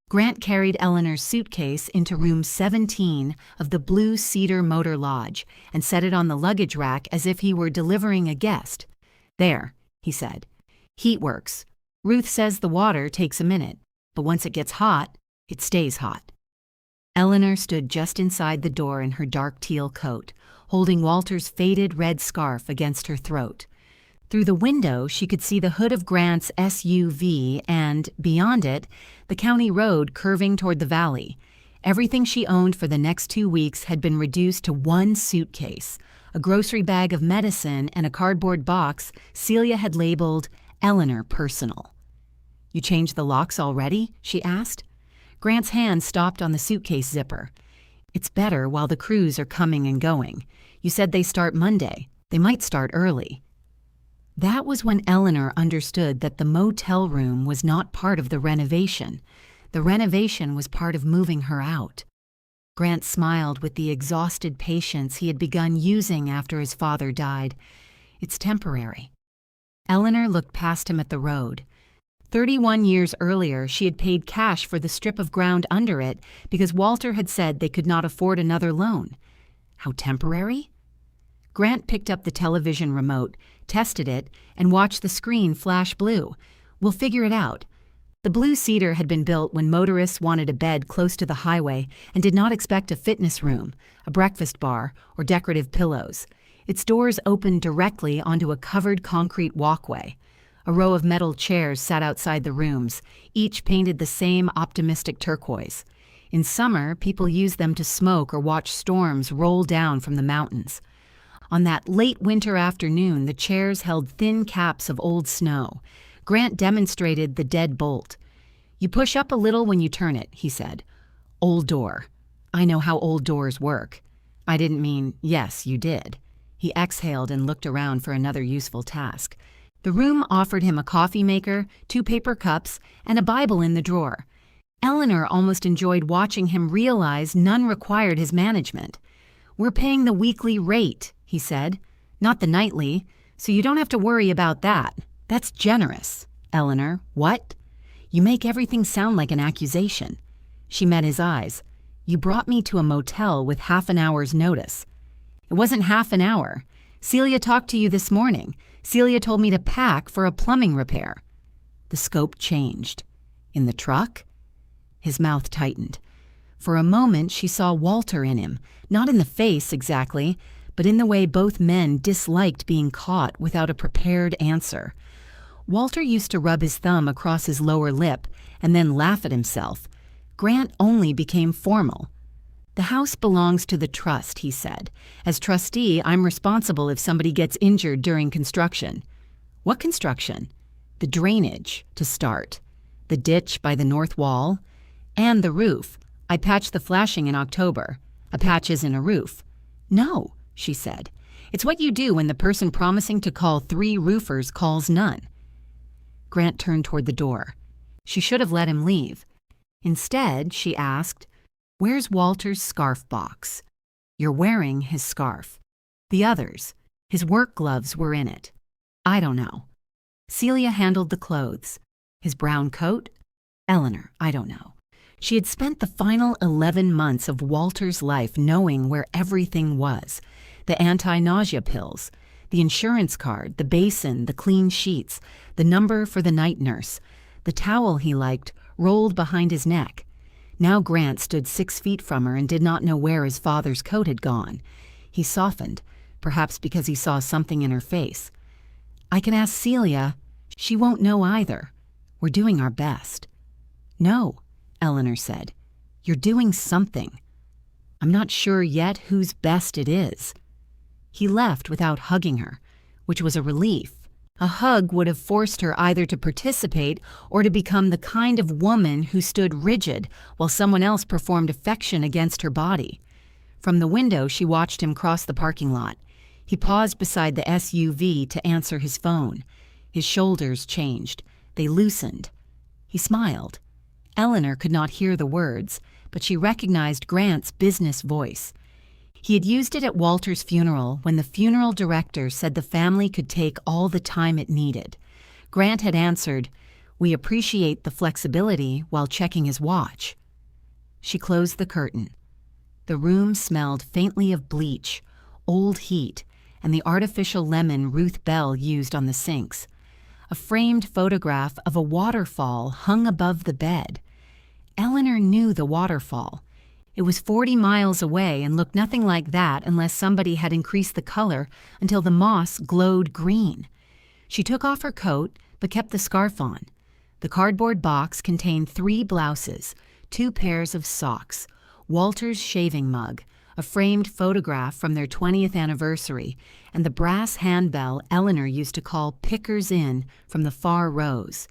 Grant carried Eleanor's suitcase into room 17 of the Blue Cedar Motor Lodge and set it on the luggage rack as if he were delivering a guest. "There," he said. "Heat works. Ruth says the water takes a minute, but once it gets hot, it stays hot." Eleanor stood just inside the door in her dark teal coat, holding Walter's faded red scarf against her throat. Through the window, she could see the hood of Grant's SUV and, beyond it, the county road curving toward the valley. Everything she owned for the next 2 weeks had been reduced to one suitcase, a grocery bag of medicine and a cardboard box Celia had labeled Eleanor Personal. "You changed the locks already?" she asked. Grant's hand stopped on the suitcase zipper. "It's better while the crews are coming and going. You said they start Monday. They might start early." That was when Eleanor understood that the motel room was not part of the renovation. The renovation was part of moving her out. Grant smiled with the exhausted patience he had begun using after his father died. "It's temporary." Eleanor looked past him at the road. 31 years earlier, she had paid cash for the strip of ground under it because Walter had said they could not afford another loan. How temporary? Grant picked up the television remote, tested it, and watched the screen flash blue. "We'll figure it out." The Blue Cedar had been built when motorists wanted a bed close to the highway and did not expect a fitness room, a breakfast bar, or decorative pillows. Its doors opened directly onto a covered concrete walkway. A row of metal chairs sat outside the rooms, each painted the same optimistic turquoise. In summer, people used them to smoke or watch storms roll down from the mountains. On that late winter afternoon, the chairs held thin caps of old snow. Grant demonstrated the dead bolt. "You push up a little when you turn it," he said. "Old door. I know how old doors work." "I didn't mean, yes, you did." He exhaled and looked around for another useful task. The room offered him a coffee maker, 2 paper cups, and a Bible in the drawer. Eleanor almost enjoyed watching him realize none required his management. "We're paying the weekly rate," he said, "not the nightly, so you don't have to worry about that. That's generous." "Eleanor, what?" "You make everything sound like an accusation." She met his eyes. "You brought me to a motel with half an hour's notice." "It wasn't half an hour. Celia talked to you this morning. Celia told me to pack for a plumbing repair." The scope changed. "In the truck?" His mouth tightened. For a moment she saw Walter in him, not in the face exactly, but in the way both men disliked being caught without a prepared answer. Walter used to rub his thumb across his lower lip and then laugh at himself. Grant only became formal. "The house belongs to the trust," he said. "As trustee, I'm responsible if somebody gets injured during construction." "What construction?" "The drainage, to start. The ditch by the north wall. And the roof. I patched the flashing in October. A patch isn't a roof." "No," she said. "It's what you do when the person promising to call 3 roofers calls none." Grant turned toward the door. She should have let him leave. Instead, she asked, "Where's Walter's scarf box?" "You're wearing his scarf." "The others. His work gloves were in it." "I don't know." Celia handled the clothes. "His brown coat?" "Eleanor, I don't know." She had spent the final 11 months of Walter's life knowing where everything was. The anti-nausea pills, the insurance card, the basin, the clean sheets, the number for the night nurse, the towel he liked rolled behind his neck. Now Grant stood 6 feet from her and did not know where his father's coat had gone. He softened, perhaps because he saw something in her face. "I can ask Celia. She won't know either. We're doing our best." "No," Eleanor said. "You're doing something. I'm not sure yet whose best it is." He left without hugging her, which was a relief. A hug would have forced her either to participate or to become the kind of woman who stood rigid while someone else performed affection against her body. From the window, she watched him cross the parking lot. He paused beside the SUV to answer his phone. His shoulders changed. They loosened. He smiled. Eleanor could not hear the words, but she recognized Grant's business voice. He had used it at Walter's funeral when the funeral director said the family could take all the time it needed. Grant had answered, We appreciate the flexibility while checking his watch." She closed the curtain. The room smelled faintly of bleach, old heat, and the artificial lemon Ruth Bell used on the sinks. A framed photograph of a waterfall hung above the bed. Eleanor knew the waterfall. It was 40 miles away and looked nothing like that unless somebody had increased the color until the moss glowed green. She took off her coat but kept the scarf on. The cardboard box contained 3 blouses, 2 pairs of socks, Walter's shaving mug, a framed photograph from their 20th anniversary, and the brass handbell Eleanor used to call Pickers Inn from the far rows.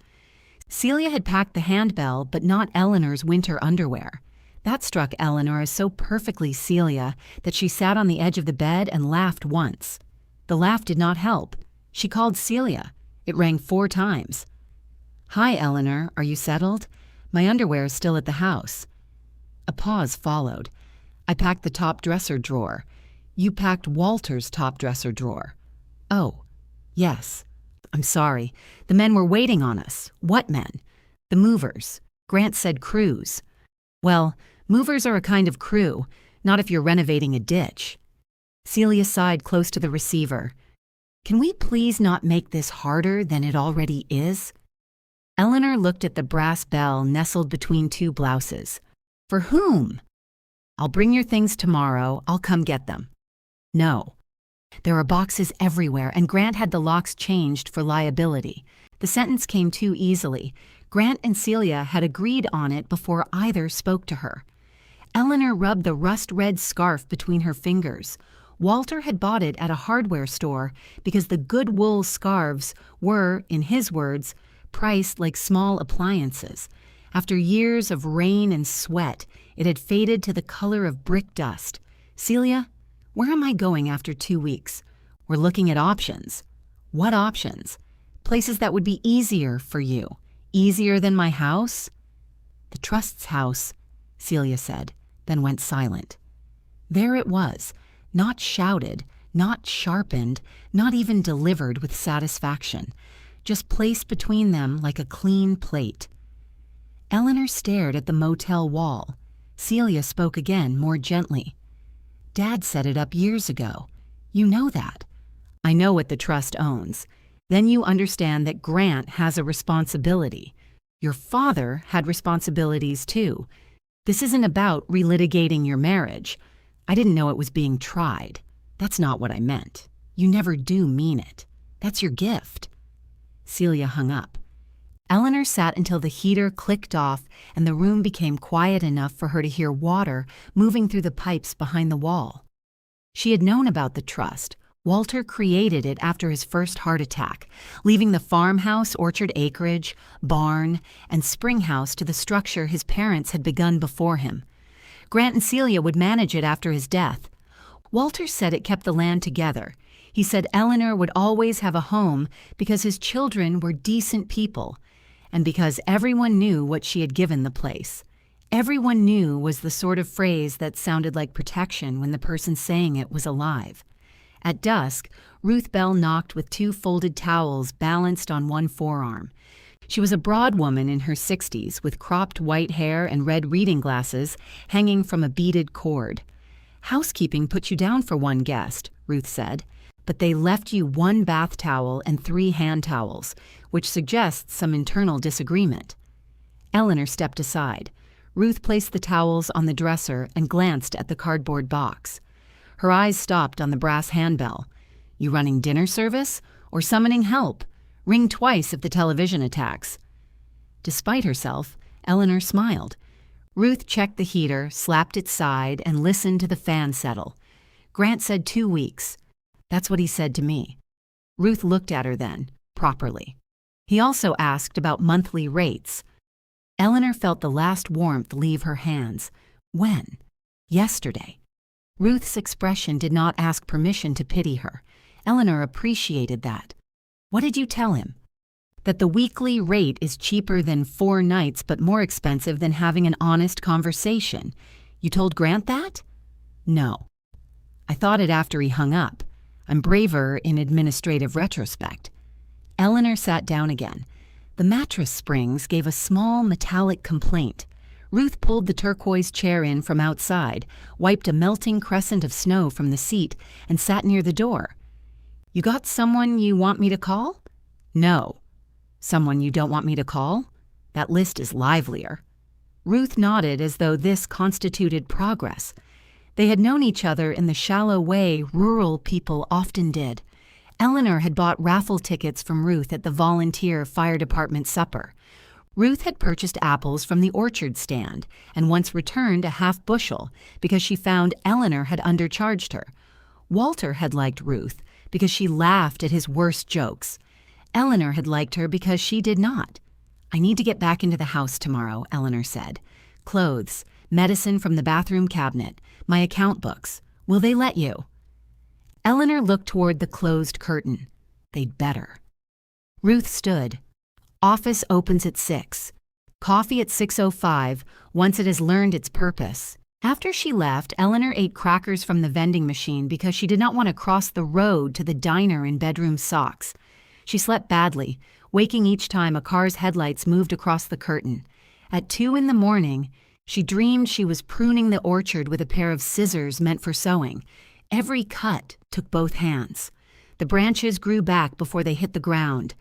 Celia had packed the handbell, but not Eleanor's winter underwear. That struck Eleanor as so perfectly Celia that she sat on the edge of the bed and laughed once. The laugh did not help. She called Celia. It rang 4 times. "Hi, Eleanor. Are you settled? My underwear is still at the house." A pause followed. "I packed the top dresser drawer. You packed Walter's top dresser drawer." "Oh, yes. I'm sorry. The men were waiting on us." "What men?" "The movers. Grant said crews." "Well, movers are a kind of crew, not if you're renovating a ditch." Celia sighed close to the receiver. "Can we please not make this harder than it already is?" Eleanor looked at the brass bell nestled between 2 blouses. "For whom?" "I'll bring your things tomorrow. I'll come get them." "No." "There are boxes everywhere, and Grant had the locks changed for liability." The sentence came too easily. Grant and Celia had agreed on it before either spoke to her. Eleanor rubbed the rust-red scarf between her fingers. Walter had bought it at a hardware store because the good wool scarves were, in his words, priced like small appliances. After years of rain and sweat, it had faded to the color of brick dust. "Celia, where am I going after 2 weeks? We're looking at options." "What options?" "Places that would be easier for you. Easier than my house?" "The trust's house," Celia said, then went silent. There it was, not shouted, not sharpened, not even delivered with satisfaction, just placed between them like a clean plate. Eleanor stared at the motel wall. Celia spoke again, more gently. "Dad set it up years ago. You know that." "I know what the trust owns. Then you understand that Grant has a responsibility. Your father had responsibilities too. This isn't about relitigating your marriage. I didn't know it was being tried. That's not what I meant. You never do mean it. That's your gift." Celia hung up. Eleanor sat until the heater clicked off and the room became quiet enough for her to hear water moving through the pipes behind the wall. She had known about the trust. Walter created it after his first heart attack, leaving the farmhouse, orchard acreage, barn, and spring house to the structure his parents had begun before him. Grant and Celia would manage it after his death. Walter said it kept the land together. He said Eleanor would always have a home because his children were decent people, and because everyone knew what she had given the place. Everyone knew was the sort of phrase that sounded like protection when the person saying it was alive. At dusk, Ruth Bell knocked with 2 folded towels balanced on one forearm. She was a broad woman in her 60s with cropped white hair and red reading glasses hanging from a beaded cord. "Housekeeping put you down for 1 guest," Ruth said, "but they left you 1 bath towel and 3 hand towels, which suggests some internal disagreement." Eleanor stepped aside. Ruth placed the towels on the dresser and glanced at the cardboard box. Her eyes stopped on the brass handbell. "You running dinner service or summoning help? Ring twice if the television attacks." Despite herself, Eleanor smiled. Ruth checked the heater, slapped its side, and listened to the fan settle. "Grant said 2 weeks. That's what he said to me." Ruth looked at her then, properly. "He also asked about monthly rates." Eleanor felt the last warmth leave her hands. When? Yesterday. Ruth's expression did not ask permission to pity her. Eleanor appreciated that. "What did you tell him?" "That the weekly rate is cheaper than 4 nights but more expensive than having an honest conversation." "You told Grant that?" "No. I thought it after he hung up. I'm braver in administrative retrospect." Eleanor sat down again. The mattress springs gave a small metallic complaint. Ruth pulled the turquoise chair in from outside, wiped a melting crescent of snow from the seat, and sat near the door. "You got someone you want me to call?" "No." "Someone you don't want me to call?" "That list is livelier." Ruth nodded as though this constituted progress. They had known each other in the shallow way rural people often did. Eleanor had bought raffle tickets from Ruth at the volunteer fire department supper. Ruth had purchased apples from the orchard stand and once returned a half bushel because she found Eleanor had undercharged her. Walter had liked Ruth because she laughed at his worst jokes. Eleanor had liked her because she did not. "I need to get back into the house tomorrow," Eleanor said. "Clothes, medicine from the bathroom cabinet, my account books. Will they let you?" Eleanor looked toward the closed curtain. They'd better. Ruth stood. "Office opens at 6. Coffee at 6:05 once it has learned its purpose." After she left, Eleanor ate crackers from the vending machine because she did not want to cross the road to the diner in bedroom socks. She slept badly, waking each time a car's headlights moved across the curtain. At 2 in the morning, she dreamed she was pruning the orchard with a pair of scissors meant for sewing. Every cut took both hands. The branches grew back before they hit the ground.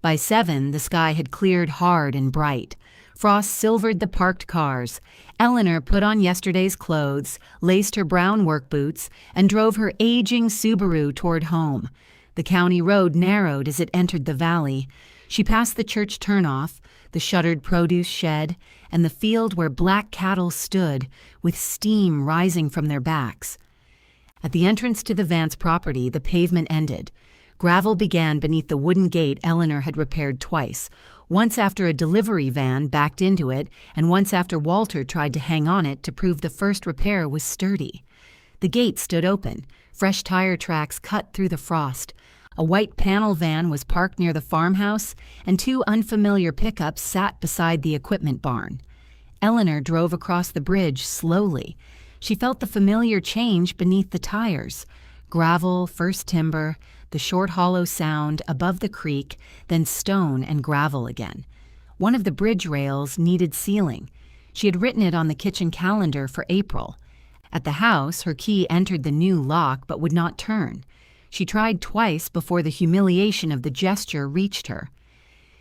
By 7, the sky had cleared hard and bright. Frost silvered the parked cars. Eleanor put on yesterday's clothes, laced her brown work boots, and drove her aging Subaru toward home. The county road narrowed as it entered the valley. She passed the church turnoff, the shuttered produce shed, and the field where black cattle stood, with steam rising from their backs. At the entrance to the Vance property, the pavement ended. Gravel began beneath the wooden gate Eleanor had repaired twice, once after a delivery van backed into it, and once after Walter tried to hang on it to prove the first repair was sturdy. The gate stood open, fresh tire tracks cut through the frost. A white panel van was parked near the farmhouse, and 2 unfamiliar pickups sat beside the equipment barn. Eleanor drove across the bridge slowly. She felt the familiar change beneath the tires. Gravel, first timber, the short hollow sound above the creek, then stone and gravel again. One of the bridge rails needed sealing. She had written it on the kitchen calendar for April. At the house, her key entered the new lock but would not turn. She tried twice before the humiliation of the gesture reached her.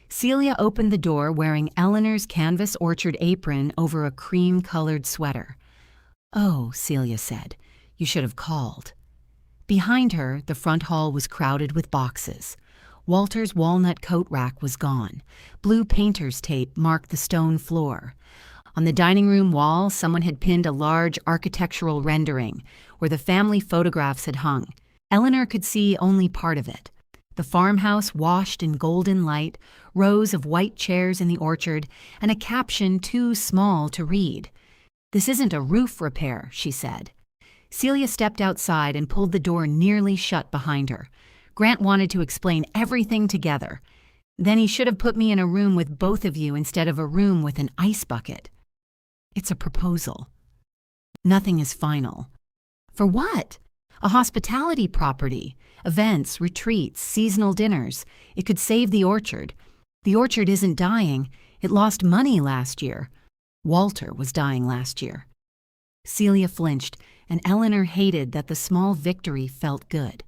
Celia opened the door wearing Eleanor's canvas orchard apron over a cream-colored sweater. "Oh," Celia said, "you should have called." Behind her, the front hall was crowded with boxes. Walter's walnut coat rack was gone. Blue painter's tape marked the stone floor. On the dining room wall, someone had pinned a large architectural rendering where the family photographs had hung. Eleanor could see only part of it. The farmhouse washed in golden light, rows of white chairs in the orchard, and a caption too small to read. "This isn't a roof repair," she said. Celia stepped outside and pulled the door nearly shut behind her. "Grant wanted to explain everything together. Then he should have put me in a room with both of you instead of a room with an ice bucket." "It's a proposal." "Nothing is final." "For what?" "A hospitality property. Events, retreats, seasonal dinners. It could save the orchard. The orchard isn't dying. It lost money last year. Walter was dying last year." Celia flinched, and Eleanor hated that the small victory felt good.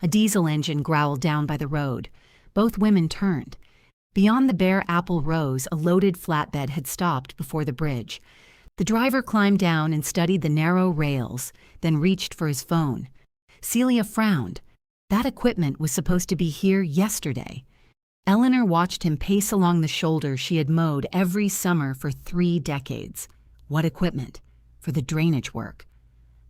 A diesel engine growled down by the road. Both women turned. Beyond the bare apple rows, a loaded flatbed had stopped before the bridge. The driver climbed down and studied the narrow rails, then reached for his phone. Celia frowned. That equipment was supposed to be here yesterday. Eleanor watched him pace along the shoulder she had mowed every summer for 3 decades. What equipment? For the drainage work.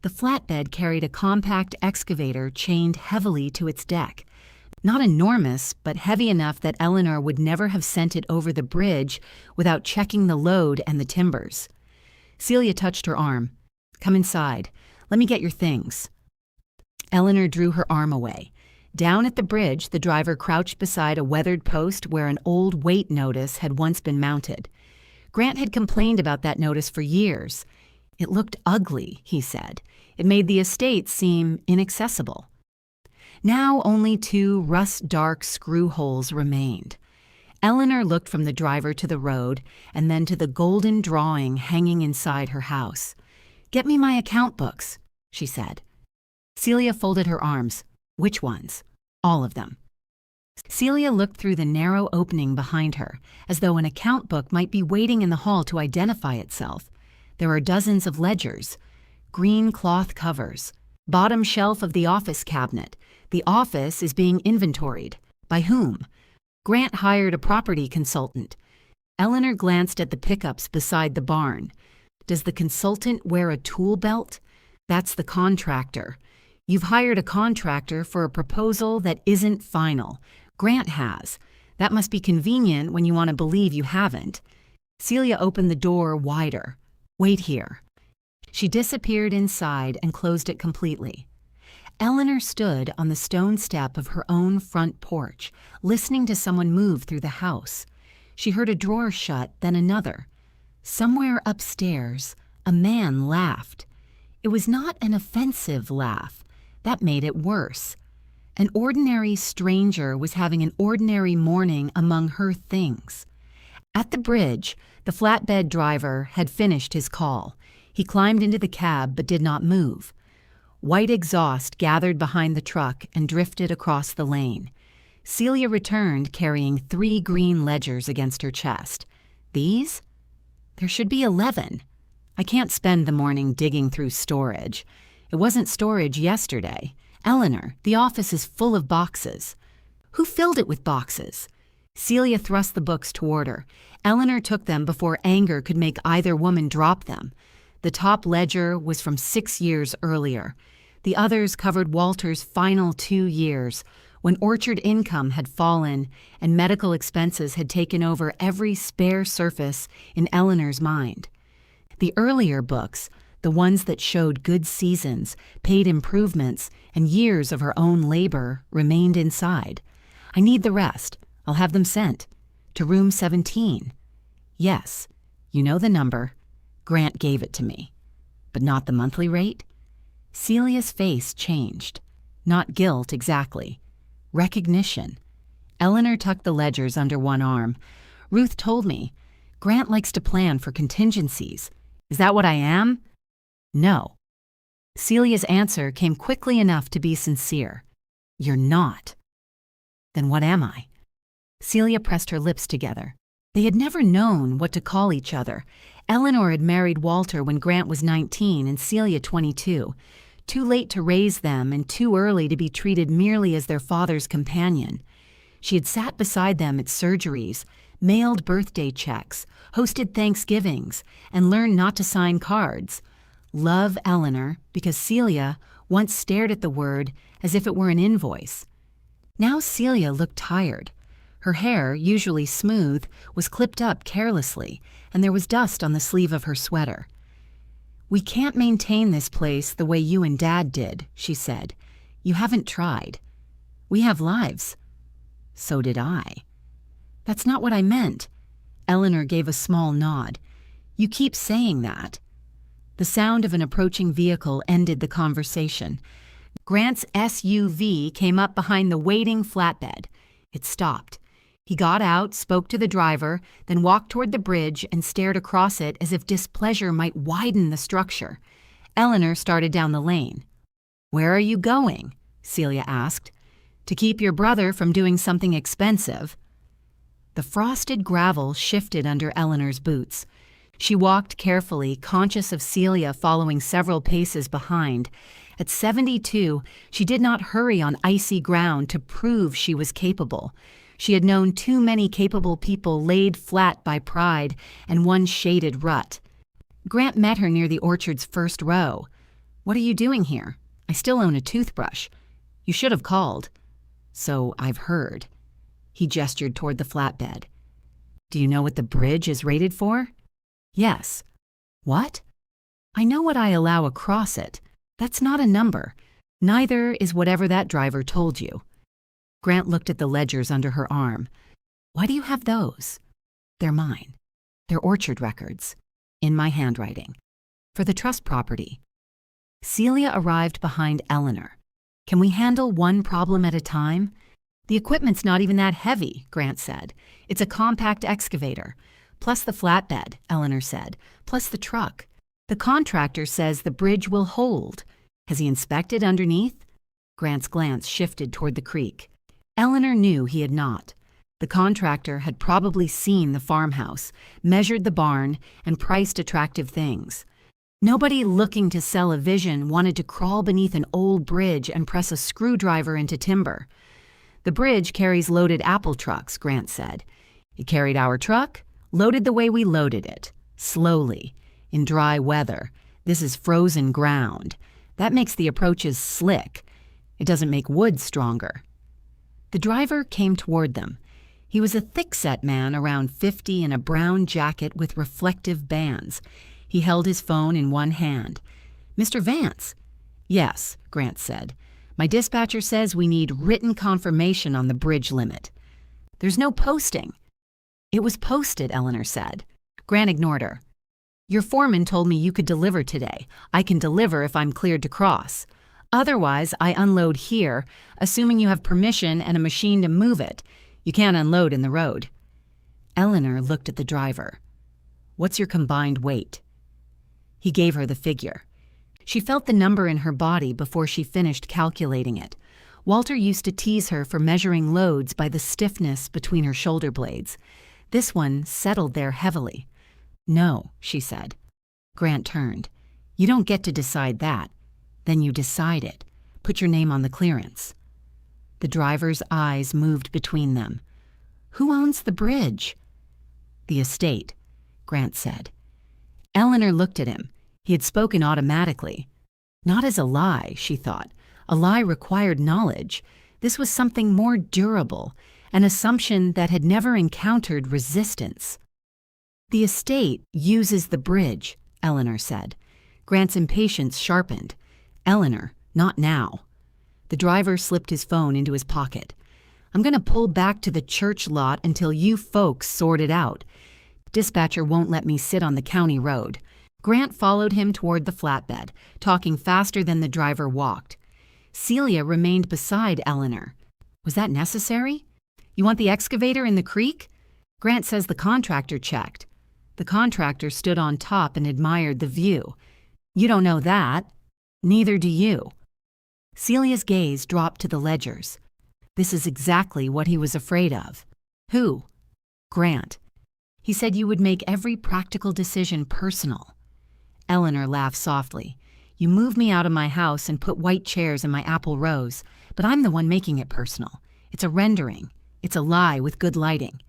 The flatbed carried a compact excavator chained heavily to its deck. Not enormous, but heavy enough that Eleanor would never have sent it over the bridge without checking the load and the timbers. Celia touched her arm. "Come inside. Let me get your things." Eleanor drew her arm away. Down at the bridge, the driver crouched beside a weathered post where an old weight notice had once been mounted. Grant had complained about that notice for years. It looked ugly, he said. It made the estate seem inaccessible. Now only 2 rust-dark screw holes remained. Eleanor looked from the driver to the road and then to the golden drawing hanging inside her house. "Get me my account books," she said. Celia folded her arms. "Which ones?" "All of them." Celia looked through the narrow opening behind her, as though an account book might be waiting in the hall to identify itself. There are dozens of ledgers, green cloth covers, bottom shelf of the office cabinet. The office is being inventoried. By whom? Grant hired a property consultant. Eleanor glanced at the pickups beside the barn. Does the consultant wear a tool belt? That's the contractor. You've hired a contractor for a proposal that isn't final. Grant has. That must be convenient when you want to believe you haven't. Celia opened the door wider. "Wait here." She disappeared inside and closed it completely. Eleanor stood on the stone step of her own front porch, listening to someone move through the house. She heard a drawer shut, then another. Somewhere upstairs, a man laughed. It was not an offensive laugh. That made it worse. An ordinary stranger was having an ordinary morning among her things. At the bridge, the flatbed driver had finished his call. He climbed into the cab but did not move. White exhaust gathered behind the truck and drifted across the lane. Celia returned carrying 3 green ledgers against her chest. These? There should be 11. I can't spend the morning digging through storage. It wasn't storage yesterday. Eleanor, the office is full of boxes. Who filled it with boxes? Celia thrust the books toward her. Eleanor took them before anger could make either woman drop them. The top ledger was from 6 years earlier. The others covered Walter's final 2 years, when orchard income had fallen and medical expenses had taken over every spare surface in Eleanor's mind. The earlier books, the ones that showed good seasons, paid improvements, and years of her own labor, remained inside. "I need the rest. I'll have them sent. To room 17. "Yes. You know the number. Grant gave it to me." "But not the monthly rate?" Celia's face changed. Not guilt exactly. Recognition. Eleanor tucked the ledgers under one arm. "Ruth told me. Grant likes to plan for contingencies. Is that what I am?" "No." Celia's answer came quickly enough to be sincere. "You're not." "Then what am I?" Celia pressed her lips together. They had never known what to call each other. Eleanor had married Walter when Grant was 19 and Celia 22. Too late to raise them and too early to be treated merely as their father's companion. She had sat beside them at surgeries, mailed birthday checks, hosted Thanksgivings, and learned not to sign cards. Love Eleanor, because Celia once stared at the word as if it were an invoice. Now Celia looked tired. Her hair, usually smooth, was clipped up carelessly, and there was dust on the sleeve of her sweater. "We can't maintain this place the way you and Dad did," she said. "You haven't tried. We have lives." "So did I." "That's not what I meant." Eleanor gave a small nod. "You keep saying that." The sound of an approaching vehicle ended the conversation. Grant's SUV came up behind the waiting flatbed. It stopped. He got out, spoke to the driver, then walked toward the bridge and stared across it as if displeasure might widen the structure. Eleanor started down the lane. "Where are you going?" Celia asked. "To keep your brother from doing something expensive." The frosted gravel shifted under Eleanor's boots. She walked carefully, conscious of Celia following several paces behind. At 72, she did not hurry on icy ground to prove she was capable. She had known too many capable people laid flat by pride and one shaded rut. Grant met her near the orchard's first row. "What are you doing here? I still own a toothbrush. You should have called." "So I've heard." He gestured toward the flatbed. "Do you know what the bridge is rated for?" "Yes." "What?" "I know what I allow across it. That's not a number. Neither is whatever that driver told you." Grant looked at the ledgers under her arm. "Why do you have those?" "They're mine. They're orchard records. In my handwriting. For the trust property." Celia arrived behind Eleanor. "Can we handle one problem at a time?" The equipment's not even that heavy, Grant said. It's a compact excavator. Plus the flatbed, Eleanor said. Plus the truck. The contractor says the bridge will hold. Has he inspected underneath? Grant's glance shifted toward the creek. Eleanor knew he had not. The contractor had probably seen the farmhouse, measured the barn, and priced attractive things. Nobody looking to sell a vision wanted to crawl beneath an old bridge and press a screwdriver into timber. The bridge carries loaded apple trucks, Grant said. It carried our truck, loaded the way we loaded it, slowly, in dry weather. This is frozen ground. That makes the approaches slick. It doesn't make wood stronger. The driver came toward them. He was a thick-set man around 50 in a brown jacket with reflective bands. He held his phone in one hand. "Mr. Vance?" "Yes," Grant said. "My dispatcher says we need written confirmation on the bridge limit." "There's no posting." "It was posted," Eleanor said. Grant ignored her. "Your foreman told me you could deliver today. I can deliver if I'm cleared to cross. Otherwise, I unload here, assuming you have permission and a machine to move it. You can't unload in the road." Eleanor looked at the driver. "What's your combined weight?" He gave her the figure. She felt the number in her body before she finished calculating it. Walter used to tease her for measuring loads by the stiffness between her shoulder blades. This one settled there heavily. "No," she said. Grant turned. "You don't get to decide that. Then you decide it. Put your name on the clearance." The driver's eyes moved between them. "Who owns the bridge?" "The estate," Grant said. Eleanor looked at him. He had spoken automatically. Not as a lie, she thought. A lie required knowledge. This was something more durable, an assumption that had never encountered resistance. "The estate uses the bridge," Eleanor said. Grant's impatience sharpened. "Eleanor, not now." The driver slipped his phone into his pocket. "I'm going to pull back to the church lot until you folks sort it out. Dispatcher won't let me sit on the county road." Grant followed him toward the flatbed, talking faster than the driver walked. Celia remained beside Eleanor. "Was that necessary? You want the excavator in the creek?" Grant says the contractor checked. The contractor stood on top and admired the view. "You don't know that. Neither do you." Celia's gaze dropped to the ledgers. This is exactly what he was afraid of. "Who?" "Grant. He said you would make every practical decision personal." Eleanor laughed softly. "You moved me out of my house and put white chairs in my apple rows, but I'm the one making it personal. It's a rendering. It's a lie with good lighting."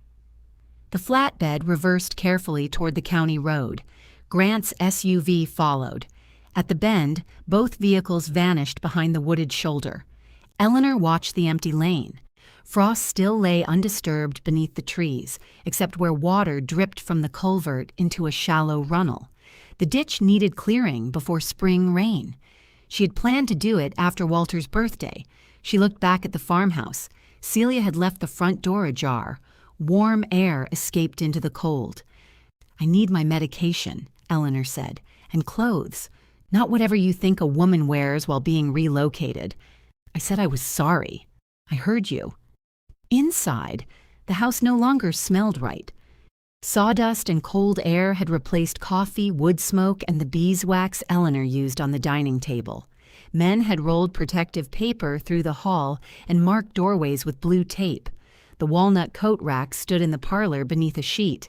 The flatbed reversed carefully toward the county road. Grant's SUV followed. At the bend, both vehicles vanished behind the wooded shoulder. Eleanor watched the empty lane. Frost still lay undisturbed beneath the trees, except where water dripped from the culvert into a shallow runnel. The ditch needed clearing before spring rain. She had planned to do it after Walter's birthday. She looked back at the farmhouse. Celia had left the front door ajar. Warm air escaped into the cold. "I need my medication," Eleanor said, "and clothes. Not whatever you think a woman wears while being relocated." "I said I was sorry. I heard you." Inside, the house no longer smelled right. Sawdust and cold air had replaced coffee, wood smoke, and the beeswax Eleanor used on the dining table. Men had rolled protective paper through the hall and marked doorways with blue tape. The walnut coat rack stood in the parlor beneath a sheet.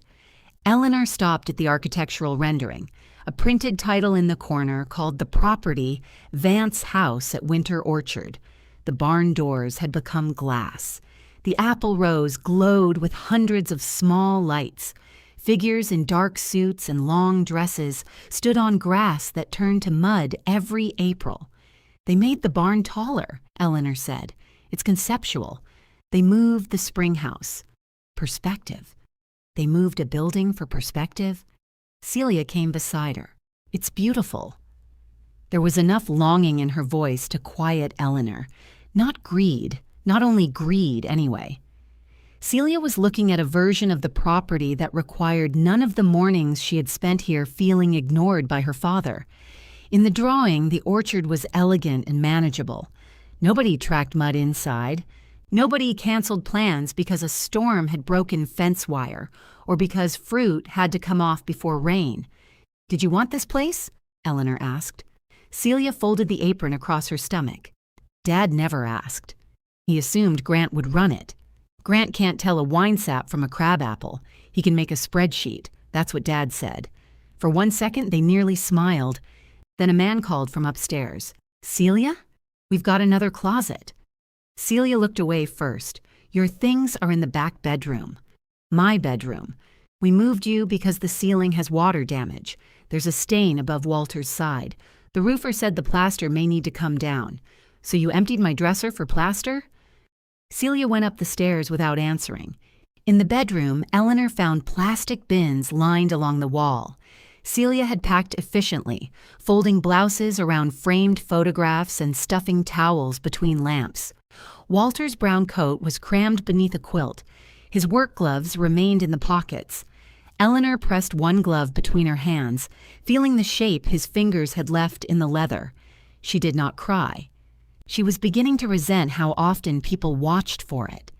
Eleanor stopped at the architectural rendering. A printed title in the corner called the property Vance House at Winter Orchard. The barn doors had become glass. The apple rows glowed with hundreds of small lights. Figures in dark suits and long dresses stood on grass that turned to mud every April. "They made the barn taller," Eleanor said. "It's conceptual. They moved the spring house." Perspective. They moved a building for perspective? Celia came beside her. "It's beautiful." There was enough longing in her voice to quiet Eleanor. Not greed. Not only greed, anyway. Celia was looking at a version of the property that required none of the mornings she had spent here feeling ignored by her father. In the drawing, the orchard was elegant and manageable. Nobody tracked mud inside. Nobody canceled plans because a storm had broken fence wire or because fruit had to come off before rain. "Did you want this place?" Eleanor asked. Celia folded the apron across her stomach. Dad never asked. He assumed Grant would run it. Grant can't tell a wine sap from a crabapple. He can make a spreadsheet. That's what Dad said. For 1 second, they nearly smiled. Then a man called from upstairs. "Celia? We've got another closet." Celia looked away first. "Your things are in the back bedroom." "My bedroom. We moved you because the ceiling has water damage. There's a stain above Walter's side. The roofer said the plaster may need to come down. So you emptied my dresser for plaster?" Celia went up the stairs without answering. In the bedroom, Eleanor found plastic bins lined along the wall. Celia had packed efficiently, folding blouses around framed photographs and stuffing towels between lamps. Walter's brown coat was crammed beneath a quilt. His work gloves remained in the pockets. Eleanor pressed one glove between her hands, feeling the shape his fingers had left in the leather. She did not cry. She was beginning to resent how often people watched for it.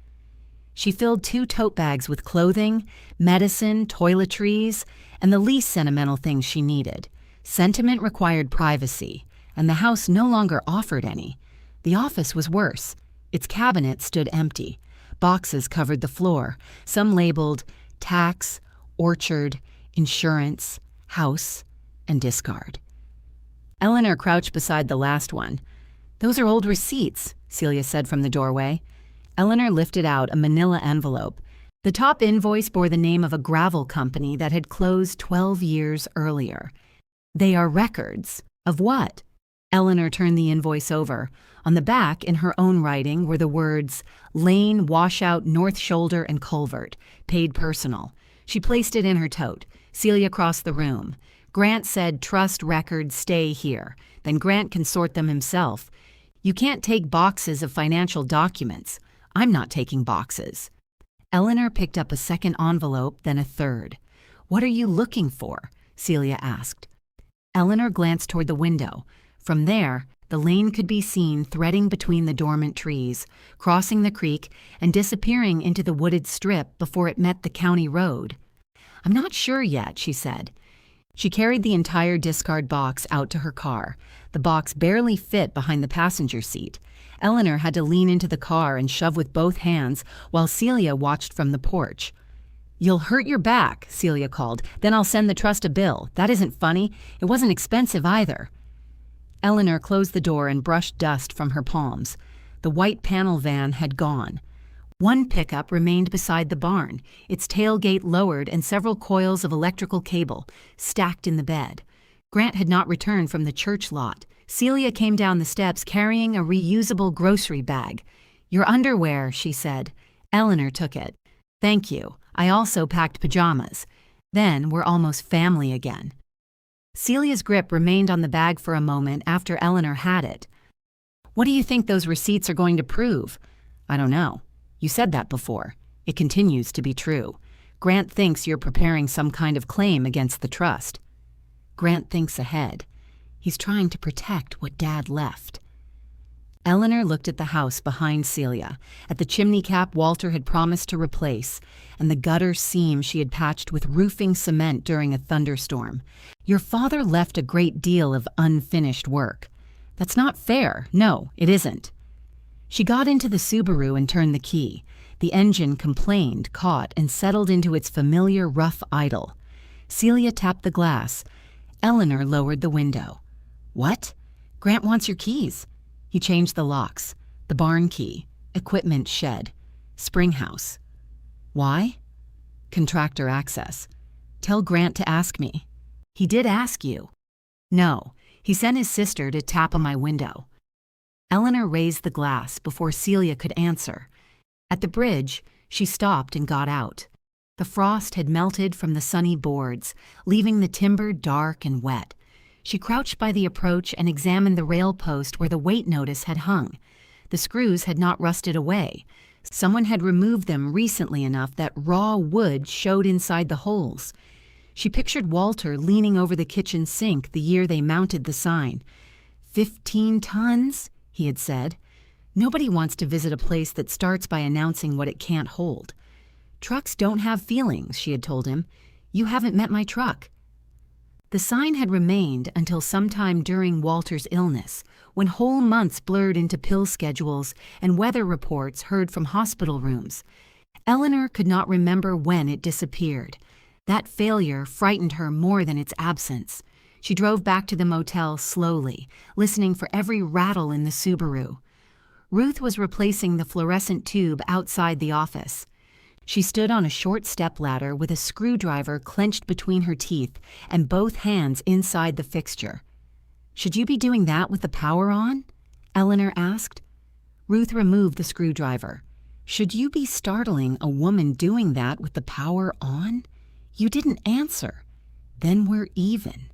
She filled 2 tote bags with clothing, medicine, toiletries, and the least sentimental things she needed. Sentiment required privacy, and the house no longer offered any. The office was worse. Its cabinet stood empty. Boxes covered the floor, some labeled tax, orchard, insurance, house, and discard. Eleanor crouched beside the last one. "Those are old receipts," Celia said from the doorway. Eleanor lifted out a manila envelope. The top invoice bore the name of a gravel company that had closed 12 years earlier. "They are records. Of what?" Eleanor turned the invoice over. On the back, in her own writing, were the words, "Lane, Washout, North Shoulder, and Culvert. Paid personal." She placed it in her tote. Celia crossed the room. "Grant said trust records stay here. Then Grant can sort them himself. You can't take boxes of financial documents. I'm not taking boxes." Eleanor picked up a second envelope, then a third. "What are you looking for?" Celia asked. Eleanor glanced toward the window. From there, the lane could be seen threading between the dormant trees, crossing the creek, and disappearing into the wooded strip before it met the county road. "I'm not sure yet," she said. She carried the entire discard box out to her car. The box barely fit behind the passenger seat. Eleanor had to lean into the car and shove with both hands while Celia watched from the porch. "You'll hurt your back," Celia called. "Then I'll send the trust a bill. That isn't funny. It wasn't expensive either." Eleanor closed the door and brushed dust from her palms. The white panel van had gone. One pickup remained beside the barn, its tailgate lowered and several coils of electrical cable stacked in the bed. Grant had not returned from the church lot. Celia came down the steps carrying a reusable grocery bag. "Your underwear," she said. Eleanor took it. "Thank you. I also packed pajamas. Then we're almost family again." Celia's grip remained on the bag for a moment after Eleanor had it. "What do you think those receipts are going to prove?" "I don't know. You said that before. It continues to be true. Grant thinks you're preparing some kind of claim against the trust." "Grant thinks ahead. He's trying to protect what Dad left." Eleanor looked at the house behind Celia, at the chimney cap Walter had promised to replace, and the gutter seam she had patched with roofing cement during a thunderstorm. "Your father left a great deal of unfinished work." "That's not fair. No, it isn't." She got into the Subaru and turned the key. The engine complained, caught, and settled into its familiar rough idle. Celia tapped the glass. Eleanor lowered the window. "What? Grant wants your keys." He changed the locks. The barn key, equipment shed, spring house. "Why?" "Contractor access. Tell Grant to ask me." "He did ask you." "No, he sent his sister to tap on my window." Eleanor raised the glass before Celia could answer. At the bridge, she stopped and got out. The frost had melted from the sunny boards, leaving the timber dark and wet. She crouched by the approach and examined the rail post where the weight notice had hung. The screws had not rusted away. Someone had removed them recently enough that raw wood showed inside the holes. She pictured Walter leaning over the kitchen sink the year they mounted the sign. 15 tons, he had said. Nobody wants to visit a place that starts by announcing what it can't hold. Trucks don't have feelings, she had told him. You haven't met my truck. The sign had remained until sometime during Walter's illness, when whole months blurred into pill schedules and weather reports heard from hospital rooms. Eleanor could not remember when it disappeared. That failure frightened her more than its absence. She drove back to the motel slowly, listening for every rattle in the Subaru. Ruth was replacing the fluorescent tube outside the office. She stood on a short stepladder with a screwdriver clenched between her teeth and both hands inside the fixture. "Should you be doing that with the power on?" Eleanor asked. Ruth removed the screwdriver. "Should you be startling a woman doing that with the power on? You didn't answer. Then we're even."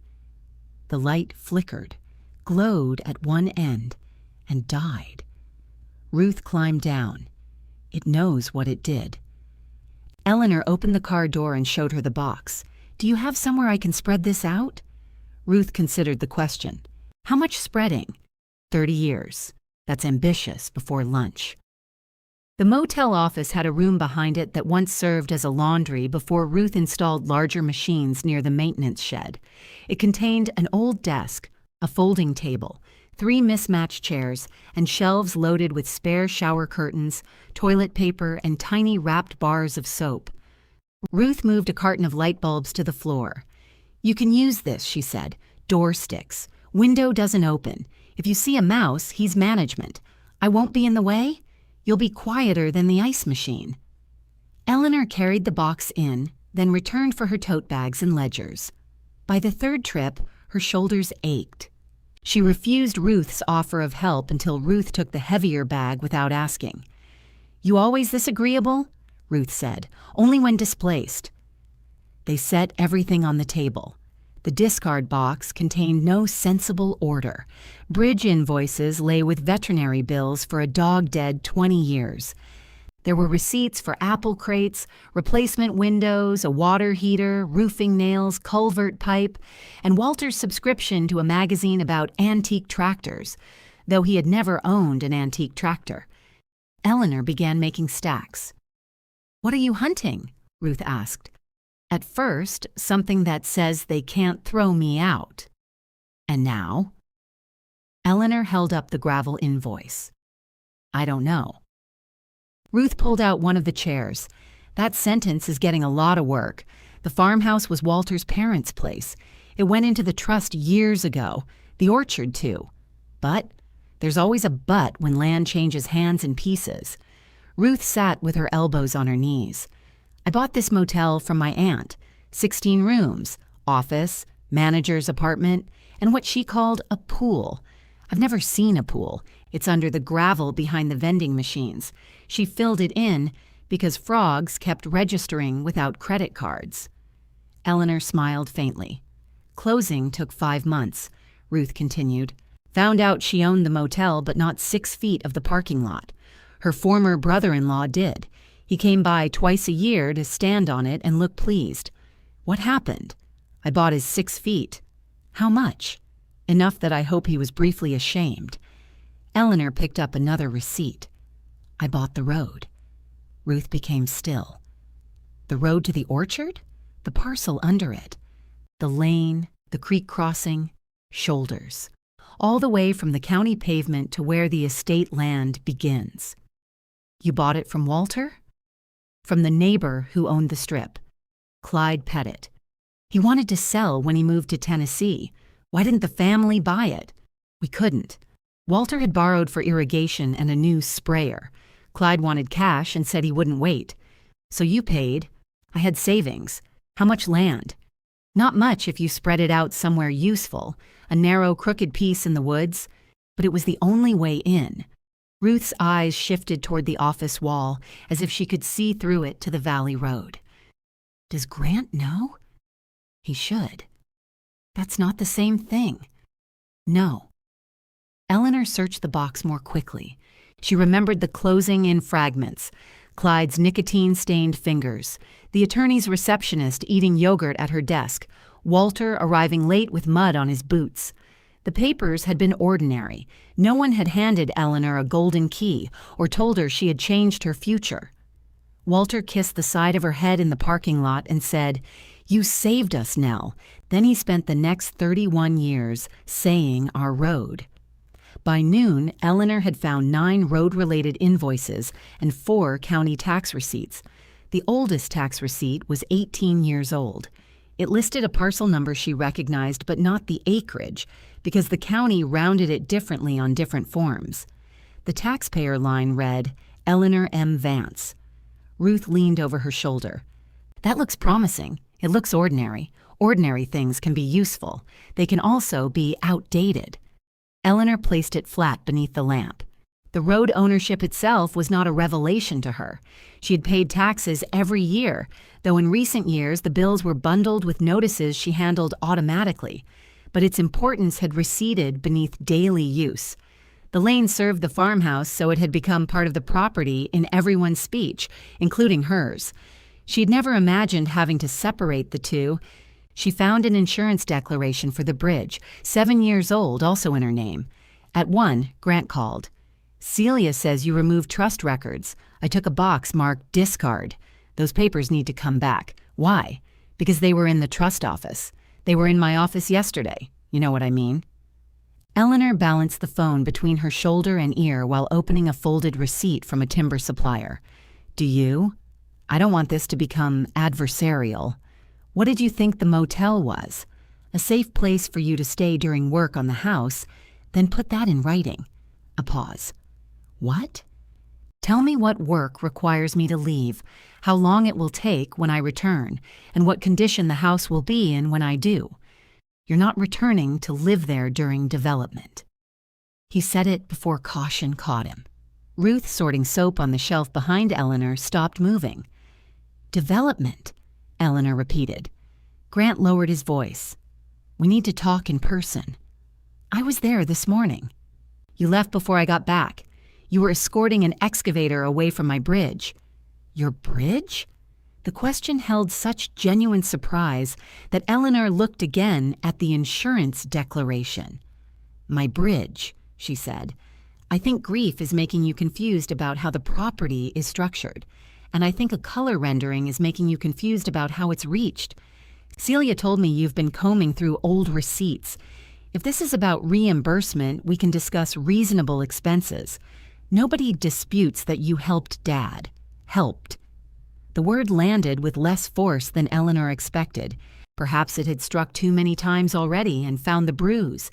The light flickered, glowed at one end, and died. Ruth climbed down. It knows what it did. Eleanor opened the car door and showed her the box. "Do you have somewhere I can spread this out?" Ruth considered the question. "How much spreading?" 30 years. That's ambitious before lunch. The motel office had a room behind it that once served as a laundry before Ruth installed larger machines near the maintenance shed. It contained an old desk, a folding table, 3 mismatched chairs, and shelves loaded with spare shower curtains, toilet paper, and tiny wrapped bars of soap. Ruth moved a carton of light bulbs to the floor. "You can use this," she said. "Door sticks. Window doesn't open. If you see a mouse, he's management. I won't be in the way. You'll be quieter than the ice machine." Eleanor carried the box in, then returned for her tote bags and ledgers. By the 3rd trip, her shoulders ached. She refused Ruth's offer of help until Ruth took the heavier bag without asking. "You always this agreeable?" Ruth said. "Only when displaced." They set everything on the table. The discard box contained no sensible order. Bridge invoices lay with veterinary bills for a dog dead 20 years. There were receipts for apple crates, replacement windows, a water heater, roofing nails, culvert pipe, and Walter's subscription to a magazine about antique tractors, though he had never owned an antique tractor. Eleanor began making stacks. "What are you hunting?" Ruth asked. "At first, something that says they can't throw me out. And now?" Eleanor held up the gravel invoice. "I don't know." Ruth pulled out one of the chairs. "That sentence is getting a lot of work. The farmhouse was Walter's parents' place. It went into the trust years ago. The orchard, too. But there's always a but when land changes hands in pieces." Ruth sat with her elbows on her knees. "I bought this motel from my aunt. 16 rooms, office, manager's apartment, and what she called a pool. I've never seen a pool. It's under the gravel behind the vending machines. She filled it in because frogs kept registering without credit cards." Eleanor smiled faintly. "Closing took 5 months," Ruth continued. "Found out she owned the motel but not 6 feet of the parking lot. Her former brother-in-law did. He came by twice a year to stand on it and look pleased. What happened? I bought his 6 feet. How much? Enough that I hope he was briefly ashamed." Eleanor picked up another receipt. "I bought the road." Ruth became still. The road to the orchard? The parcel under it. The lane, the creek crossing, shoulders. All the way from the county pavement to where the estate land begins. "You bought it from Walter?" "From the neighbor who owned the strip. Clyde Pettit. He wanted to sell when he moved to Tennessee. Why didn't the family buy it? We couldn't. Walter had borrowed for irrigation and a new sprayer. Clyde wanted cash and said he wouldn't wait. So you paid. I had savings. How much land? Not much if you spread it out somewhere useful, a narrow, crooked piece in the woods, but it was the only way in." Ruth's eyes shifted toward the office wall, as if she could see through it to the valley road. "Does Grant know?" "He should." "That's not the same thing." "No." Eleanor searched the box more quickly. She remembered the closing in fragments, Clyde's nicotine-stained fingers, the attorney's receptionist eating yogurt at her desk, Walter arriving late with mud on his boots. The papers had been ordinary. No one had handed Eleanor a golden key or told her she had changed her future. Walter kissed the side of her head in the parking lot and said, "You saved us, Nell." Then he spent the next 31 years saying our road. By noon, Eleanor had found 9 road-related invoices and 4 county tax receipts. The oldest tax receipt was 18 years old. It listed a parcel number she recognized, but not the acreage, because the county rounded it differently on different forms. The taxpayer line read, Eleanor M. Vance. Ruth leaned over her shoulder. "That looks promising. It looks ordinary. Ordinary things can be useful. They can also be outdated." Eleanor placed it flat beneath the lamp. The road ownership itself was not a revelation to her. She had paid taxes every year, though in recent years the bills were bundled with notices she handled automatically. But its importance had receded beneath daily use. The lane served the farmhouse, so it had become part of the property in everyone's speech, including hers. She had never imagined having to separate the two. She found an insurance declaration for the bridge, 7 years old, also in her name. At one, Grant called. "Celia says you removed trust records. I took a box marked discard. Those papers need to come back." "Why?" "Because they were in the trust office. They were in my office yesterday. You know what I mean?" Eleanor balanced the phone between her shoulder and ear while opening a folded receipt from a timber supplier. "Do you? I don't want this to become adversarial. What did you think the motel was? A safe place for you to stay during work on the house, then put that in writing." A pause. "What?" "Tell me what work requires me to leave, how long it will take when I return, and what condition the house will be in when I do. You're not returning to live there during development." He said it before caution caught him. Ruth, sorting soap on the shelf behind Eleanor, stopped moving. "Development," Eleanor repeated. Grant lowered his voice. "We need to talk in person. I was there this morning. You left before I got back. You were escorting an excavator away from my bridge." "Your bridge?" The question held such genuine surprise that Eleanor looked again at the insurance declaration. "My bridge," she said. "I think grief is making you confused about how the property is structured, and I think a color rendering is making you confused about how it's reached. Celia told me you've been combing through old receipts. If this is about reimbursement, we can discuss reasonable expenses. Nobody disputes that you helped Dad. Helped." The word landed with less force than Eleanor expected. Perhaps it had struck too many times already and found the bruise.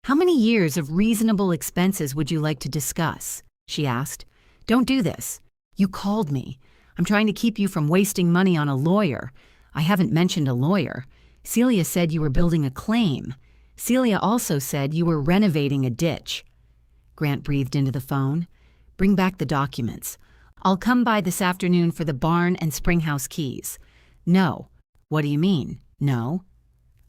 "How many years of reasonable expenses would you like to discuss?" she asked. "Don't do this. You called me. I'm trying to keep you from wasting money on a lawyer. I haven't mentioned a lawyer. Celia said you were building a claim. Celia also said you were renovating a ditch." Grant breathed into the phone. "Bring back the documents. I'll come by this afternoon for the barn and springhouse keys." "No." "What do you mean, no?"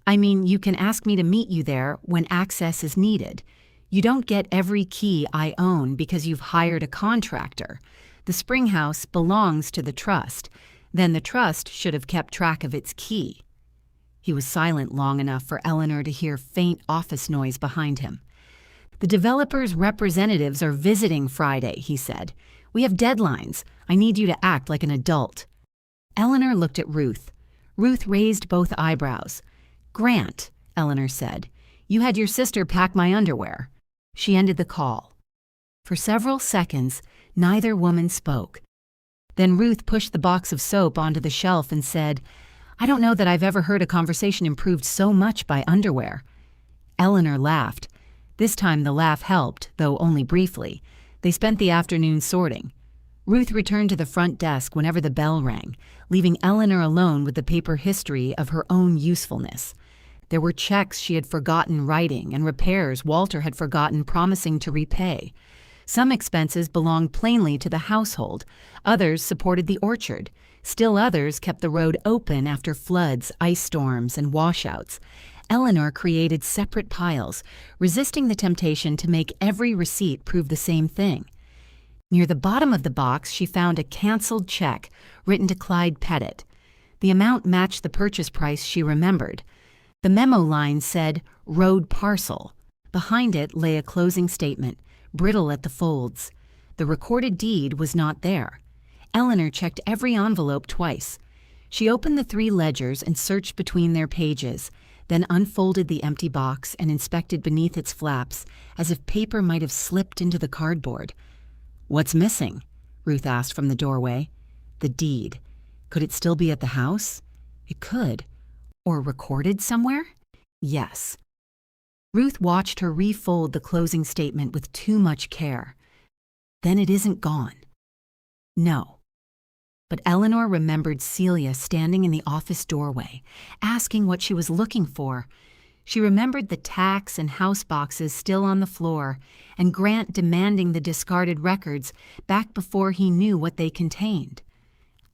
"I mean, you can ask me to meet you there when access is needed. You don't get every key I own because you've hired a contractor. The springhouse belongs to the trust. Then the trust should have kept track of its key." He was silent long enough for Eleanor to hear faint office noise behind him. "The developer's representatives are visiting Friday," he said. "We have deadlines. I need you to act like an adult." Eleanor looked at Ruth. Ruth raised both eyebrows. "Grant," Eleanor said, "you had your sister pack my underwear." She ended the call. For several seconds, neither woman spoke. Then Ruth pushed the box of soap onto the shelf and said, "I don't know that I've ever heard a conversation improved so much by underwear." Eleanor laughed. This time the laugh helped, though only briefly. They spent the afternoon sorting. Ruth returned to the front desk whenever the bell rang, leaving Eleanor alone with the paper history of her own usefulness. There were checks she had forgotten writing and repairs Walter had forgotten promising to repay. Some expenses belonged plainly to the household. Others supported the orchard. Still others kept the road open after floods, ice storms, and washouts. Eleanor created separate piles, resisting the temptation to make every receipt prove the same thing. Near the bottom of the box, she found a canceled check written to Clyde Pettit. The amount matched the purchase price she remembered. The memo line said, "Road parcel." Behind it lay a closing statement, brittle at the folds. The recorded deed was not there. Eleanor checked every envelope twice. She opened the 3 ledgers and searched between their pages, then unfolded the empty box and inspected beneath its flaps as if paper might have slipped into the cardboard. "What's missing?" Ruth asked from the doorway. "The deed. Could it still be at the house?" It could. Or recorded somewhere? Yes. Ruth watched her refold the closing statement with too much care. Then it isn't gone. No. But Eleanor remembered Celia standing in the office doorway, asking what she was looking for. She remembered the tax and house boxes still on the floor, and Grant demanding the discarded records back before he knew what they contained.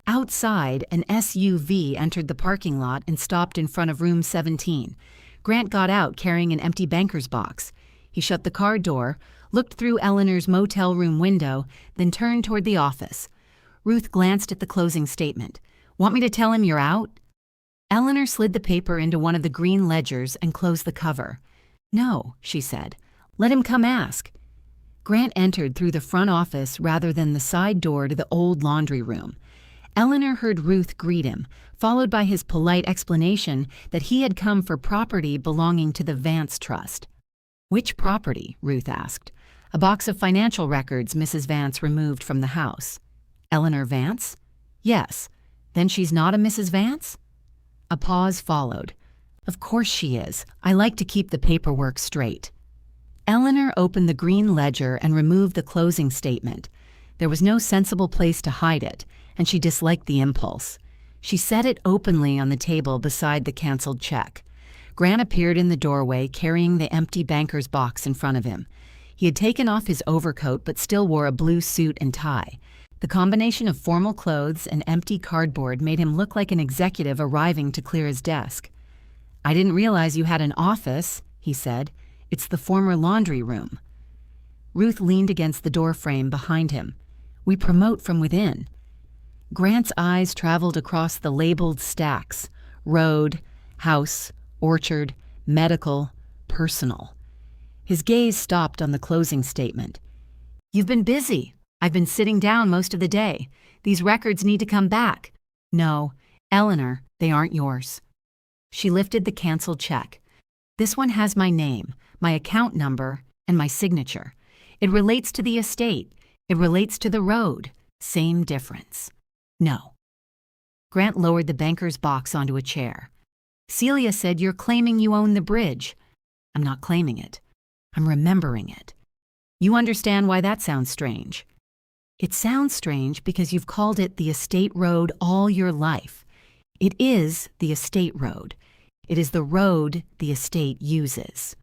Outside, an SUV entered the parking lot and stopped in front of room 17. Grant got out carrying an empty banker's box. He shut the car door, looked through Eleanor's motel room window, then turned toward the office. Ruth glanced at the closing statement. "Want me to tell him you're out?" Eleanor slid the paper into one of the green ledgers and closed the cover. "No," she said. "Let him come ask." Grant entered through the front office rather than the side door to the old laundry room. Eleanor heard Ruth greet him, followed by his polite explanation that he had come for property belonging to the Vance Trust. "Which property?" Ruth asked. "A box of financial records Mrs. Vance removed from the house." "Eleanor Vance?" "Yes. Then she's not a Mrs. Vance?" A pause followed. "Of course she is. I like to keep the paperwork straight." Eleanor opened the green ledger and removed the closing statement. There was no sensible place to hide it, and she disliked the impulse. She set it openly on the table beside the canceled check. Grant appeared in the doorway carrying the empty banker's box in front of him. He had taken off his overcoat but still wore a blue suit and tie. The combination of formal clothes and empty cardboard made him look like an executive arriving to clear his desk. "I didn't realize you had an office," he said. "It's the former laundry room." Ruth leaned against the doorframe behind him. "We promote from within." Grant's eyes traveled across the labeled stacks: road, house, orchard, medical, personal. His gaze stopped on the closing statement. "You've been busy. I've been sitting down most of the day. These records need to come back." "No, Eleanor, they aren't yours." She lifted the canceled check. "This one has my name, my account number, and my signature. It relates to the estate. It relates to the road. Same difference." "No." Grant lowered the banker's box onto a chair. "Celia said you're claiming you own the bridge." "I'm not claiming it. I'm remembering it." "You understand why that sounds strange?" "It sounds strange because you've called it the estate road all your life. It is the estate road. It is the road the estate uses."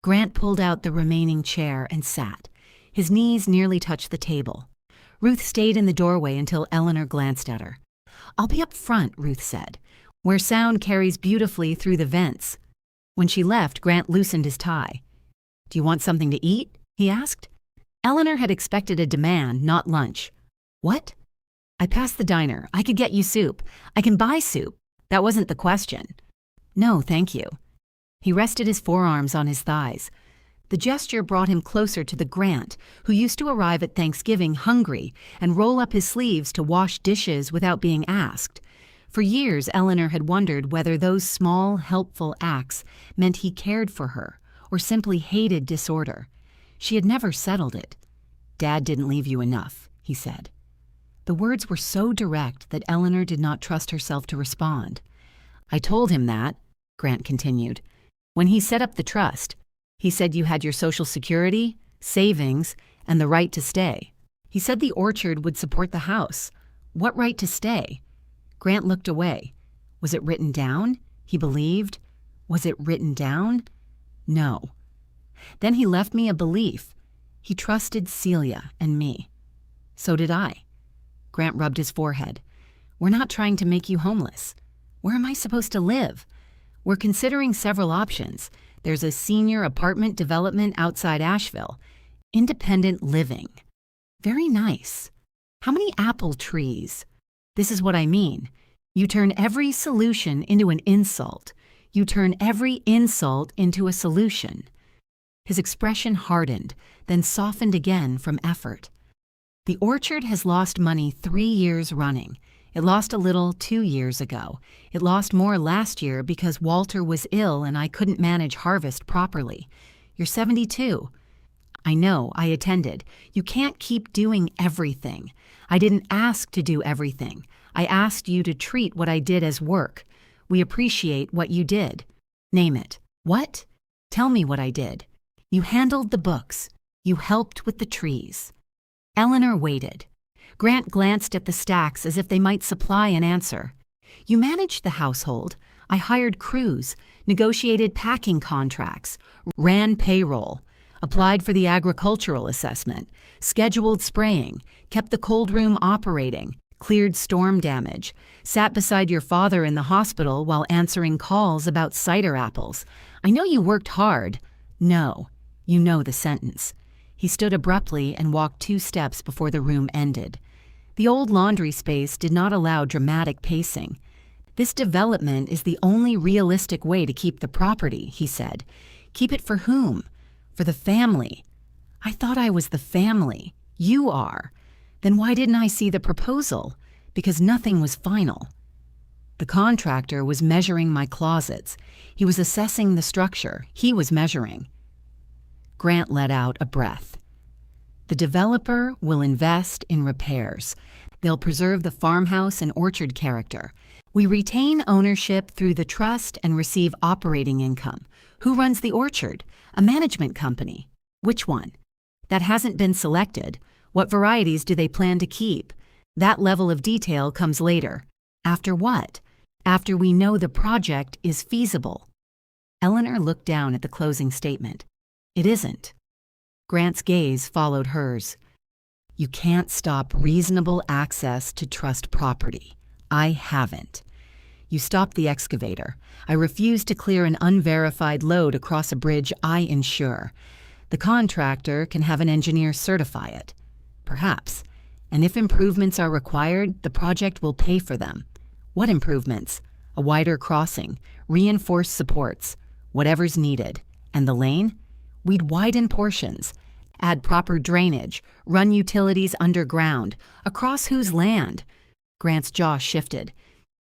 Grant pulled out the remaining chair and sat. His knees nearly touched the table. Ruth stayed in the doorway until Eleanor glanced at her. "I'll be up front," Ruth said, "where sound carries beautifully through the vents." When she left, Grant loosened his tie. "Do you want something to eat?" he asked. Eleanor had expected a demand, not lunch. "What?" "I passed the diner. I could get you soup. I can buy soup. That wasn't the question." "No, thank you." He rested his forearms on his thighs. The gesture brought him closer to the Grant, who used to arrive at Thanksgiving hungry and roll up his sleeves to wash dishes without being asked. For years, Eleanor had wondered whether those small, helpful acts meant he cared for her or simply hated disorder. She had never settled it. "Dad didn't leave you enough," he said. The words were so direct that Eleanor did not trust herself to respond. "I told him that," Grant continued. "When he set up the trust, he said you had your Social Security, savings, and the right to stay. He said the orchard would support the house. What right to stay?" Grant looked away. Was it written down? He believed. Was it written down? No. Then he left me a belief. He trusted Celia and me. So did I. Grant rubbed his forehead. "We're not trying to make you homeless. Where am I supposed to live? We're considering several options. There's a senior apartment development outside Asheville. Independent living. Very nice. How many apple trees? This is what I mean. You turn every solution into an insult. You turn every insult into a solution." His expression hardened, then softened again from effort. "The orchard has lost money 3 years running. It lost a little 2 years ago. It lost more last year because Walter was ill and I couldn't manage harvest properly. You're 72. I know, I attended. You can't keep doing everything. I didn't ask to do everything. I asked you to treat what I did as work. We appreciate what you did. Name it." "What?" "Tell me what I did." "You handled the books. You helped with the trees." Eleanor waited. Grant glanced at the stacks as if they might supply an answer. "You managed the household. I hired crews, negotiated packing contracts, ran payroll, applied for the agricultural assessment, scheduled spraying, kept the cold room operating, cleared storm damage, sat beside your father in the hospital while answering calls about cider apples. I know you worked hard." "No." You know the sentence. He stood abruptly and walked 2 steps before the room ended. The old laundry space did not allow dramatic pacing. "This development is the only realistic way to keep the property," he said. "Keep it for whom? For the family." "I thought I was the family. You are. Then why didn't I see the proposal? Because nothing was final." "The contractor was measuring my closets. He was assessing the structure. He was measuring." Grant let out a breath. "The developer will invest in repairs. They'll preserve the farmhouse and orchard character. We retain ownership through the trust and receive operating income. Who runs the orchard? A management company. Which one? That hasn't been selected. What varieties do they plan to keep? That level of detail comes later." "After what?" "After we know the project is feasible." Eleanor looked down at the closing statement. "It isn't." Grant's gaze followed hers. "You can't stop reasonable access to trust property. I haven't. You stopped the excavator. I refuse to clear an unverified load across a bridge I insure. The contractor can have an engineer certify it. Perhaps. And if improvements are required, the project will pay for them. What improvements? A wider crossing, reinforced supports, whatever's needed. And the lane? We'd widen portions, add proper drainage, run utilities underground. Across whose land?" Grant's jaw shifted.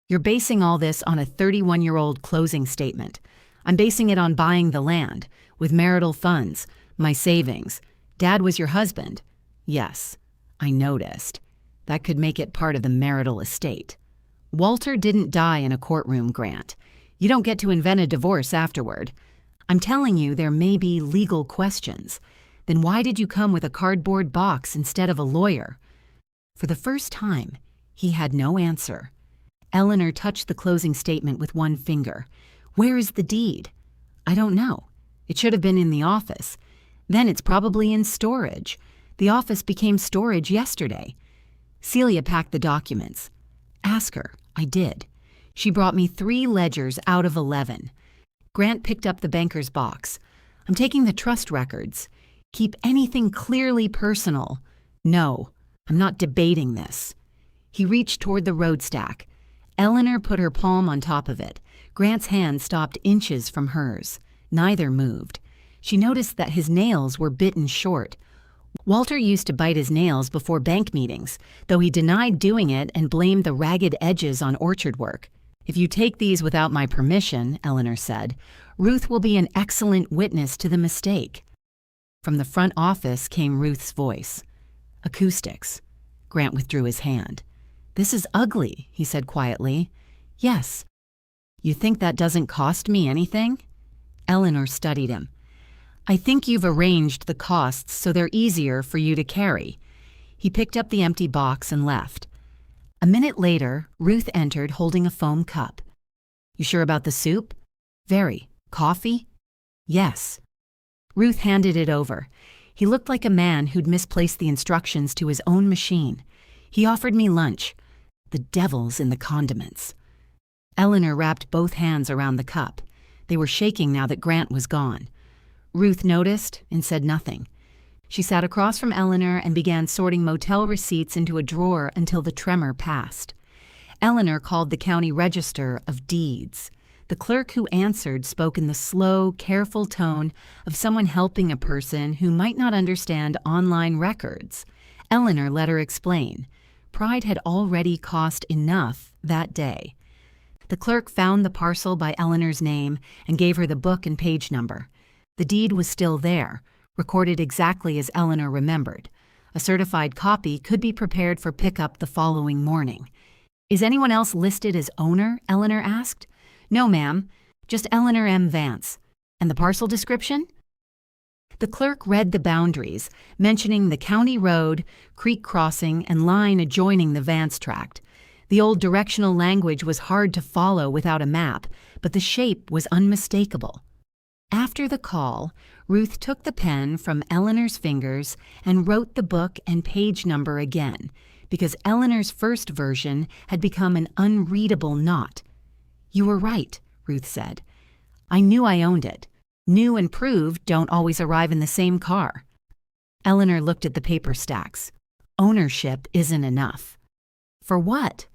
"You're basing all this on a 31-year-old closing statement. I'm basing it on buying the land, with marital funds, my savings. Dad was your husband." "Yes, I noticed. That could make it part of the marital estate." "Walter didn't die in a courtroom, Grant. You don't get to invent a divorce afterward. I'm telling you there may be legal questions. Then why did you come with a cardboard box instead of a lawyer?" For the first time, he had no answer. Eleanor touched the closing statement with one finger. "Where is the deed?" "I don't know. It should have been in the office. Then it's probably in storage. The office became storage yesterday." Celia packed the documents. "Ask her." I did. She brought me 3 ledgers out of 11. Grant picked up the banker's box. "I'm taking the trust records. Keep anything clearly personal." "No, I'm not debating this." He reached toward the road stack. Eleanor put her palm on top of it. Grant's hand stopped inches from hers. Neither moved. She noticed that his nails were bitten short. Walter used to bite his nails before bank meetings, though he denied doing it and blamed the ragged edges on orchard work. "If you take these without my permission," Eleanor said, "Ruth will be an excellent witness to the mistake." From the front office came Ruth's voice. "Acoustics." Grant withdrew his hand. "This is ugly," he said quietly. "Yes." "You think that doesn't cost me anything?" Eleanor studied him. "I think you've arranged the costs so they're easier for you to carry." He picked up the empty box and left. A minute later, Ruth entered holding a foam cup. "You sure about the soup?" "Very. Coffee?" "Yes." Ruth handed it over. He looked like a man who'd misplaced the instructions to his own machine. "He offered me lunch. The devil's in the condiments." Eleanor wrapped both hands around the cup. They were shaking now that Grant was gone. Ruth noticed and said nothing. She sat across from Eleanor and began sorting motel receipts into a drawer until the tremor passed. Eleanor called the county register of deeds. The clerk who answered spoke in the slow, careful tone of someone helping a person who might not understand online records. Eleanor let her explain. Pride had already cost enough that day. The clerk found the parcel by Eleanor's name and gave her the book and page number. The deed was still there, recorded exactly as Eleanor remembered. A certified copy could be prepared for pickup the following morning. "Is anyone else listed as owner?" Eleanor asked. "No, ma'am. Just Eleanor M. Vance. And the parcel description?" The clerk read the boundaries, mentioning the county road, creek crossing, and line adjoining the Vance tract. The old directional language was hard to follow without a map, but the shape was unmistakable. After the call, Ruth took the pen from Eleanor's fingers and wrote the book and page number again, because Eleanor's first version had become an unreadable knot. "You were right," Ruth said. "I knew I owned it. New and proved don't always arrive in the same car." Eleanor looked at the paper stacks. "Ownership isn't enough." "For what?"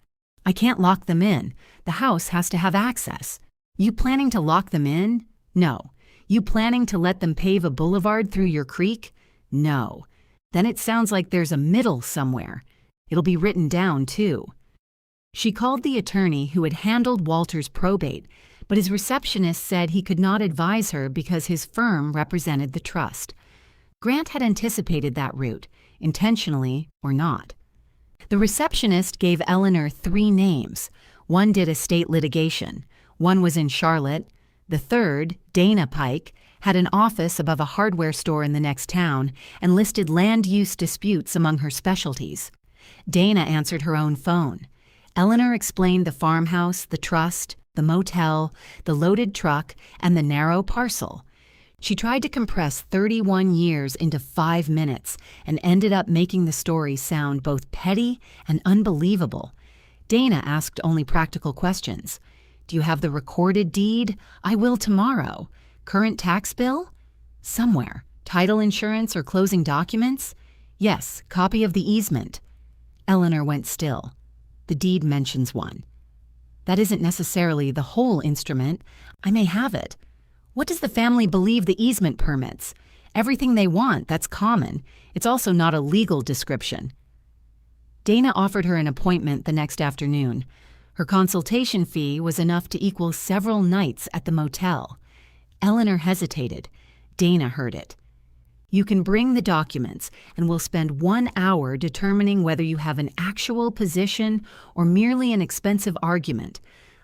"I can't lock them in. The house has to have access." "You planning to lock them in?" "No." "You planning to let them pave a boulevard through your creek?" "No." "Then it sounds like there's a middle somewhere. It'll be written down, too." She called the attorney who had handled Walter's probate, but his receptionist said he could not advise her because his firm represented the trust. Grant had anticipated that route, intentionally or not. The receptionist gave Eleanor 3 names. One did estate litigation. One was in Charlotte. The third, Dana Pike, had an office above a hardware store in the next town and listed land use disputes among her specialties. Dana answered her own phone. Eleanor explained the farmhouse, the trust, the motel, the loaded truck, and the narrow parcel. She tried to compress 31 years into 5 minutes and ended up making the story sound both petty and unbelievable. Dana asked only practical questions. "Do you have the recorded deed?" "I will tomorrow." "Current tax bill?" "Somewhere." "Title insurance or closing documents?" "Yes, copy of the easement." Eleanor went still. "The deed mentions one." "That isn't necessarily the whole instrument. I may have it." "What does the family believe the easement permits?" "Everything they want, that's common. It's also not a legal description." Dana offered her an appointment the next afternoon. Her consultation fee was enough to equal several nights at the motel. Eleanor hesitated. Dana heard it. "You can bring the documents, and we'll spend 1 hour determining whether you have an actual position or merely an expensive argument.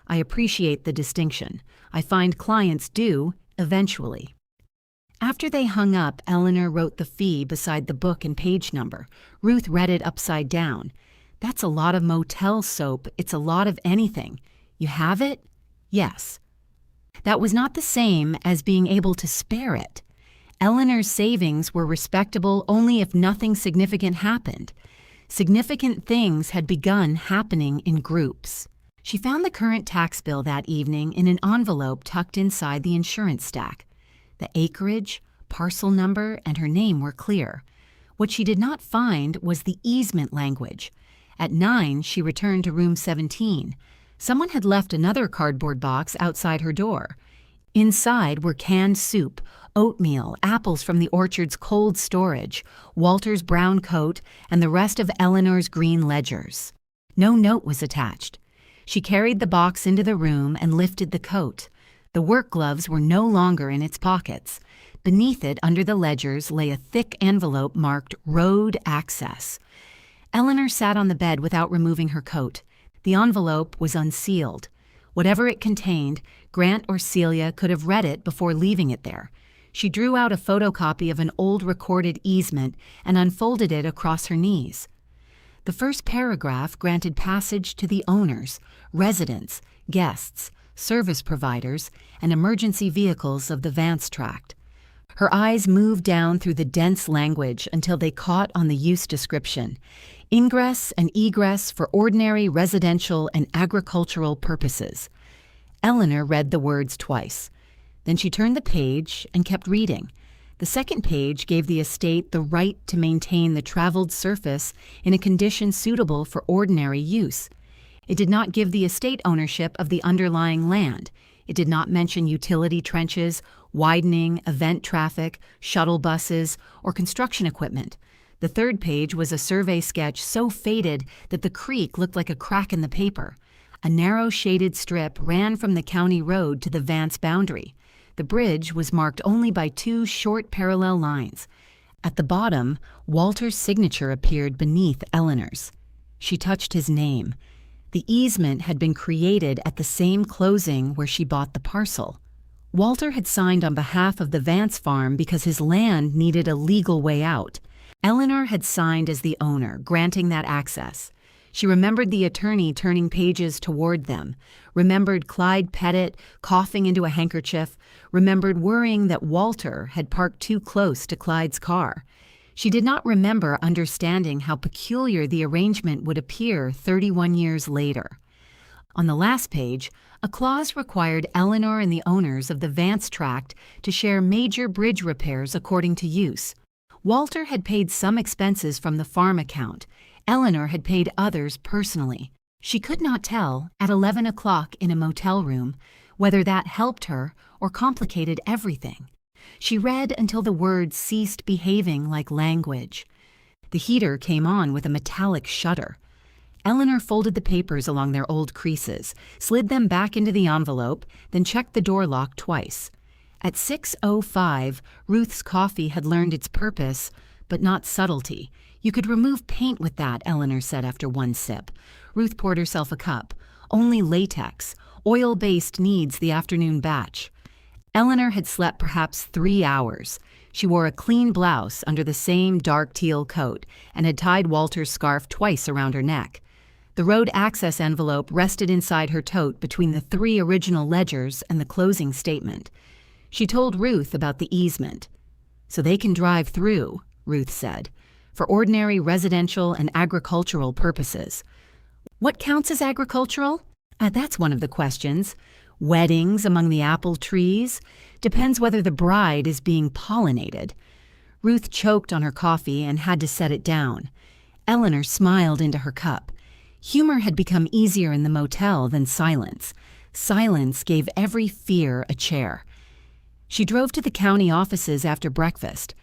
I appreciate the distinction. I find clients do, eventually." After they hung up, Eleanor wrote the fee beside the book and page number. Ruth read it upside down. "That's a lot of motel soap. It's a lot of anything. You have it?" "Yes." That was not the same as being able to spare it. Eleanor's savings were respectable only if nothing significant happened. Significant things had begun happening in groups. She found the current tax bill that evening in an envelope tucked inside the insurance stack. The acreage, parcel number, and her name were clear. What she did not find was the easement language. At 9, she returned to room 17. Someone had left another cardboard box outside her door. Inside were canned soup, oatmeal, apples from the orchard's cold storage, Walter's brown coat, and the rest of Eleanor's green ledgers. No note was attached. She carried the box into the room and lifted the coat. The work gloves were no longer in its pockets. Beneath it, under the ledgers, lay a thick envelope marked Road Access. Eleanor sat on the bed without removing her coat. The envelope was unsealed. Whatever it contained, Grant or Celia could have read it before leaving it there. She drew out a photocopy of an old recorded easement and unfolded it across her knees. The first paragraph granted passage to the owners, residents, guests, service providers, and emergency vehicles of the Vance tract. Her eyes moved down through the dense language until they caught on the use description: ingress and egress for ordinary residential and agricultural purposes. Eleanor read the words twice. Then she turned the page and kept reading. The second page gave the estate the right to maintain the traveled surface in a condition suitable for ordinary use. It did not give the estate ownership of the underlying land. It did not mention utility trenches, widening, event traffic, shuttle buses, or construction equipment. The third page was a survey sketch so faded that the creek looked like a crack in the paper. A narrow shaded strip ran from the county road to the Vance boundary. The bridge was marked only by 2 short parallel lines. At the bottom, Walter's signature appeared beneath Eleanor's. She touched his name. The easement had been created at the same closing where she bought the parcel. Walter had signed on behalf of the Vance farm because his land needed a legal way out. Eleanor had signed as the owner, granting that access. She remembered the attorney turning pages toward them, remembered Clyde Pettit coughing into a handkerchief, remembered worrying that Walter had parked too close to Clyde's car. She did not remember understanding how peculiar the arrangement would appear 31 years later. On the last page, a clause required Eleanor and the owners of the Vance tract to share major bridge repairs according to use. Walter had paid some expenses from the farm account. Eleanor had paid others personally. She could not tell, at 11 o'clock in a motel room, whether that helped her or complicated everything. She read until the words ceased behaving like language. The heater came on with a metallic shudder. Eleanor folded the papers along their old creases, slid them back into the envelope, then checked the door lock twice. At 6:05, Ruth's coffee had learned its purpose, but not subtlety. You could remove paint with that, Eleanor said after one sip. Ruth poured herself a cup. Only latex. Oil-based needs the afternoon batch. Eleanor had slept perhaps 3 hours. She wore a clean blouse under the same dark teal coat and had tied Walter's scarf twice around her neck. The road access envelope rested inside her tote between the 3 original ledgers and the closing statement. She told Ruth about the easement. "So they can drive through," Ruth said, "for ordinary residential and agricultural purposes." What counts as agricultural? That's one of the questions. Weddings among the apple trees? Depends whether the bride is being pollinated. Ruth choked on her coffee and had to set it down. Eleanor smiled into her cup. Humor had become easier in the motel than silence. Silence gave every fear a chair. She drove to the county offices after breakfast.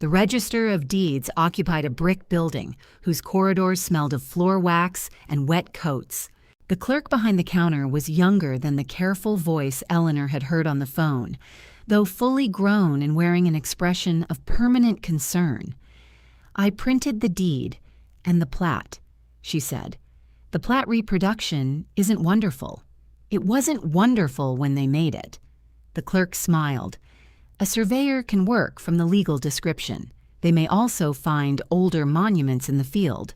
The Register of Deeds occupied a brick building whose corridors smelled of floor wax and wet coats. The clerk behind the counter was younger than the careful voice Eleanor had heard on the phone, though fully grown and wearing an expression of permanent concern. "I printed the deed and the plat," she said. "The plat reproduction isn't wonderful." "It wasn't wonderful when they made it." The clerk smiled. "A surveyor can work from the legal description. They may also find older monuments in the field."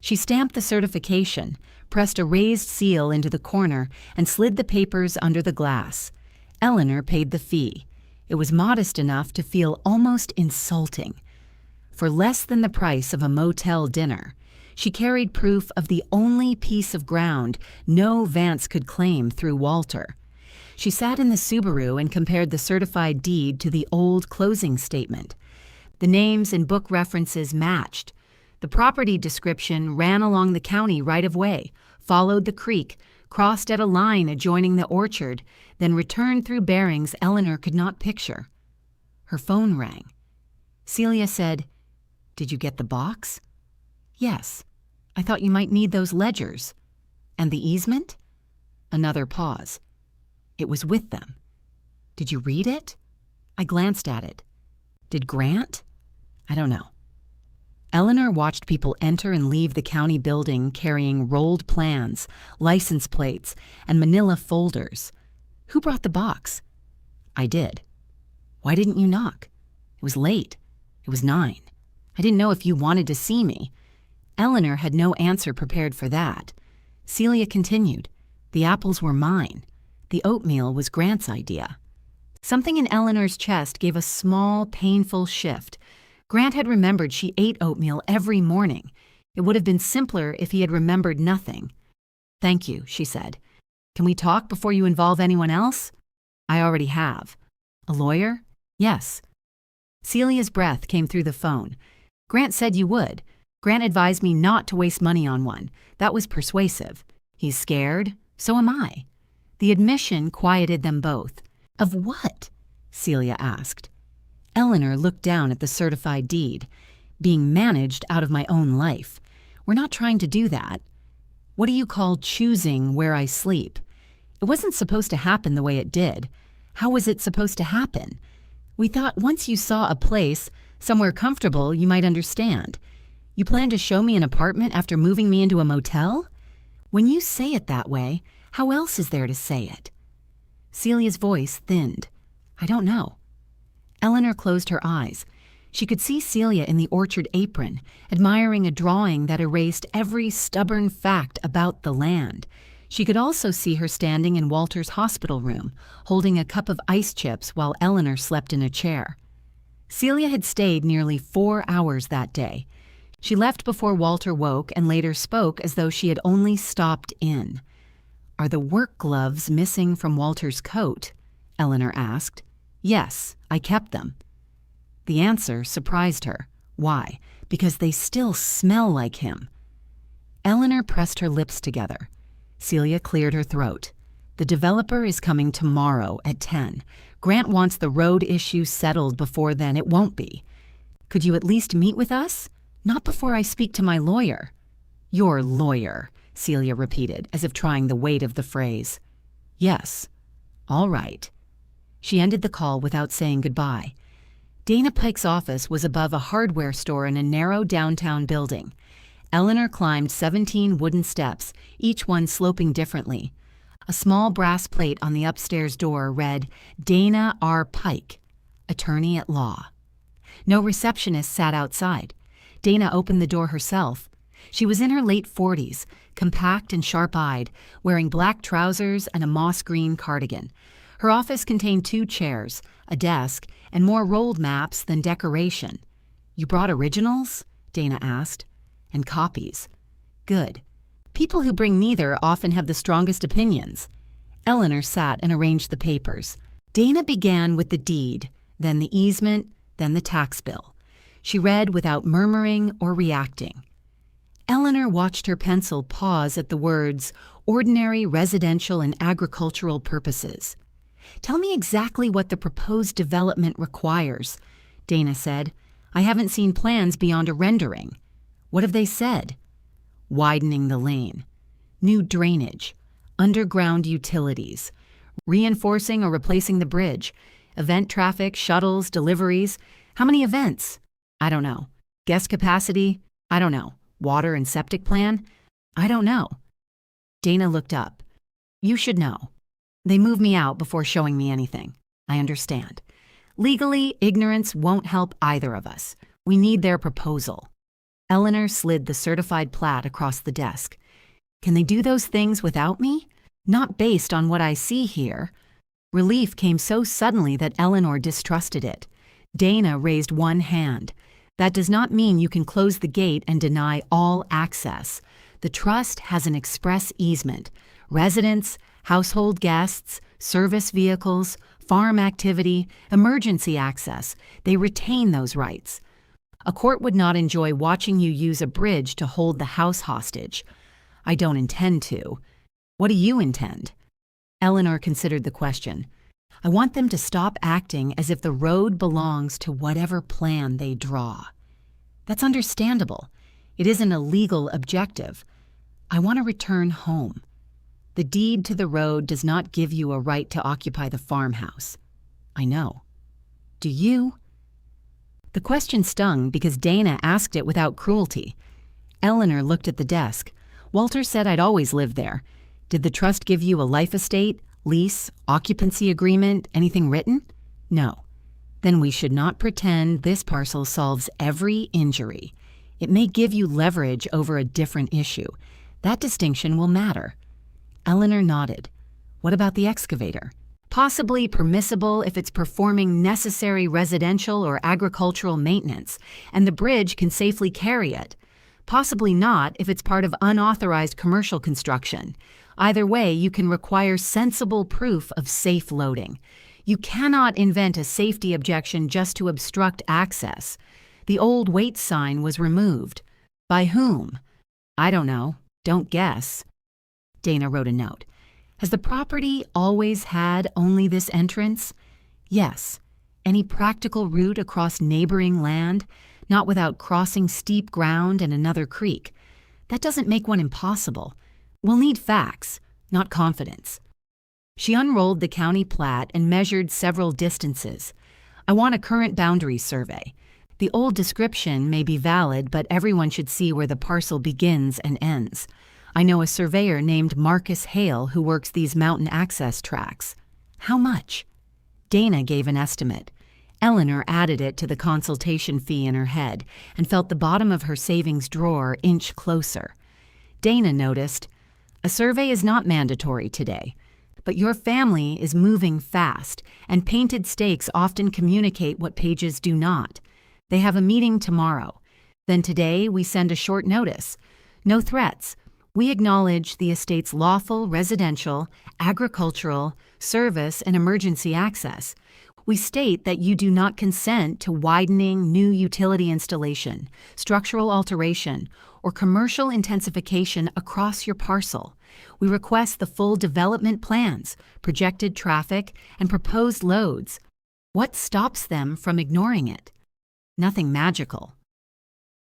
She stamped the certification, pressed a raised seal into the corner, and slid the papers under the glass. Eleanor paid the fee. It was modest enough to feel almost insulting. For less than the price of a motel dinner, she carried proof of the only piece of ground no Vance could claim through Walter. She sat in the Subaru and compared the certified deed to the old closing statement. The names and book references matched. The property description ran along the county right-of-way, followed the creek, crossed at a line adjoining the orchard, then returned through bearings Eleanor could not picture. Her phone rang. Celia said, "Did you get the box?" "Yes. I thought you might need those ledgers." "And the easement?" Another pause. "It was with them." "Did you read it?" "I glanced at it." "Did Grant?" "I don't know." Eleanor watched people enter and leave the county building carrying rolled plans, license plates, and manila folders. "Who brought the box?" "I did." "Why didn't you knock?" "It was late. It was 9. I didn't know if you wanted to see me." Eleanor had no answer prepared for that. Celia continued, "The apples were mine. The oatmeal was Grant's idea." Something in Eleanor's chest gave a small, painful shift. Grant had remembered she ate oatmeal every morning. It would have been simpler if he had remembered nothing. "Thank you," she said. "Can we talk before you involve anyone else?" "I already have." "A lawyer?" "Yes." Celia's breath came through the phone. "Grant said you would. Grant advised me not to waste money on one. That was persuasive. He's scared. So am I." The admission quieted them both. Of what? Celia asked. Eleanor looked down at the certified deed. Being managed out of my own life. We're not trying to do that. What do you call choosing where I sleep? It wasn't supposed to happen the way it did. How was it supposed to happen? We thought once you saw a place, somewhere comfortable, you might understand. You plan to show me an apartment after moving me into a motel? When you say it that way, how else is there to say it? Celia's voice thinned. I don't know. Eleanor closed her eyes. She could see Celia in the orchard apron, admiring a drawing that erased every stubborn fact about the land. She could also see her standing in Walter's hospital room, holding a cup of ice chips while Eleanor slept in a chair. Celia had stayed nearly 4 hours that day. She left before Walter woke and later spoke as though she had only stopped in. Are the work gloves missing from Walter's coat? Eleanor asked. Yes, I kept them. The answer surprised her. Why? Because they still smell like him. Eleanor pressed her lips together. Celia cleared her throat. The developer is coming tomorrow at 10. Grant wants the road issue settled before then. It won't be. Could you at least meet with us? Not before I speak to my lawyer. Your lawyer, Celia repeated, as if trying the weight of the phrase. Yes. All right. She ended the call without saying goodbye. Dana Pike's office was above a hardware store in a narrow downtown building. Eleanor climbed 17 wooden steps, each one sloping differently. A small brass plate on the upstairs door read, Dana R. Pike, attorney at law. No receptionist sat outside. Dana opened the door herself. She was in her late 40s, compact and sharp-eyed, wearing black trousers and a moss-green cardigan. Her office contained 2 chairs, a desk, and more rolled maps than decoration. You brought originals? Dana asked. And copies. Good. People who bring neither often have the strongest opinions. Eleanor sat and arranged the papers. Dana began with the deed, then the easement, then the tax bill. She read without murmuring or reacting. Eleanor watched her pencil pause at the words, ordinary residential and agricultural purposes. Tell me exactly what the proposed development requires, Dana said. I haven't seen plans beyond a rendering. What have they said? Widening the lane, new drainage, underground utilities, reinforcing or replacing the bridge, event traffic, shuttles, deliveries. How many events? I don't know. Guest capacity? I don't know. Water and septic plan? I don't know. Dana looked up. You should know. They move me out before showing me anything. I understand. Legally, ignorance won't help either of us. We need their proposal. Eleanor slid the certified plat across the desk. Can they do those things without me? Not based on what I see here. Relief came so suddenly that Eleanor distrusted it. Dana raised one hand. That does not mean you can close the gate and deny all access. The trust has an express easement. Residents, household guests, service vehicles, farm activity, emergency access, they retain those rights. A court would not enjoy watching you use a bridge to hold the house hostage. I don't intend to. What do you intend? Eleanor considered the question. I want them to stop acting as if the road belongs to whatever plan they draw. That's understandable. It isn't a legal objective. I want to return home. The deed to the road does not give you a right to occupy the farmhouse. I know. Do you? The question stung because Dana asked it without cruelty. Eleanor looked at the desk. Walter said I'd always lived there. Did the trust give you a life estate, lease, occupancy agreement, anything written? No. Then we should not pretend this parcel solves every injury. It may give you leverage over a different issue. That distinction will matter. Eleanor nodded. What about the excavator? Possibly permissible if it's performing necessary residential or agricultural maintenance, and the bridge can safely carry it. Possibly not if it's part of unauthorized commercial construction. Either way, you can require sensible proof of safe loading. You cannot invent a safety objection just to obstruct access. The old wait sign was removed. By whom? I don't know. Don't guess. Dana wrote a note. Has the property always had only this entrance? Yes. Any practical route across neighboring land, not without crossing steep ground and another creek? That doesn't make one impossible. We'll need facts, not confidence. She unrolled the county plat and measured several distances. I want a current boundary survey. The old description may be valid, but everyone should see where the parcel begins and ends. I know a surveyor named Marcus Hale who works these mountain access tracks. How much? Dana gave an estimate. Eleanor added it to the consultation fee in her head and felt the bottom of her savings drawer inch closer. Dana noticed, "A survey is not mandatory today, but your family is moving fast, and painted stakes often communicate what pages do not. They have a meeting tomorrow. Then today we send a short notice. No threats. We acknowledge the estate's lawful, residential, agricultural, service, and emergency access. We state that you do not consent to widening, new utility installation, structural alteration, or commercial intensification across your parcel. We request the full development plans, projected traffic, and proposed loads. What stops them from ignoring it? Nothing magical."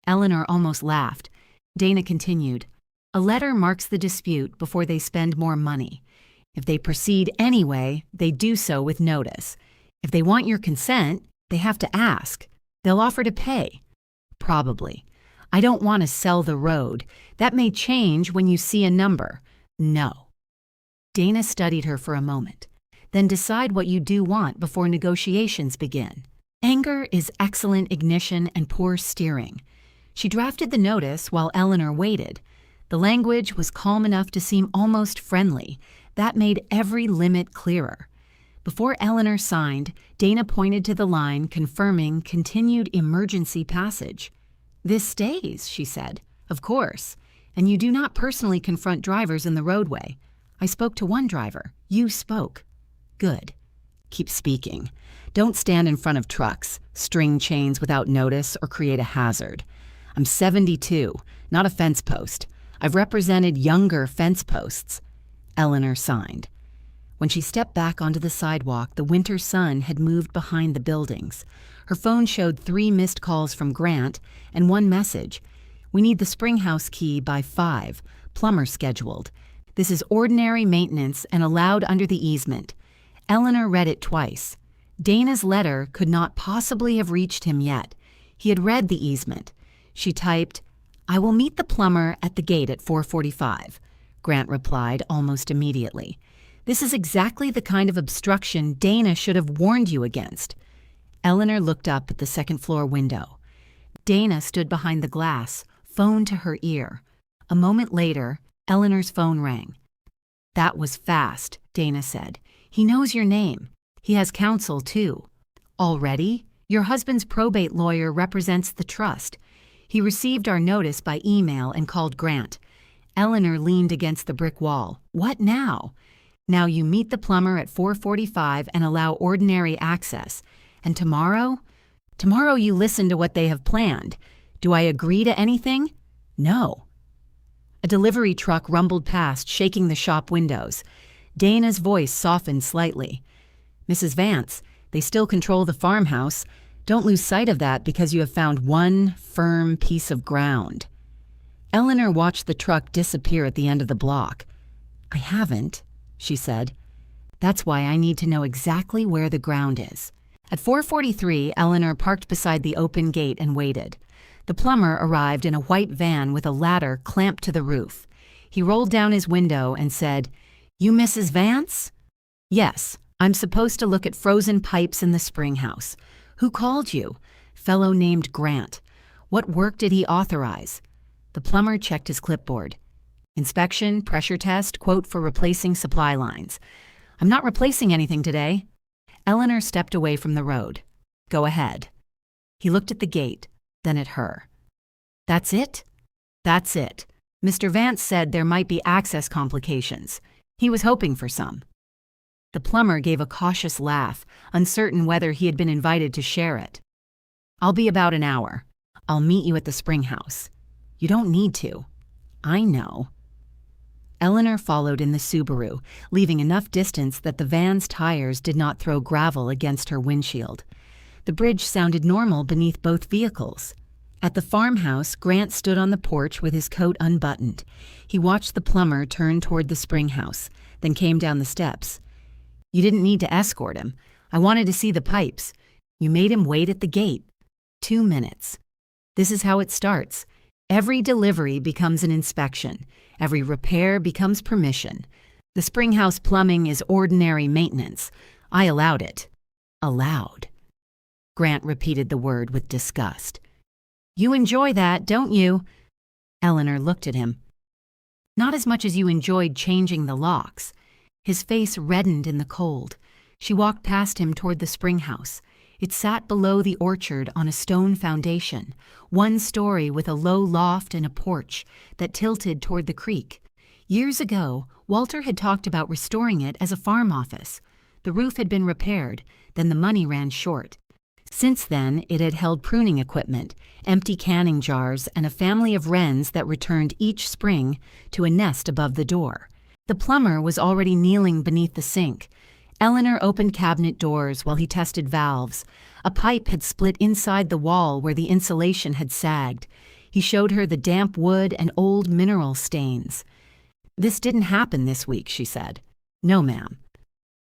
Eleanor almost laughed. Dana continued, "A letter marks the dispute before they spend more money. If they proceed anyway, they do so with notice. If they want your consent, they have to ask. They'll offer to pay. Probably. I don't want to sell the road. That may change when you see a number. No." Dana studied her for a moment. "Then decide what you do want before negotiations begin. Anger is excellent ignition and poor steering." She drafted the notice while Eleanor waited. The language was calm enough to seem almost friendly. That made every limit clearer. Before Eleanor signed, Dana pointed to the line confirming continued emergency passage. "This stays," she said. "Of course. And you do not personally confront drivers in the roadway. I spoke to one driver. You spoke. Good. Keep speaking. Don't stand in front of trucks, string chains without notice, or create a hazard. I'm 72, not a fence post. I've represented younger fence posts." Eleanor signed. When she stepped back onto the sidewalk, the winter sun had moved behind the buildings. Her phone showed 3 missed calls from Grant and 1 message. "We need the springhouse key by 5. Plumber scheduled. This is ordinary maintenance and allowed under the easement." Eleanor read it twice. Dana's letter could not possibly have reached him yet. He had read the easement. She typed, "I will meet the plumber at the gate at 4:45. Grant replied almost immediately. "This is exactly the kind of obstruction Dana should have warned you against." Eleanor looked up at the second-floor window. Dana stood behind the glass, phone to her ear. A moment later, Eleanor's phone rang. "That was fast," Dana said. "He knows your name. He has counsel, too. Already? Your husband's probate lawyer represents the trust. He received our notice by email and called Grant." Eleanor leaned against the brick wall. "What now?" "Now you meet the plumber at 4:45 and allow ordinary access. And tomorrow? Tomorrow you listen to what they have planned. Do I agree to anything? No." A delivery truck rumbled past, shaking the shop windows. Dana's voice softened slightly. "Mrs. Vance, they still control the farmhouse. Don't lose sight of that because you have found one firm piece of ground." Eleanor watched the truck disappear at the end of the block. "I haven't," she said. "That's why I need to know exactly where the ground is." At 4:43, Eleanor parked beside the open gate and waited. The plumber arrived in a white van with a ladder clamped to the roof. He rolled down his window and said, "You Mrs. Vance?" "Yes, I'm supposed to look at frozen pipes in the springhouse." "Who called you?" "Fellow named Grant." "What work did he authorize?" The plumber checked his clipboard. "Inspection, pressure test, quote for replacing supply lines." "I'm not replacing anything today." Eleanor stepped away from the road. "Go ahead." He looked at the gate, then at her. "That's it?" "That's it. Mr. Vance said there might be access complications. He was hoping for some." The plumber gave a cautious laugh, uncertain whether he had been invited to share it. "I'll be about an hour. I'll meet you at the springhouse." "You don't need to." "I know." Eleanor followed in the Subaru, leaving enough distance that the van's tires did not throw gravel against her windshield. The bridge sounded normal beneath both vehicles. At the farmhouse, Grant stood on the porch with his coat unbuttoned. He watched the plumber turn toward the spring house, then came down the steps. "You didn't need to escort him. I wanted to see the pipes. You made him wait at the gate. 2 minutes. This is how it starts. Every delivery becomes an inspection. Every repair becomes permission. The spring house plumbing is ordinary maintenance. I allowed it." "Allowed." Grant repeated the word with disgust. "You enjoy that, don't you?" Eleanor looked at him. "Not as much as you enjoyed changing the locks." His face reddened in the cold. She walked past him toward the spring house. It sat below the orchard on a stone foundation, 1 story with a low loft and a porch that tilted toward the creek. Years ago, Walter had talked about restoring it as a farm office. The roof had been repaired, then the money ran short. Since then, it had held pruning equipment, empty canning jars, and a family of wrens that returned each spring to a nest above the door. The plumber was already kneeling beneath the sink. Eleanor opened cabinet doors while he tested valves. A pipe had split inside the wall where the insulation had sagged. He showed her the damp wood and old mineral stains. "This didn't happen this week," she said. "No, ma'am."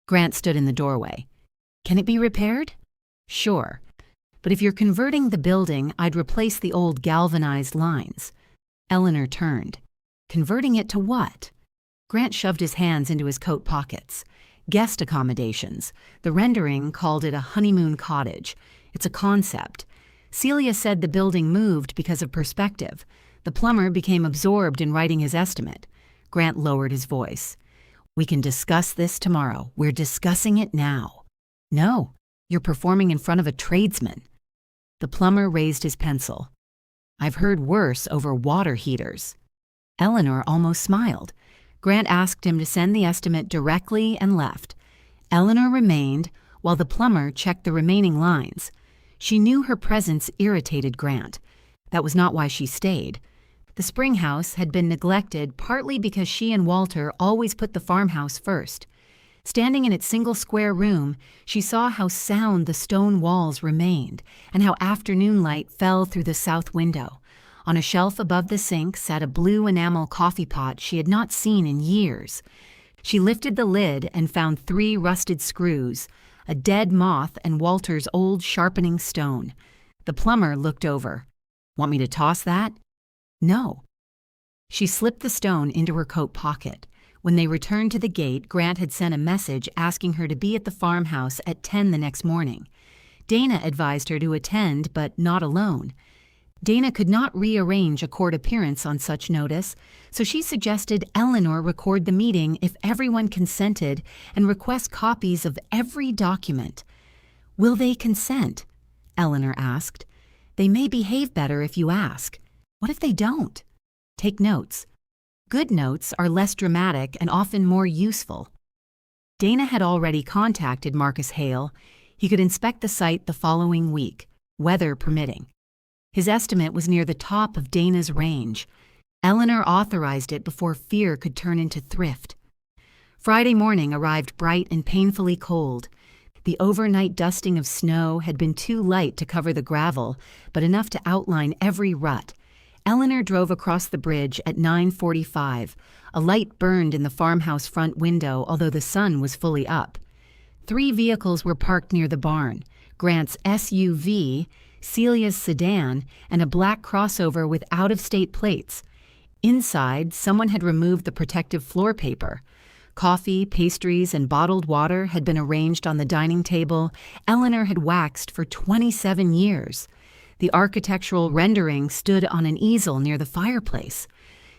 Grant stood in the doorway. "Can it be repaired?" "Sure. But if you're converting the building, I'd replace the old galvanized lines." Eleanor turned. "Converting it to what?" Grant shoved his hands into his coat pockets. "Guest accommodations. The rendering called it a honeymoon cottage. It's a concept. Celia said the building moved because of perspective. The plumber became absorbed in writing his estimate." Grant lowered his voice. "We can discuss this tomorrow. We're discussing it now." "No, you're performing in front of a tradesman." The plumber raised his pencil. "I've heard worse over water heaters." Eleanor almost smiled. Grant asked him to send the estimate directly and left. Eleanor remained while the plumber checked the remaining lines. She knew her presence irritated Grant. That was not why she stayed. The spring house had been neglected partly because she and Walter always put the farmhouse first. Standing in its single square room, she saw how sound the stone walls remained and how afternoon light fell through the south window. On a shelf above the sink sat a blue enamel coffee pot she had not seen in years. She lifted the lid and found 3 rusted screws, a dead moth and Walter's old sharpening stone. The plumber looked over. "Want me to toss that?" "No." She slipped the stone into her coat pocket. When they returned to the gate, Grant had sent a message asking her to be at the farmhouse at 10 the next morning. Dana advised her to attend, but not alone. Dana could not rearrange a court appearance on such notice, so she suggested Eleanor record the meeting if everyone consented and request copies of every document. "Will they consent?" Eleanor asked. "They may behave better if you ask. What if they don't?" "Take notes. Good notes are less dramatic and often more useful." Dana had already contacted Marcus Hale. He could inspect the site the following week, weather permitting. His estimate was near the top of Dana's range. Eleanor authorized it before fear could turn into thrift. Friday morning arrived bright and painfully cold. The overnight dusting of snow had been too light to cover the gravel, but enough to outline every rut. Eleanor drove across the bridge at 9:45. A light burned in the farmhouse front window, although the sun was fully up. 3 vehicles were parked near the barn: Grant's SUV, Celia's sedan, and a black crossover with out-of-state plates. Inside, someone had removed the protective floor paper. Coffee, pastries, and bottled water had been arranged on the dining table Eleanor had waxed for 27 years. The architectural rendering stood on an easel near the fireplace.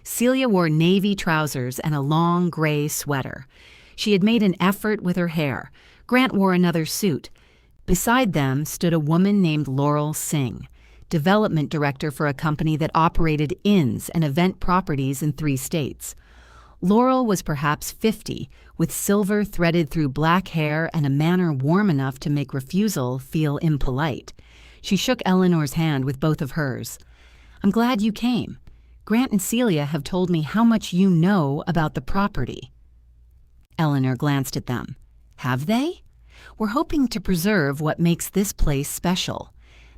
Celia wore navy trousers and a long gray sweater. She had made an effort with her hair. Grant wore another suit. Beside them stood a woman named Laurel Singh, development director for a company that operated inns and event properties in 3 states. Laurel was perhaps 50, with silver threaded through black hair and a manner warm enough to make refusal feel impolite. She shook Eleanor's hand with both of hers. "I'm glad you came." Grant and Celia have told me how much you know about the property. Eleanor glanced at them. Have they? We're hoping to preserve what makes this place special.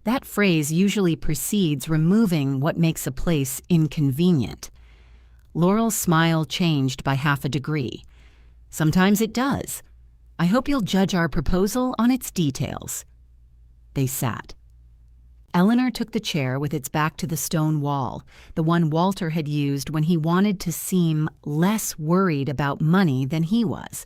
That phrase usually precedes removing what makes a place inconvenient. Laurel's smile changed by half a degree. Sometimes it does. I hope you'll judge our proposal on its details. They sat. Eleanor took the chair with its back to the stone wall, the one Walter had used when he wanted to seem less worried about money than he was.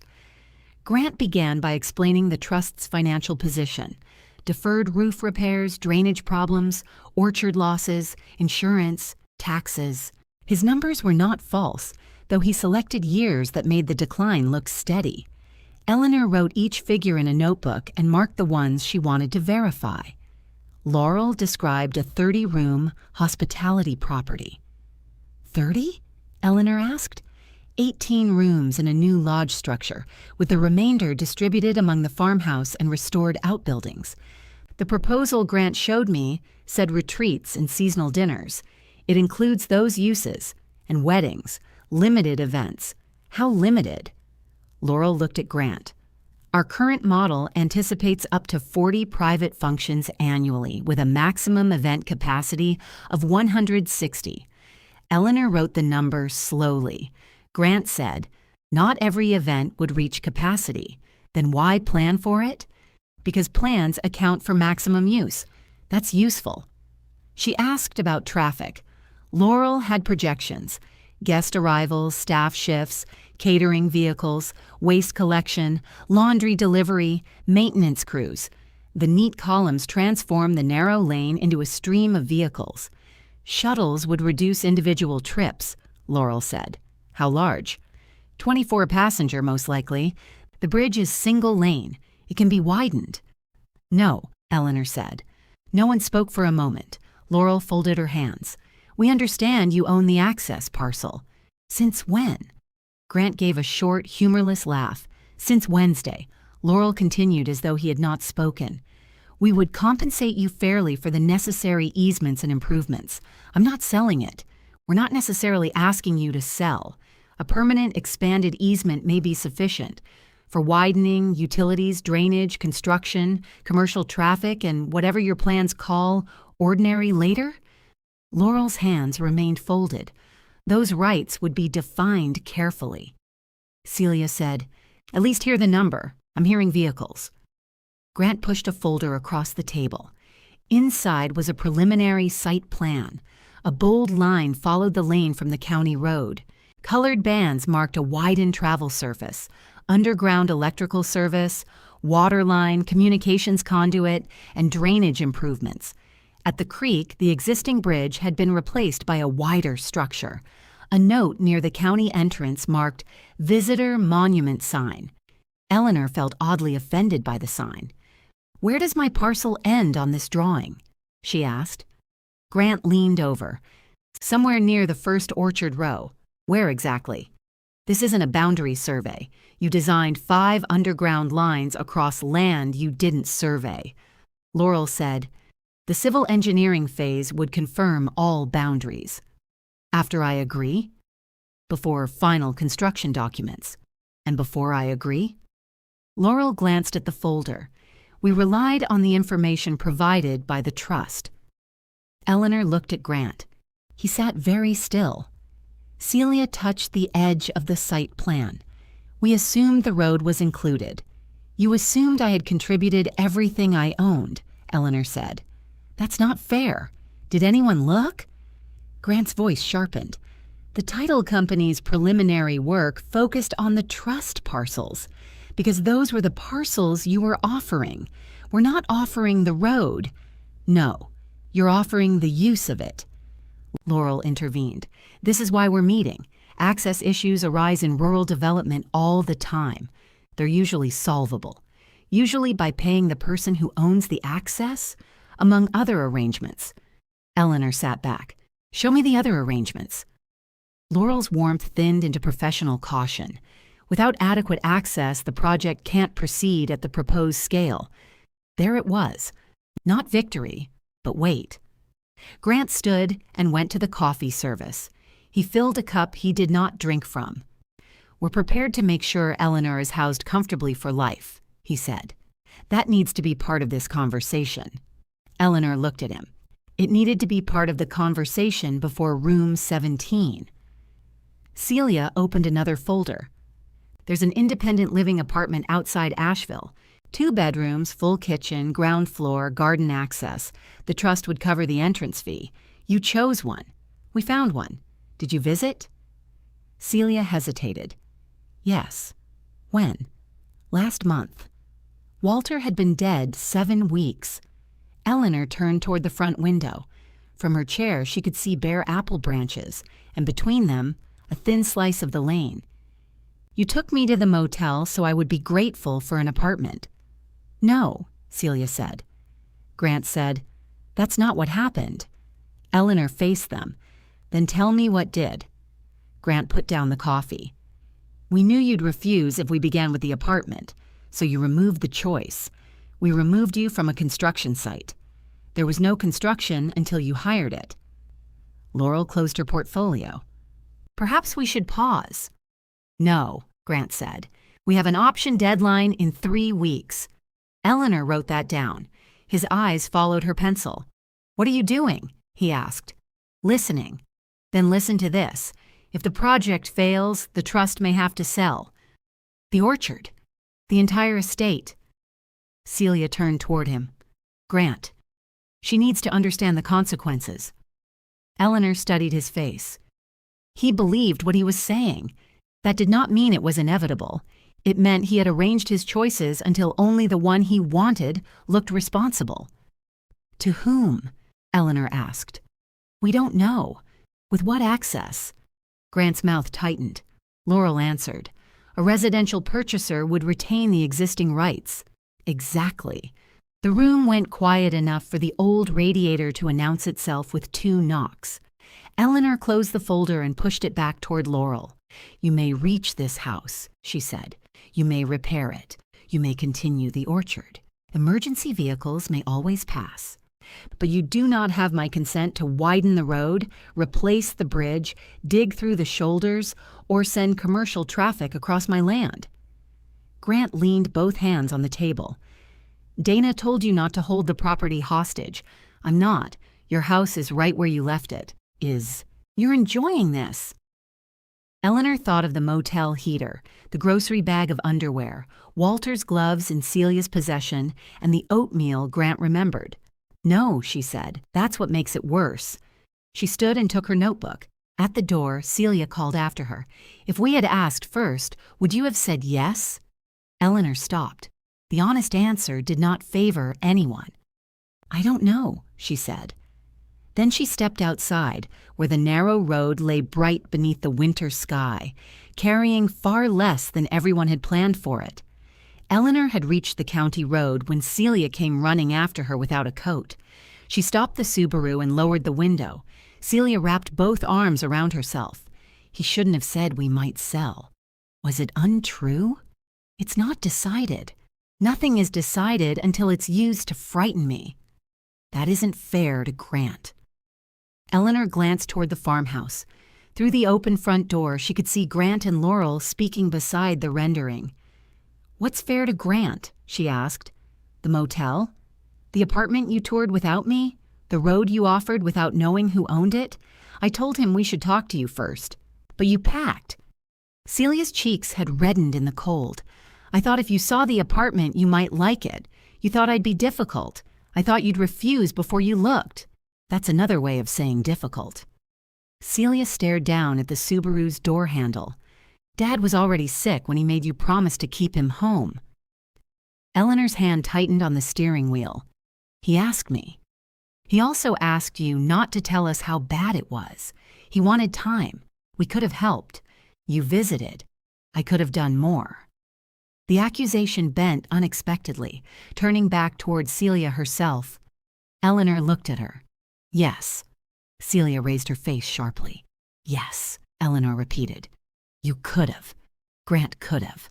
Grant began by explaining the trust's financial position: deferred roof repairs, drainage problems, orchard losses, insurance, taxes. His numbers were not false, though he selected years that made the decline look steady. Eleanor wrote each figure in a notebook and marked the ones she wanted to verify. Laurel described a 30-room hospitality property. 30? Eleanor asked. 18 rooms in a new lodge structure, with the remainder distributed among the farmhouse and restored outbuildings. The proposal Grant showed me said retreats and seasonal dinners. It includes those uses, and weddings, limited events. How limited? Laurel looked at Grant. Our current model anticipates up to 40 private functions annually, with a maximum event capacity of 160. Eleanor wrote the number slowly. Grant said, "Not every event would reach capacity. Then why plan for it?" "Because plans account for maximum use. That's useful." She asked about traffic. Laurel had projections: guest arrivals, staff shifts, catering vehicles, waste collection, laundry delivery, maintenance crews. The neat columns transform the narrow lane into a stream of vehicles. Shuttles would reduce individual trips, Laurel said. How large? 24-passenger, most likely. The bridge is single lane. It can be widened. No, Eleanor said. No one spoke for a moment. Laurel folded her hands. We understand you own the access parcel. Since when? Grant gave a short, humorless laugh. Since Wednesday. Laurel continued as though he had not spoken. We would compensate you fairly for the necessary easements and improvements. I'm not selling it. We're not necessarily asking you to sell. A permanent expanded easement may be sufficient. For widening, utilities, drainage, construction, commercial traffic, and whatever your plans call ordinary later? Laurel's hands remained folded. Those rights would be defined carefully. Celia said, "At least hear the number. I'm hearing vehicles." Grant pushed a folder across the table. Inside was a preliminary site plan. A bold line followed the lane from the county road. Colored bands marked a widened travel surface, underground electrical service, water line, communications conduit, and drainage improvements. At the creek, the existing bridge had been replaced by a wider structure. A note near the county entrance marked "Visitor Monument Sign." Eleanor felt oddly offended by the sign. "Where does my parcel end on this drawing?" she asked. Grant leaned over. "Somewhere near the first orchard row." "Where exactly?" "This isn't a boundary survey. You designed 5 underground lines across land you didn't survey." Laurel said, "The civil engineering phase would confirm all boundaries." "After I agree?" "Before final construction documents." "And before I agree?" Laurel glanced at the folder. "We relied on the information provided by the trust." Eleanor looked at Grant. He sat very still. Celia touched the edge of the site plan. "We assumed the road was included." "You assumed I had contributed everything I owned," Eleanor said. "That's not fair. Did anyone look?" Grant's voice sharpened. "The title company's preliminary work focused on the trust parcels, because those were the parcels you were offering. We're not offering the road." "No, you're offering the use of it." Laurel intervened. "This is why we're meeting. Access issues arise in rural development all the time. They're usually solvable, usually by paying the person who owns the access, among other arrangements." Eleanor sat back. "Show me the other arrangements." Laurel's warmth thinned into professional caution. Without adequate access, the project can't proceed at the proposed scale. There it was. Not victory, but wait. Grant stood and went to the coffee service. He filled a cup he did not drink from. "We're prepared to make sure Eleanor is housed comfortably for life," he said. "That needs to be part of this conversation." Eleanor looked at him. It needed to be part of the conversation before room 17. Celia opened another folder. "There's an independent living apartment outside Asheville. 2 bedrooms, full kitchen, ground floor, garden access. The trust would cover the entrance fee. You chose one. We found one. Did you visit?" Celia hesitated. "Yes." "When?" "Last month." Walter had been dead 7 weeks. Eleanor turned toward the front window. From her chair, she could see bare apple branches, and between them, a thin slice of the lane. "You took me to the motel so I would be grateful for an apartment." "No," Celia said. Grant said, "That's not what happened." Eleanor faced them. "Then tell me what did." Grant put down the coffee. "We knew you'd refuse if we began with the apartment, so you removed the choice. We removed you from a construction site. There was no construction until you hired it." Laurel closed her portfolio. "Perhaps we should pause." "No," Grant said. "We have an option deadline in 3 weeks." Eleanor wrote that down. His eyes followed her pencil. "What are you doing?" he asked. "Listening." "Then listen to this. If the project fails, the trust may have to sell." "The orchard. The entire estate." Celia turned toward him. "Grant, she needs to understand the consequences." Eleanor studied his face. He believed what he was saying. That did not mean it was inevitable. It meant he had arranged his choices until only the one he wanted looked responsible. "To whom?" Eleanor asked. "We don't know. With what access?" Grant's mouth tightened. Laurel answered. "A residential purchaser would retain the existing rights." "Exactly." The room went quiet enough for the old radiator to announce itself with 2 knocks. Eleanor closed the folder and pushed it back toward Laurel. "You may reach this house," she said. "You may repair it. You may continue the orchard. Emergency vehicles may always pass. But you do not have my consent to widen the road, replace the bridge, dig through the shoulders, or send commercial traffic across my land." Grant leaned both hands on the table. "Dana told you not to hold the property hostage. I'm not. Your house is right where you left it." You're enjoying this." Eleanor thought of the motel heater, the grocery bag of underwear, Walter's gloves in Celia's possession, and the oatmeal Grant remembered. "No," she said, "that's what makes it worse." She stood and took her notebook. At the door, Celia called after her. "If we had asked first, would you have said yes?" Eleanor stopped. The honest answer did not favor anyone. "I don't know," she said. Then she stepped outside, where the narrow road lay bright beneath the winter sky, carrying far less than everyone had planned for it. Eleanor had reached the county road when Celia came running after her without a coat. She stopped the Subaru and lowered the window. Celia wrapped both arms around herself. He shouldn't have said we might sell. Was it untrue? It's not decided. Nothing is decided until it's used to frighten me. That isn't fair to Grant. Eleanor glanced toward the farmhouse. Through the open front door, she could see Grant and Laurel speaking beside the rendering. "What's fair to Grant?" she asked. "The motel? The apartment you toured without me? The road you offered without knowing who owned it? I told him we should talk to you first. But you packed." Celia's cheeks had reddened in the cold. "I thought if you saw the apartment, you might like it. You thought I'd be difficult. I thought you'd refuse before you looked." That's another way of saying difficult. Celia stared down at the Subaru's door handle. "Dad was already sick when he made you promise to keep him home." Eleanor's hand tightened on the steering wheel. "He asked me. He also asked you not to tell us how bad it was. He wanted time. We could have helped. You visited. I could have done more." The accusation bent unexpectedly, turning back toward Celia herself. Eleanor looked at her. "Yes." Celia raised her face sharply. "Yes," Eleanor repeated. "You could have. Grant could have.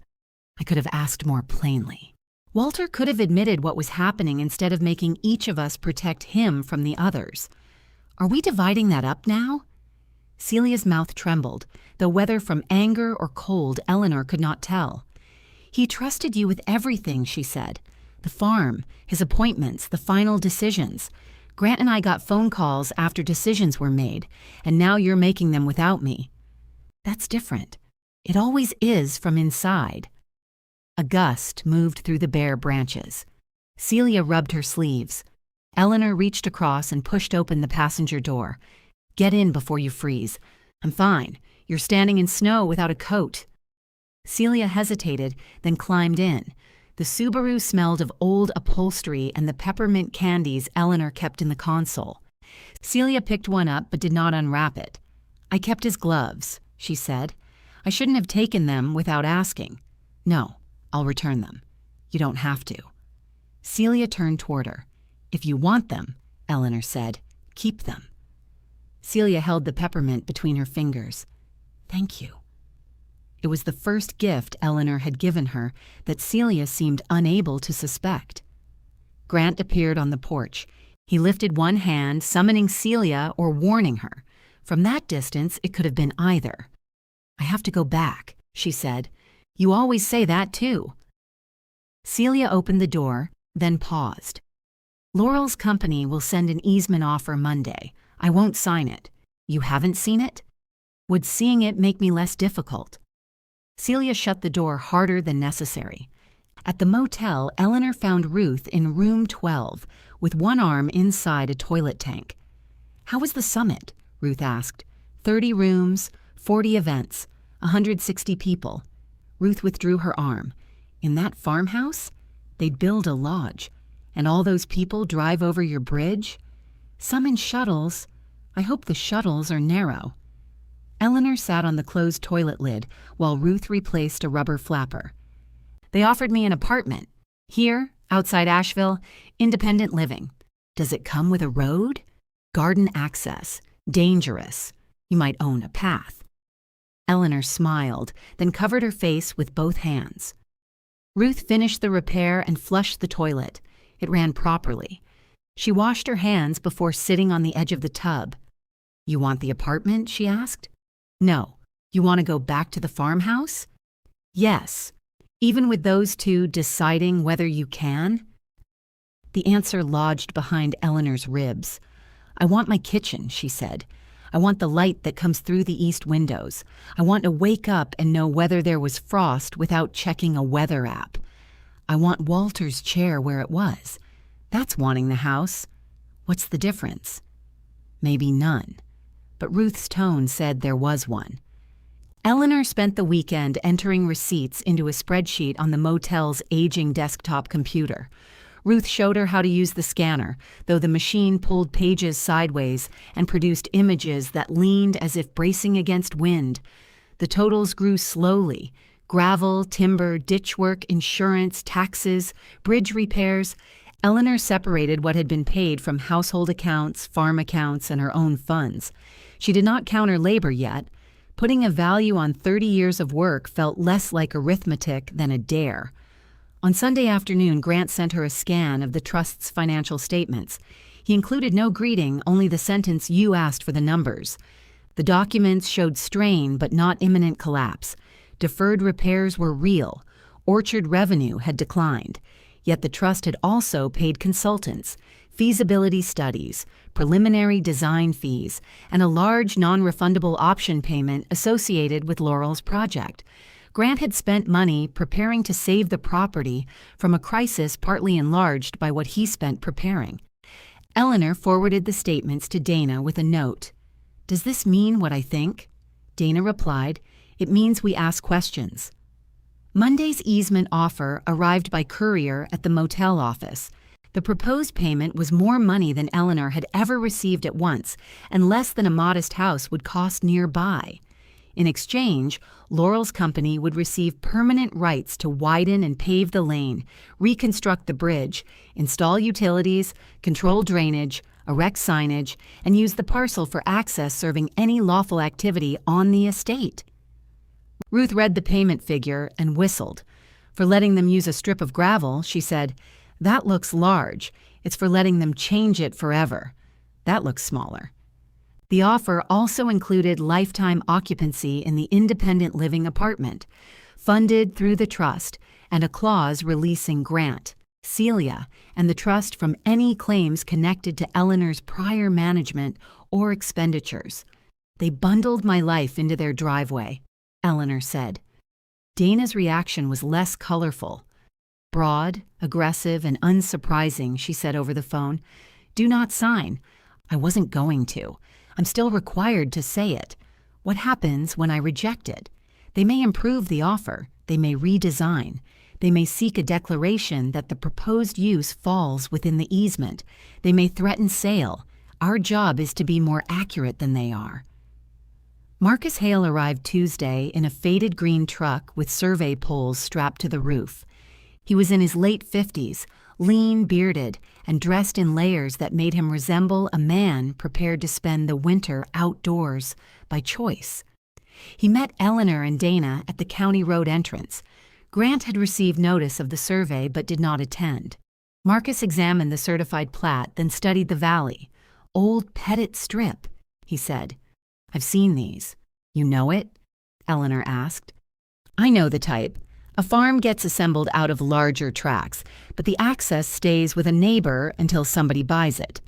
I could have asked more plainly. Walter could have admitted what was happening instead of making each of us protect him from the others. Are we dividing that up now? Celia's mouth trembled, though whether from anger or cold Eleanor could not tell. He trusted you with everything, she said. The farm, his appointments, the final decisions. Grant and I got phone calls after decisions were made, and now you're making them without me. That's different. It always is from inside. A gust moved through the bare branches. Celia rubbed her sleeves. Eleanor reached across and pushed open the passenger door. Get in before you freeze. I'm fine. You're standing in snow without a coat. Celia hesitated, then climbed in. The Subaru smelled of old upholstery and the peppermint candies Eleanor kept in the console. Celia picked one up but did not unwrap it. I kept his gloves, she said. I shouldn't have taken them without asking. No, I'll return them. You don't have to. Celia turned toward her. If you want them, Eleanor said, keep them. Celia held the peppermint between her fingers. Thank you. It was the first gift Eleanor had given her that Celia seemed unable to suspect. Grant appeared on the porch. He lifted one hand, summoning Celia or warning her. From that distance, it could have been either. I have to go back, she said. You always say that too. Celia opened the door, then paused. Laurel's company will send an easement offer Monday. I won't sign it. You haven't seen it? Would seeing it make me less difficult? Celia shut the door harder than necessary. At the motel, Eleanor found Ruth in room 12, with one arm inside a toilet tank. How was the summit? Ruth asked. 30 rooms, 40 events, 160 people. Ruth withdrew her arm. In that farmhouse? They'd build a lodge. And all those people drive over your bridge? Some in shuttles. I hope the shuttles are narrow. Eleanor sat on the closed toilet lid while Ruth replaced a rubber flapper. They offered me an apartment. Here, outside Asheville, independent living. Does it come with a road? Garden access. Dangerous. You might own a path. Eleanor smiled, then covered her face with both hands. Ruth finished the repair and flushed the toilet. It ran properly. She washed her hands before sitting on the edge of the tub. You want the apartment? She asked. No. You want to go back to the farmhouse? Yes. Even with those two deciding whether you can? The answer lodged behind Eleanor's ribs. I want my kitchen, she said. I want the light that comes through the east windows. I want to wake up and know whether there was frost without checking a weather app. I want Walter's chair where it was. That's wanting the house. What's the difference? Maybe none. But Ruth's tone said there was one. Eleanor spent the weekend entering receipts into a spreadsheet on the motel's aging desktop computer. Ruth showed her how to use the scanner, though the machine pulled pages sideways and produced images that leaned as if bracing against wind. The totals grew slowly. Gravel, timber, ditch work, insurance, taxes, bridge repairs. Eleanor separated what had been paid from household accounts, farm accounts, and her own funds. She did not count her labor yet. Putting a value on 30 years of work felt less like arithmetic than a dare. On Sunday afternoon, Grant sent her a scan of the trust's financial statements. He included no greeting, only the sentence, "You asked for the numbers." The documents showed strain but not imminent collapse. Deferred repairs were real. Orchard revenue had declined. Yet the trust had also paid consultants, feasibility studies, preliminary design fees, and a large non-refundable option payment associated with Laurel's project. Grant had spent money preparing to save the property from a crisis partly enlarged by what he spent preparing. Eleanor forwarded the statements to Dana with a note. "Does this mean what I think?" Dana replied, "It means we ask questions." Monday's easement offer arrived by courier at the motel office. The proposed payment was more money than Eleanor had ever received at once, and less than a modest house would cost nearby. In exchange, Laurel's company would receive permanent rights to widen and pave the lane, reconstruct the bridge, install utilities, control drainage, erect signage, and use the parcel for access serving any lawful activity on the estate. Ruth read the payment figure and whistled. For letting them use a strip of gravel, she said, "That looks large. It's for letting them change it forever. That looks smaller. The offer also included lifetime occupancy in the independent living apartment, funded through the trust, and a clause releasing Grant, Celia, and the trust from any claims connected to Eleanor's prior management or expenditures. They bundled my life into their driveway, Eleanor said. Dana's reaction was less colorful. Broad, aggressive, and unsurprising, she said over the phone. Do not sign. I wasn't going to. I'm still required to say it. What happens when I reject it? They may improve the offer. They may redesign. They may seek a declaration that the proposed use falls within the easement. They may threaten sale. Our job is to be more accurate than they are. Marcus Hale arrived Tuesday in a faded green truck with survey poles strapped to the roof. He was in his late 50s, lean, bearded, and dressed in layers that made him resemble a man prepared to spend the winter outdoors by choice. He met Eleanor and Dana at the county road entrance. Grant had received notice of the survey but did not attend. Marcus examined the certified plat, then studied the valley. Old Pettit Strip, he said. I've seen these. You know it? Eleanor asked. I know the type. A farm gets assembled out of larger tracts, but the access stays with a neighbor until somebody buys it.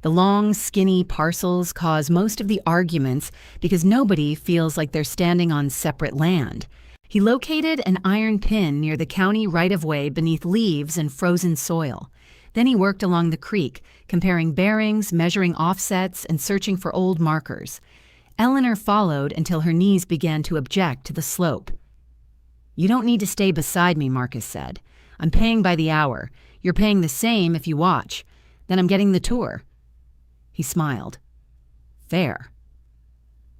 The long, skinny parcels cause most of the arguments because nobody feels like they're standing on separate land. He located an iron pin near the county right-of-way beneath leaves and frozen soil. Then he worked along the creek, comparing bearings, measuring offsets, and searching for old markers. Eleanor followed until her knees began to object to the slope. You don't need to stay beside me, Marcus said. I'm paying by the hour. You're paying the same if you watch. Then I'm getting the tour. He smiled. Fair.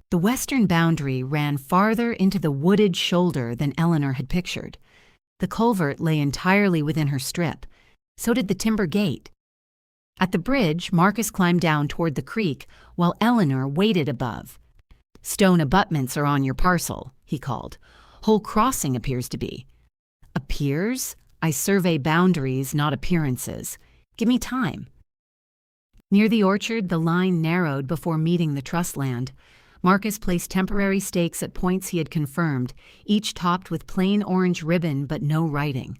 The western boundary ran farther into the wooded shoulder than Eleanor had pictured. The culvert lay entirely within her strip. So did the timber gate. At the bridge, Marcus climbed down toward the creek while Eleanor waited above. Stone abutments are on your parcel, he called. Whole crossing appears to be. Appears? I survey boundaries, not appearances. Give me time. Near the orchard, the line narrowed before meeting the trust land. Marcus placed temporary stakes at points he had confirmed, each topped with plain orange ribbon but no writing.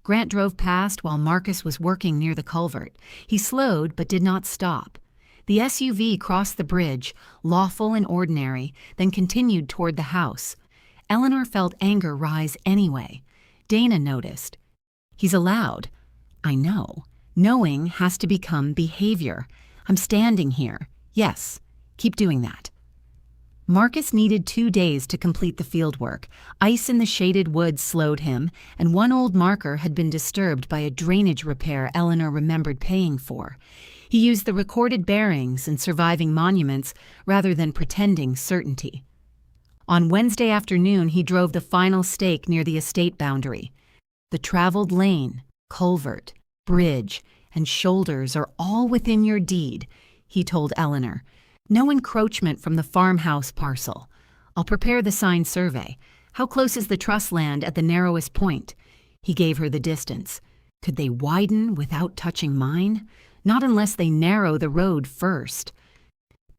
Grant drove past while Marcus was working near the culvert. He slowed but did not stop. The SUV crossed the bridge, lawful and ordinary, then continued toward the house. Eleanor felt anger rise anyway. Dana noticed. He's allowed. I know. Knowing has to become behavior. I'm standing here. Yes, keep doing that. Marcus needed 2 days to complete the fieldwork. Ice in the shaded woods slowed him, and one old marker had been disturbed by a drainage repair Eleanor remembered paying for. He used the recorded bearings and surviving monuments rather than pretending certainty. On Wednesday afternoon, he drove the final stake near the estate boundary. The traveled lane, culvert, bridge, and shoulders are all within your deed, he told Eleanor. No encroachment from the farmhouse parcel. I'll prepare the signed survey. How close is the trust land at the narrowest point? He gave her the distance. Could they widen without touching mine? Not unless they narrow the road first.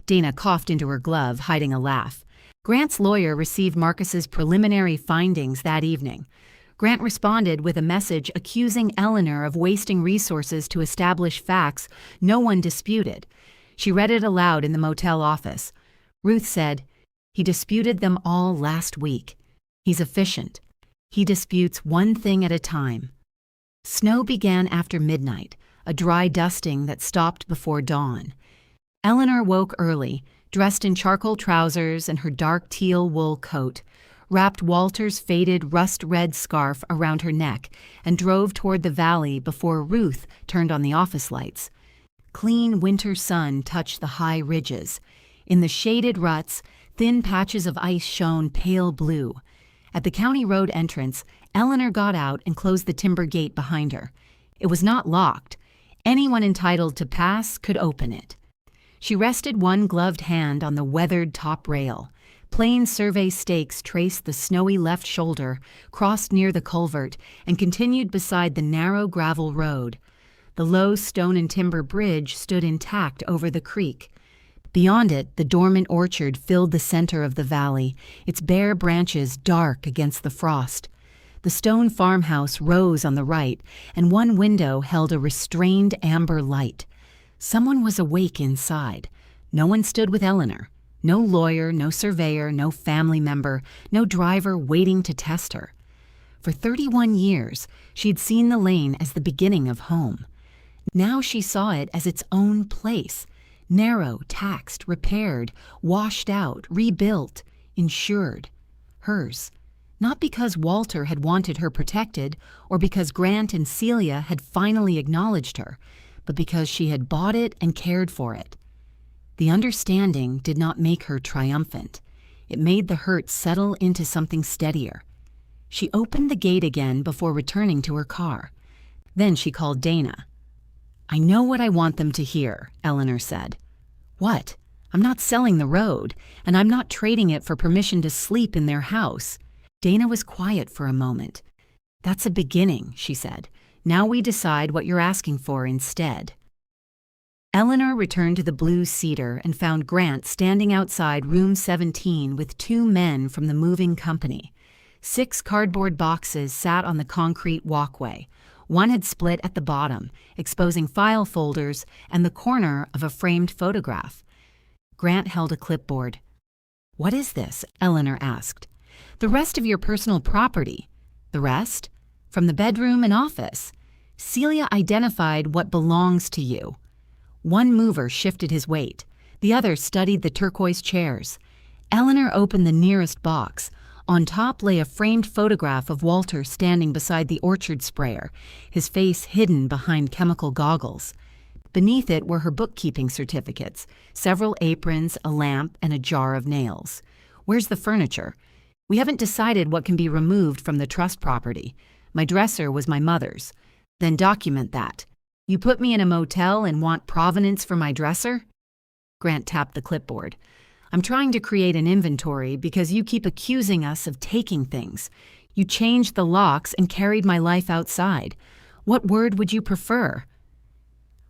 Dana coughed into her glove, hiding a laugh. Grant's lawyer received Marcus's preliminary findings that evening. Grant responded with a message accusing Eleanor of wasting resources to establish facts no one disputed. She read it aloud in the motel office. Ruth said, "He disputed them all last week. He's efficient. He disputes one thing at a time." Snow began after midnight, a dry dusting that stopped before dawn. Eleanor woke early, dressed in charcoal trousers and her dark teal wool coat, wrapped Walter's faded rust-red scarf around her neck, and drove toward the valley before Ruth turned on the office lights. Clean winter sun touched the high ridges. In the shaded ruts, thin patches of ice shone pale blue. At the county road entrance, Eleanor got out and closed the timber gate behind her. It was not locked. Anyone entitled to pass could open it. She rested one gloved hand on the weathered top rail. Plain survey stakes traced the snowy left shoulder, crossed near the culvert, and continued beside the narrow gravel road. The low stone and timber bridge stood intact over the creek. Beyond it, the dormant orchard filled the center of the valley, its bare branches dark against the frost. The stone farmhouse rose on the right, and one window held a restrained amber light. Someone was awake inside. No one stood with Eleanor. No lawyer, no surveyor, no family member, no driver waiting to test her. For 31 years, she'd seen the lane as the beginning of home. Now she saw it as its own place, narrow, taxed, repaired, washed out, rebuilt, insured. Hers. Not because Walter had wanted her protected or because Grant and Celia had finally acknowledged her, but because she had bought it and cared for it. The understanding did not make her triumphant. It made the hurt settle into something steadier. She opened the gate again before returning to her car. Then she called Dana. "I know what I want them to hear," Eleanor said. "What? I'm not selling the road, and I'm not trading it for permission to sleep in their house." Dana was quiet for a moment. "That's a beginning," she said. "Now we decide what you're asking for instead." Eleanor returned to the blue cedar and found Grant standing outside room 17 with 2 men from the moving company. 6 cardboard boxes sat on the concrete walkway. One had split at the bottom, exposing file folders and the corner of a framed photograph. Grant held a clipboard. "What is this?" Eleanor asked. "The rest of your personal property." "The rest?" "From the bedroom and office. Celia identified what belongs to you." One mover shifted his weight. The other studied the turquoise chairs. Eleanor opened the nearest box. On top lay a framed photograph of Walter standing beside the orchard sprayer, his face hidden behind chemical goggles. Beneath it were her bookkeeping certificates, several aprons, a lamp, and a jar of nails. "Where's the furniture?" "We haven't decided what can be removed from the trust property. My dresser was my mother's." "Then document that. You put me in a motel and want provenance for my dresser?" Grant tapped the clipboard. "I'm trying to create an inventory because you keep accusing us of taking things. You changed the locks and carried my life outside. What word would you prefer?"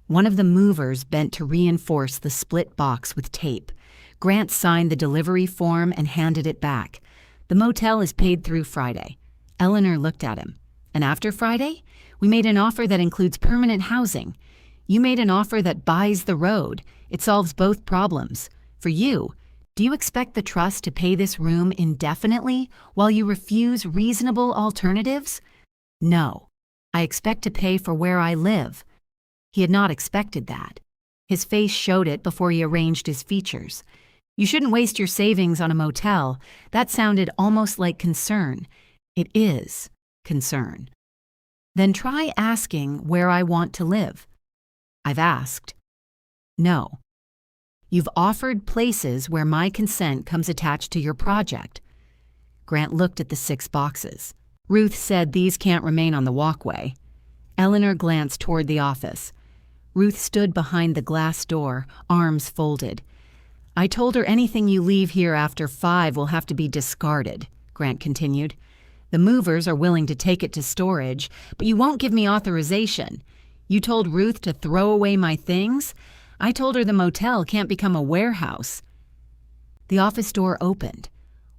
One of the movers bent to reinforce the split box with tape. Grant signed the delivery form and handed it back. "The motel is paid through Friday." Eleanor looked at him. "And after Friday? We made an offer that includes permanent housing. You made an offer that buys the road. It solves both problems. For you, do you expect the trust to pay this room indefinitely while you refuse reasonable alternatives?" "No. I expect to pay for where I live." He had not expected that. His face showed it before he arranged his features. "You shouldn't waste your savings on a motel." That sounded almost like concern. It is concern. "Then try asking where I want to live." "I've asked." "No. You've offered places where my consent comes attached to your project." Grant looked at the 6 boxes. "Ruth said these can't remain on the walkway." Eleanor glanced toward the office. Ruth stood behind the glass door, arms folded. "I told her anything you leave here after 5 will have to be discarded," Grant continued. "The movers are willing to take it to storage, but you won't give me authorization. You told Ruth to throw away my things? I told her the motel can't become a warehouse." The office door opened.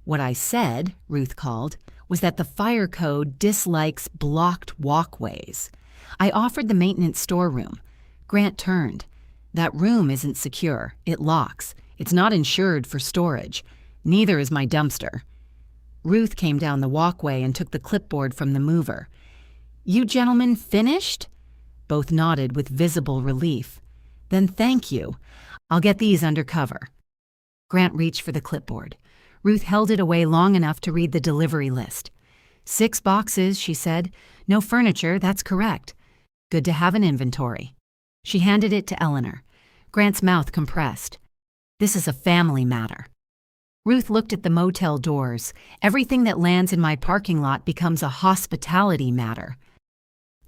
"What I said," Ruth called, "was that the fire code dislikes blocked walkways. I offered the maintenance storeroom." Grant turned. "That room isn't secure. It locks. It's not insured for storage. Neither is my dumpster." Ruth came down the walkway and took the clipboard from the mover. "You gentlemen finished?" Both nodded with visible relief. "Then thank you. I'll get these under cover." Grant reached for the clipboard. Ruth held it away long enough to read the delivery list. 6 boxes, she said. "No furniture, that's correct. Good to have an inventory." She handed it to Eleanor. Grant's mouth compressed. "This is a family matter." Ruth looked at the motel doors. "Everything that lands in my parking lot becomes a hospitality matter."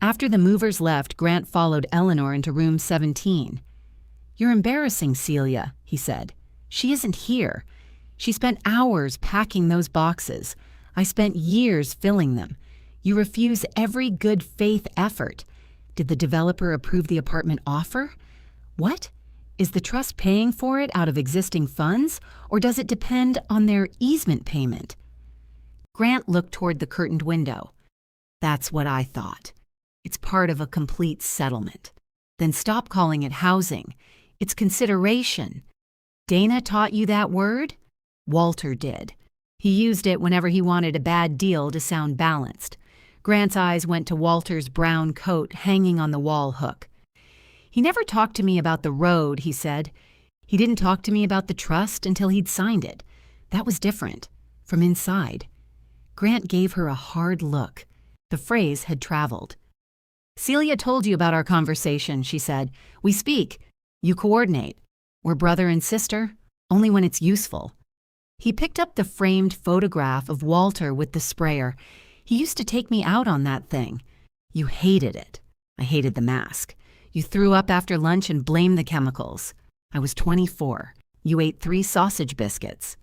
After the movers left, Grant followed Eleanor into room 17. "You're embarrassing Celia," he said. "She isn't here. She spent hours packing those boxes. I spent years filling them. You refuse every good faith effort. Did the developer approve the apartment offer? What? Is the trust paying for it out of existing funds, or does it depend on their easement payment? Grant looked toward the curtained window. That's what I thought. It's part of a complete settlement. Then stop calling it housing. It's consideration. Dana taught you that word? Walter did. He used it whenever he wanted a bad deal to sound balanced. Grant's eyes went to Walter's brown coat hanging on the wall hook. He never talked to me about the road, he said. He didn't talk to me about the trust until he'd signed it. That was different. From inside. Grant gave her a hard look. The phrase had traveled. Celia told you about our conversation, she said. We speak. You coordinate. We're brother and sister, only when it's useful. He picked up the framed photograph of Walter with the sprayer. He used to take me out on that thing. You hated it. I hated the mask. You threw up after lunch and blamed the chemicals. I was 24. You ate 3 sausage biscuits.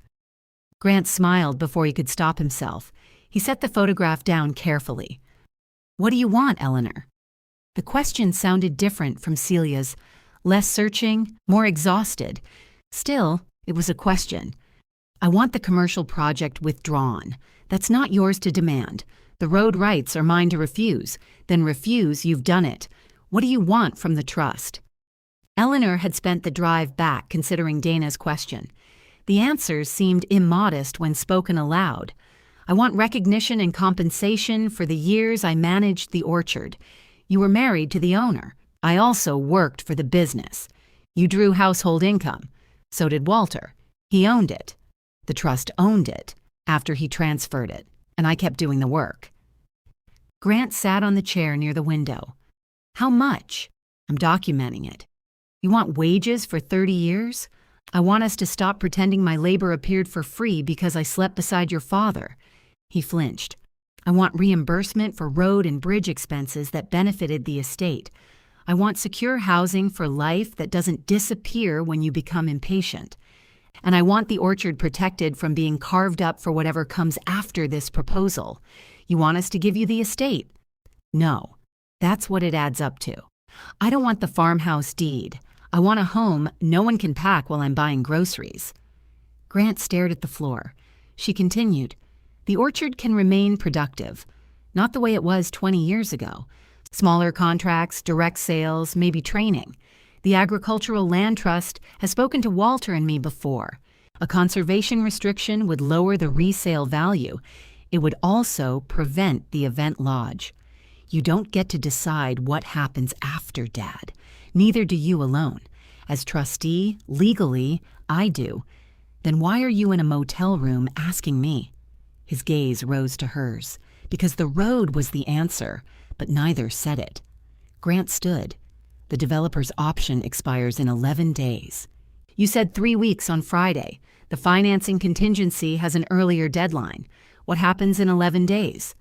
Grant smiled before he could stop himself. He set the photograph down carefully. What do you want, Eleanor? The question sounded different from Celia's. Less searching, more exhausted. Still, it was a question. I want the commercial project withdrawn. That's not yours to demand. The road rights are mine to refuse. Then refuse, you've done it. What do you want from the trust? Eleanor had spent the drive back considering Dana's question. The answers seemed immodest when spoken aloud. I want recognition and compensation for the years I managed the orchard. You were married to the owner. I also worked for the business. You drew household income. So did Walter. He owned it. The trust owned it after he transferred it, and I kept doing the work. Grant sat on the chair near the window. How much? I'm documenting it. You want wages for 30 years? I want us to stop pretending my labor appeared for free because I slept beside your father. He flinched. I want reimbursement for road and bridge expenses that benefited the estate. I want secure housing for life that doesn't disappear when you become impatient. And I want the orchard protected from being carved up for whatever comes after this proposal. You want us to give you the estate? No. That's what it adds up to. I don't want the farmhouse deed. I want a home no one can pack while I'm buying groceries. Grant stared at the floor. She continued, The orchard can remain productive. Not the way it was 20 years ago. Smaller contracts, direct sales, maybe training. The Agricultural Land Trust has spoken to Walter and me before. A conservation restriction would lower the resale value. It would also prevent the event lodge. You don't get to decide what happens after, Dad. Neither do you alone. As trustee, legally, I do. Then why are you in a motel room asking me? His gaze rose to hers, because the road was the answer, but neither said it. Grant stood. The developer's option expires in 11 days. You said 3 weeks on Friday. The financing contingency has an earlier deadline. What happens in 11 days?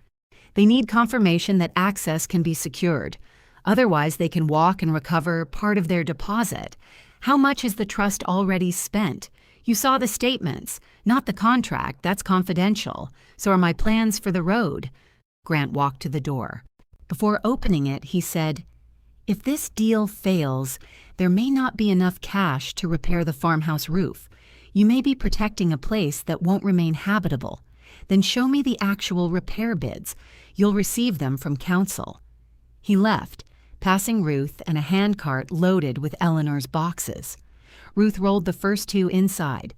They need confirmation that access can be secured. Otherwise, they can walk and recover part of their deposit. How much has the trust already spent? You saw the statements, not the contract. That's confidential. So are my plans for the road. Grant walked to the door. Before opening it, he said, If this deal fails, there may not be enough cash to repair the farmhouse roof. You may be protecting a place that won't remain habitable. Then show me the actual repair bids. You'll receive them from council. He left, passing Ruth and a handcart loaded with Eleanor's boxes. Ruth rolled the first 2 inside.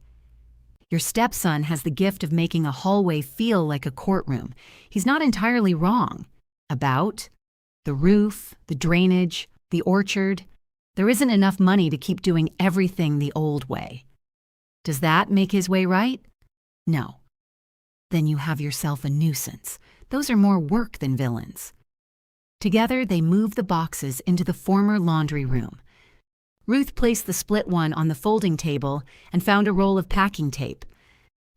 Your stepson has the gift of making a hallway feel like a courtroom. He's not entirely wrong. About the roof, the drainage, the orchard. There isn't enough money to keep doing everything the old way. Does that make his way right? No. Then you have yourself a nuisance. Those are more work than villains. Together, they moved the boxes into the former laundry room. Ruth placed the split one on the folding table and found a roll of packing tape.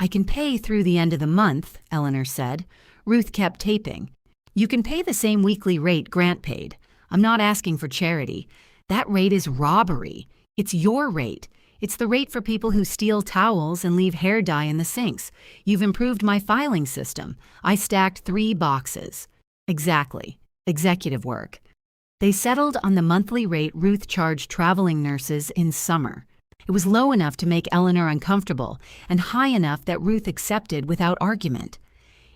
I can pay through the end of the month, Eleanor said. Ruth kept taping. You can pay the same weekly rate Grant paid. I'm not asking for charity. That rate is robbery. It's your rate. It's the rate for people who steal towels and leave hair dye in the sinks. You've improved my filing system. I stacked 3 boxes. Exactly. Executive work. They settled on the monthly rate Ruth charged traveling nurses in summer. It was low enough to make Eleanor uncomfortable and high enough that Ruth accepted without argument.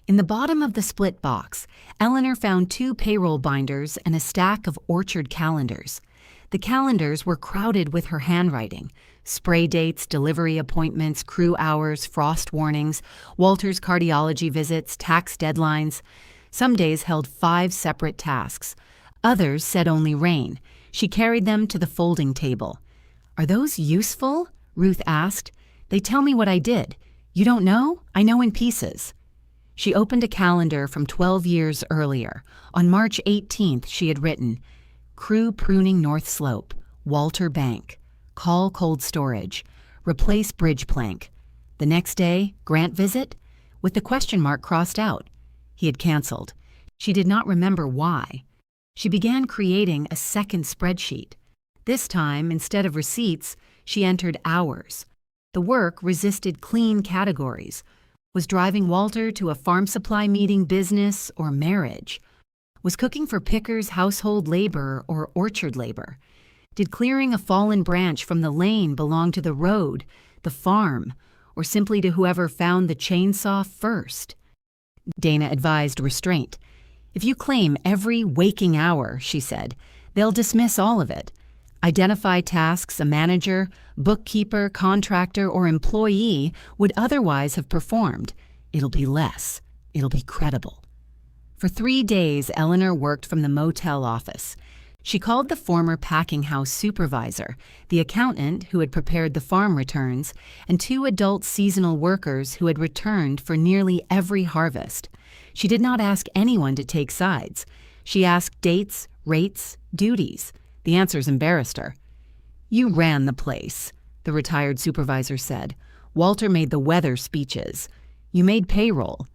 In the bottom of the split box, Eleanor found 2 payroll binders and a stack of orchard calendars. The calendars were crowded with her handwriting: spray dates, delivery appointments, crew hours, frost warnings, Walter's cardiology visits, tax deadlines. Some days held 5 separate tasks. Others said only rain. She carried them to the folding table. "Are those useful?" Ruth asked. "They tell me what I did. You don't know? I know in pieces." She opened a calendar from 12 years earlier. On March 18th, she had written, "Crew pruning North Slope, Walter Bank, call cold storage, replace bridge plank." The next day, Grant visit, with the question mark crossed out. He had canceled. She did not remember why. She began creating a second spreadsheet. This time, instead of receipts, she entered hours. The work resisted clean categories. Was driving Walter to a farm supply meeting business or marriage? Was cooking for pickers household labor or orchard labor? Did clearing a fallen branch from the lane belong to the road, the farm, or simply to whoever found the chainsaw first? Dana advised restraint. "If you claim every waking hour," she said, "they'll dismiss all of it. Identify tasks a manager, bookkeeper, contractor, or employee would otherwise have performed. It'll be less. It'll be credible." For 3 days, Eleanor worked from the motel office. She called the former packing house supervisor, the accountant who had prepared the farm returns, and 2 adult seasonal workers who had returned for nearly every harvest. She did not ask anyone to take sides. She asked dates, rates, duties. The answers embarrassed her. "You ran the place," the retired supervisor said. "Walter made the weather speeches. You made payroll."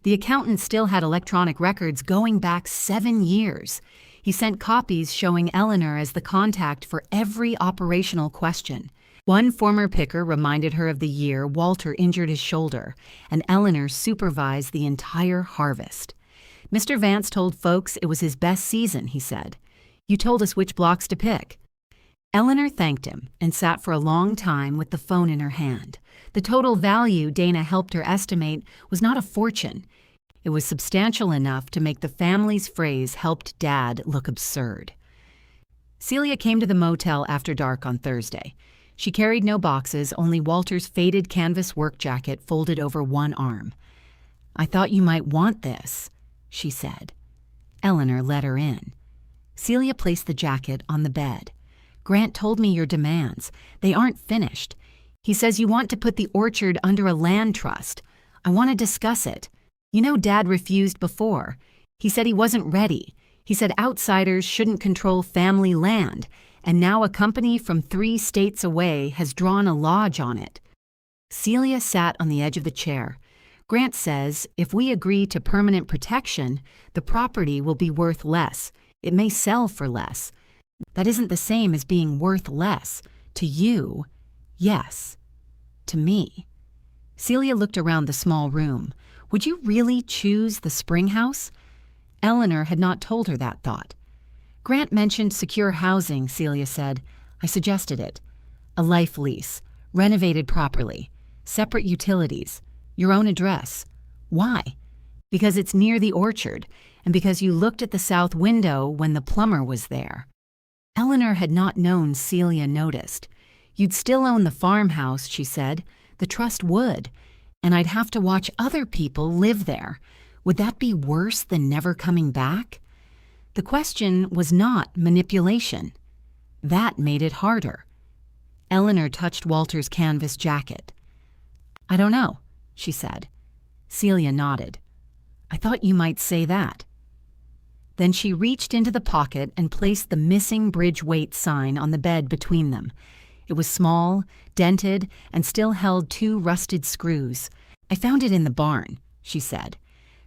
The accountant still had electronic records going back 7 years. He sent copies showing Eleanor as the contact for every operational question. One former picker reminded her of the year Walter injured his shoulder, and Eleanor supervised the entire harvest. "Mr. Vance told folks it was his best season," he said. "You told us which blocks to pick." Eleanor thanked him and sat for a long time with the phone in her hand. The total value Dana helped her estimate was not a fortune. It was substantial enough to make the family's phrase "helped Dad" look absurd. Celia came to the motel after dark on Thursday. She carried no boxes, only Walter's faded canvas work jacket folded over one arm. "I thought you might want this," she said. Eleanor let her in. Celia placed the jacket on the bed. "Grant told me your demands. They aren't finished. He says you want to put the orchard under a land trust. I want to discuss it. You know Dad refused before. He said he wasn't ready. He said outsiders shouldn't control family land, and now a company from 3 states away has drawn a lodge on it." Celia sat on the edge of the chair. "Grant says if we agree to permanent protection, the property will be worth less. It may sell for less. That isn't the same as being worth less. To you, yes. To me." Celia looked around the small room. Would you really choose the spring house? Eleanor had not told her that thought. "Grant mentioned secure housing," Celia said. "I suggested it. A life lease, renovated properly, separate utilities, your own address. Why? Because it's near the orchard, and because you looked at the south window when the plumber was there." Eleanor had not known Celia noticed. "You'd still own the farmhouse," she said. "The trust would, and I'd have to watch other people live there. Would that be worse than never coming back?" The question was not manipulation. That made it harder. Eleanor touched Walter's canvas jacket. "I don't know," she said. Celia nodded. "I thought you might say that." Then she reached into the pocket and placed the missing bridge weight sign on the bed between them. It was small, dented, and still held 2 rusted screws. "I found it in the barn," she said.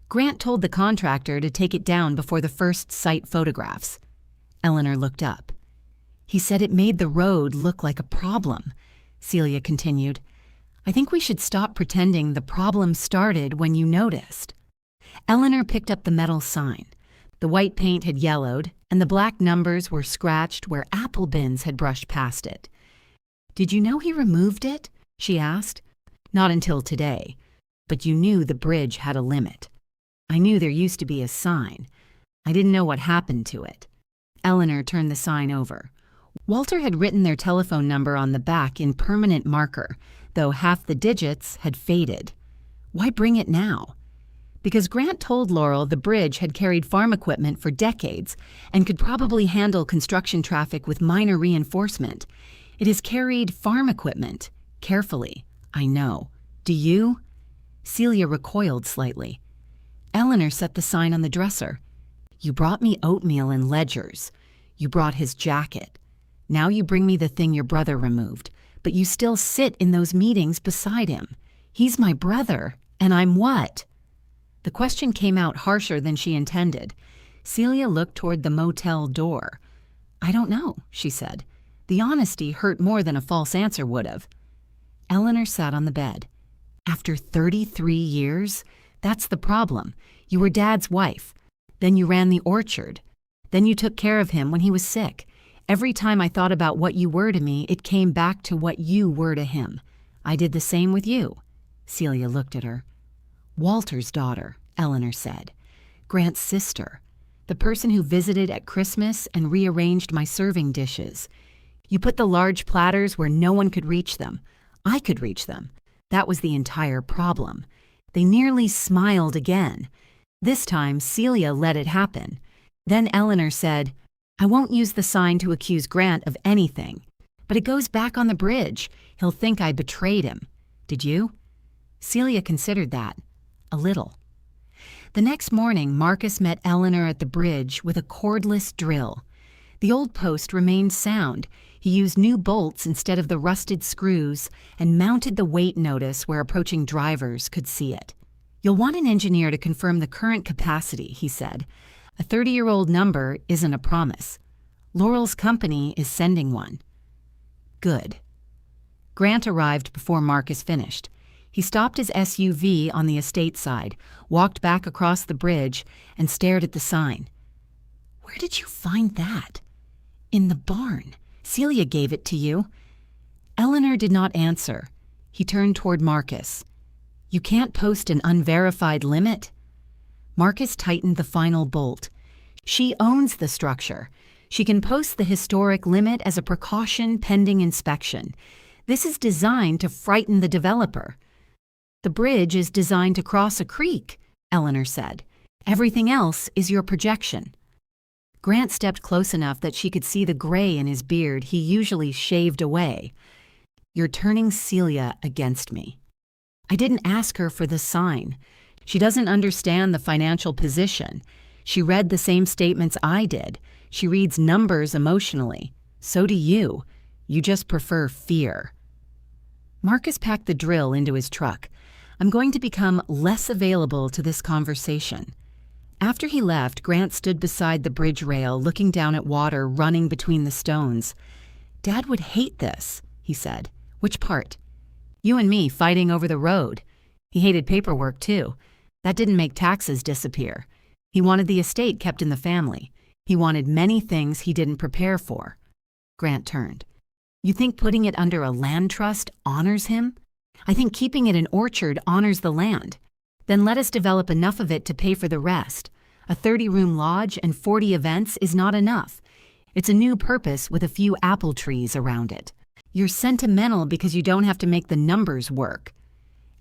"Grant told the contractor to take it down before the first site photographs." Eleanor looked up. "He said it made the road look like a problem," Celia continued. "I think we should stop pretending the problem started when you noticed." Eleanor picked up the metal sign. The white paint had yellowed, and the black numbers were scratched where apple bins had brushed past it. "Did you know he removed it?" she asked. "Not until today. But you knew the bridge had a limit." "I knew there used to be a sign. I didn't know what happened to it." Eleanor turned the sign over. Walter had written their telephone number on the back in permanent marker, though half the digits had faded. Why bring it now? Because Grant told Laurel the bridge had carried farm equipment for decades and could probably handle construction traffic with minor reinforcement. "It has carried farm equipment. Carefully. I know. Do you?" Celia recoiled slightly. Eleanor set the sign on the dresser. "You brought me oatmeal and ledgers. You brought his jacket. Now you bring me the thing your brother removed, but you still sit in those meetings beside him. He's my brother, and I'm what?" The question came out harsher than she intended. Celia looked toward the motel door. "I don't know," she said. The honesty hurt more than a false answer would have. Eleanor sat on the bed. "After 33 years? That's the problem. You were Dad's wife. Then you ran the orchard. Then you took care of him when he was sick. Every time I thought about what you were to me, it came back to what you were to him. I did the same with you." Celia looked at her. "Walter's daughter," Eleanor said. "Grant's sister. The person who visited at Christmas and rearranged my serving dishes. You put the large platters where no one could reach them. I could reach them. That was the entire problem. They nearly smiled again. This time, Celia let it happen. Then Eleanor said, 'I won't use the sign to accuse Grant of anything. But it goes back on the bridge. He'll think I betrayed him.' Did you?" Celia considered that. A little. The next morning, Marcus met Eleanor at the bridge with a cordless drill. The old post remained sound. He used new bolts instead of the rusted screws and mounted the weight notice where approaching drivers could see it. "You'll want an engineer to confirm the current capacity," he said. "A 30-year-old number isn't a promise. Laurel's company is sending one." "Good." Grant arrived before Marcus finished. He stopped his SUV on the estate side, walked back across the bridge, and stared at the sign. "Where did you find that?" "In the barn. Celia gave it to you." Eleanor did not answer. He turned toward Marcus. "You can't post an unverified limit?" Marcus tightened the final bolt. "She owns the structure. She can post the historic limit as a precaution pending inspection. This is designed to frighten the developer." "The bridge is designed to cross a creek," Eleanor said. "Everything else is your projection." Grant stepped close enough that she could see the gray in his beard he usually shaved away. "You're turning Celia against me. I didn't ask her for the sign. She doesn't understand the financial position. She read the same statements I did. She reads numbers emotionally. So do you. You just prefer fear." Marcus packed the drill into his truck. "I'm going to become less available to this conversation." After he left, Grant stood beside the bridge rail, looking down at water running between the stones. "Dad would hate this," he said. "Which part?" "You and me fighting over the road. He hated paperwork, too. That didn't make taxes disappear. He wanted the estate kept in the family. He wanted many things he didn't prepare for." Grant turned. "You think putting it under a land trust honors him? I think keeping it an orchard honors the land. Then let us develop enough of it to pay for the rest. A 30-room lodge and 40 events is not enough. It's a new purpose with a few apple trees around it. You're sentimental because you don't have to make the numbers work."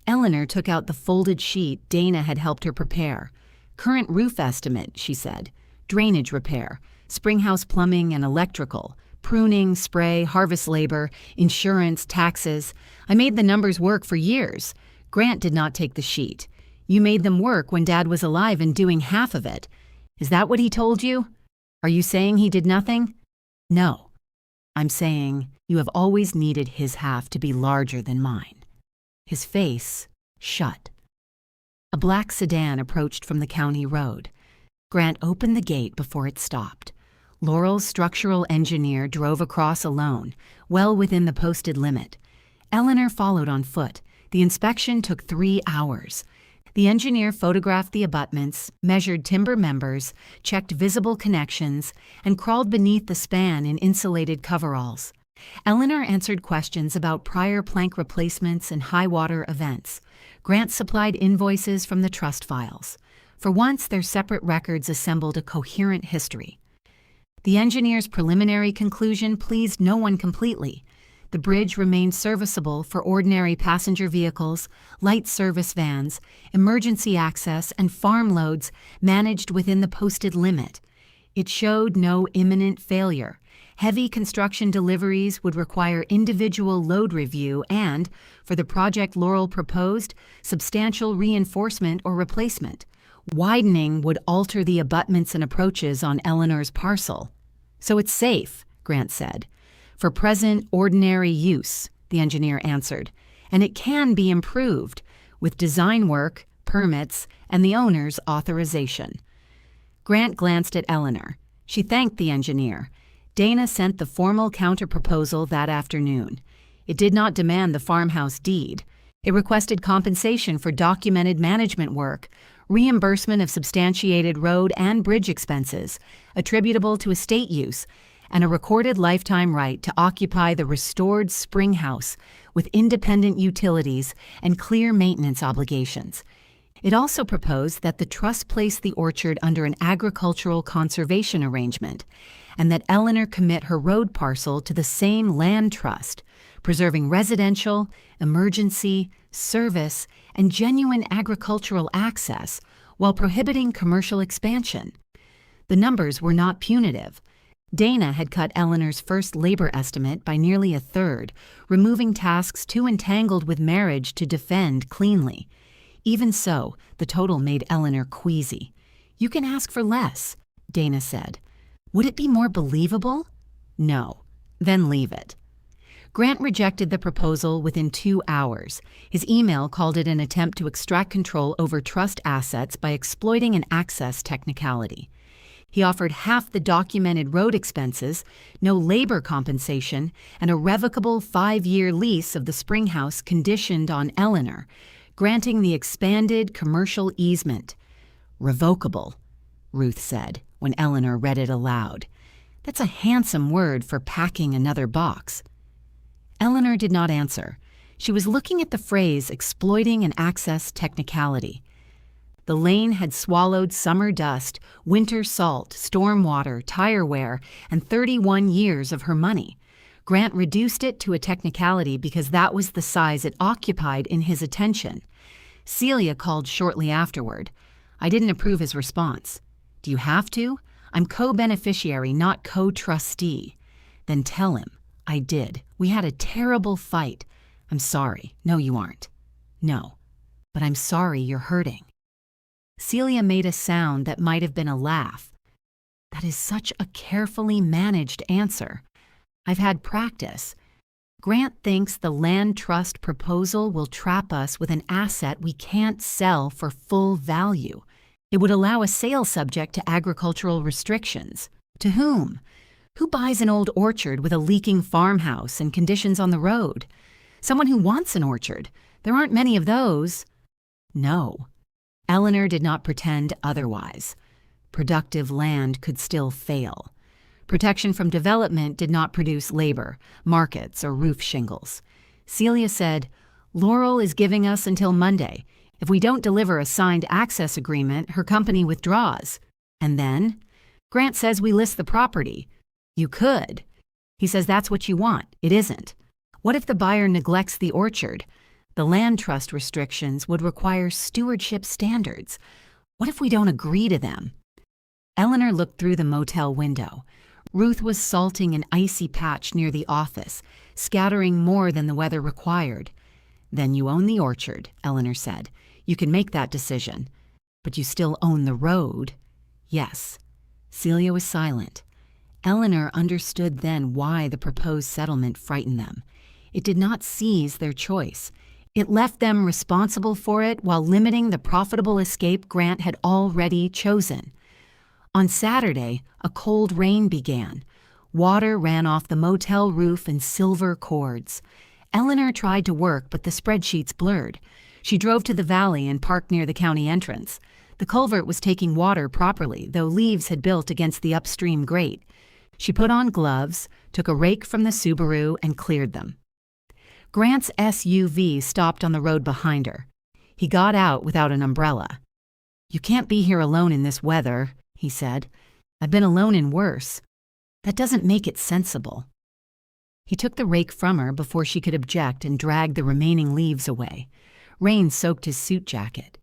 Eleanor took out the folded sheet Dana had helped her prepare. "Current roof estimate," she said. "Drainage repair, springhouse plumbing and electrical, pruning, spray, harvest labor, insurance, taxes. I made the numbers work for years. Grant did not take the sheet. You made them work when Dad was alive and doing half of it. Is that what he told you? Are you saying he did nothing?" "No. I'm saying you have always needed his half to be larger than mine." His face shut. A black sedan approached from the county road. Grant opened the gate before it stopped. Laurel's structural engineer drove across alone, well within the posted limit. Eleanor followed on foot. The inspection took 3 hours. The engineer photographed the abutments, measured timber members, checked visible connections, and crawled beneath the span in insulated coveralls. Eleanor answered questions about prior plank replacements and high-water events. Grant supplied invoices from the trust files. For once, their separate records assembled a coherent history. The engineer's preliminary conclusion pleased no one completely. The bridge remained serviceable for ordinary passenger vehicles, light service vans, emergency access, and farm loads managed within the posted limit. It showed no imminent failure. Heavy construction deliveries would require individual load review and, for the project Laurel proposed, substantial reinforcement or replacement. Widening would alter the abutments and approaches on Eleanor's parcel. So it's safe, Grant said. For present, ordinary use, the engineer answered, and it can be improved with design work, permits, and the owner's authorization. Grant glanced at Eleanor. She thanked the engineer. Dana sent the formal counterproposal that afternoon. It did not demand the farmhouse deed. It requested compensation for documented management work, reimbursement of substantiated road and bridge expenses attributable to estate use, and a recorded lifetime right to occupy the restored spring house with independent utilities and clear maintenance obligations. It also proposed that the trust place the orchard under an agricultural conservation arrangement, and that Eleanor commit her road parcel to the same land trust, preserving residential, emergency, service, and genuine agricultural access while prohibiting commercial expansion. The numbers were not punitive. Dana had cut Eleanor's first labor estimate by nearly a third, removing tasks too entangled with marriage to defend cleanly. Even so, the total made Eleanor queasy. "You can ask for less," Dana said. "Would it be more believable?" "No." "Then leave it." Grant rejected the proposal within 2 hours. His email called it an attempt to extract control over trust assets by exploiting an access technicality. He offered half the documented road expenses, no labor compensation, and a revocable 5-year lease of the spring house conditioned on Eleanor, granting the expanded commercial easement. "Revocable," Ruth said when Eleanor read it aloud. "That's a handsome word for packing another box." Eleanor did not answer. She was looking at the phrase exploiting an access technicality. The lane had swallowed summer dust, winter salt, storm water, tire wear, and 31 years of her money. Grant reduced it to a technicality because that was the size it occupied in his attention. Celia called shortly afterward. I didn't approve his response. "Do you have to? I'm co-beneficiary, not co-trustee." "Then tell him." "I did. We had a terrible fight." "I'm sorry." "No, you aren't." "No. But I'm sorry you're hurting." Celia made a sound that might have been a laugh. "That is such a carefully managed answer. I've had practice. Grant thinks the land trust proposal will trap us with an asset we can't sell for full value. It would allow a sale subject to agricultural restrictions. To whom? Who buys an old orchard with a leaking farmhouse and conditions on the road? Someone who wants an orchard. There aren't many of those." "No." Eleanor did not pretend otherwise. Productive land could still fail. Protection from development did not produce labor, markets, or roof shingles. Celia said, "Laurel is giving us until Monday. If we don't deliver a signed access agreement, her company withdraws." "And then?" "Grant says we list the property." "You could." "He says that's what you want. It isn't. What if the buyer neglects the orchard? The land trust restrictions would require stewardship standards. What if we don't agree to them?" Eleanor looked through the motel window. Ruth was salting an icy patch near the office, scattering more than the weather required. "Then you own the orchard," Eleanor said. "You can make that decision. But you still own the road." "Yes." Celia was silent. Eleanor understood then why the proposed settlement frightened them. It did not seize their choice. It left them responsible for it while limiting the profitable escape Grant had already chosen. On Saturday, a cold rain began. Water ran off the motel roof in silver cords. Eleanor tried to work, but the spreadsheets blurred. She drove to the valley and parked near the county entrance. The culvert was taking water properly, though leaves had built against the upstream grate. She put on gloves, took a rake from the Subaru, and cleared them. Grant's SUV stopped on the road behind her. He got out without an umbrella. "You can't be here alone in this weather," he said. "I've been alone in worse. That doesn't make it sensible." He took the rake from her before she could object and dragged the remaining leaves away. Rain soaked his suit jacket.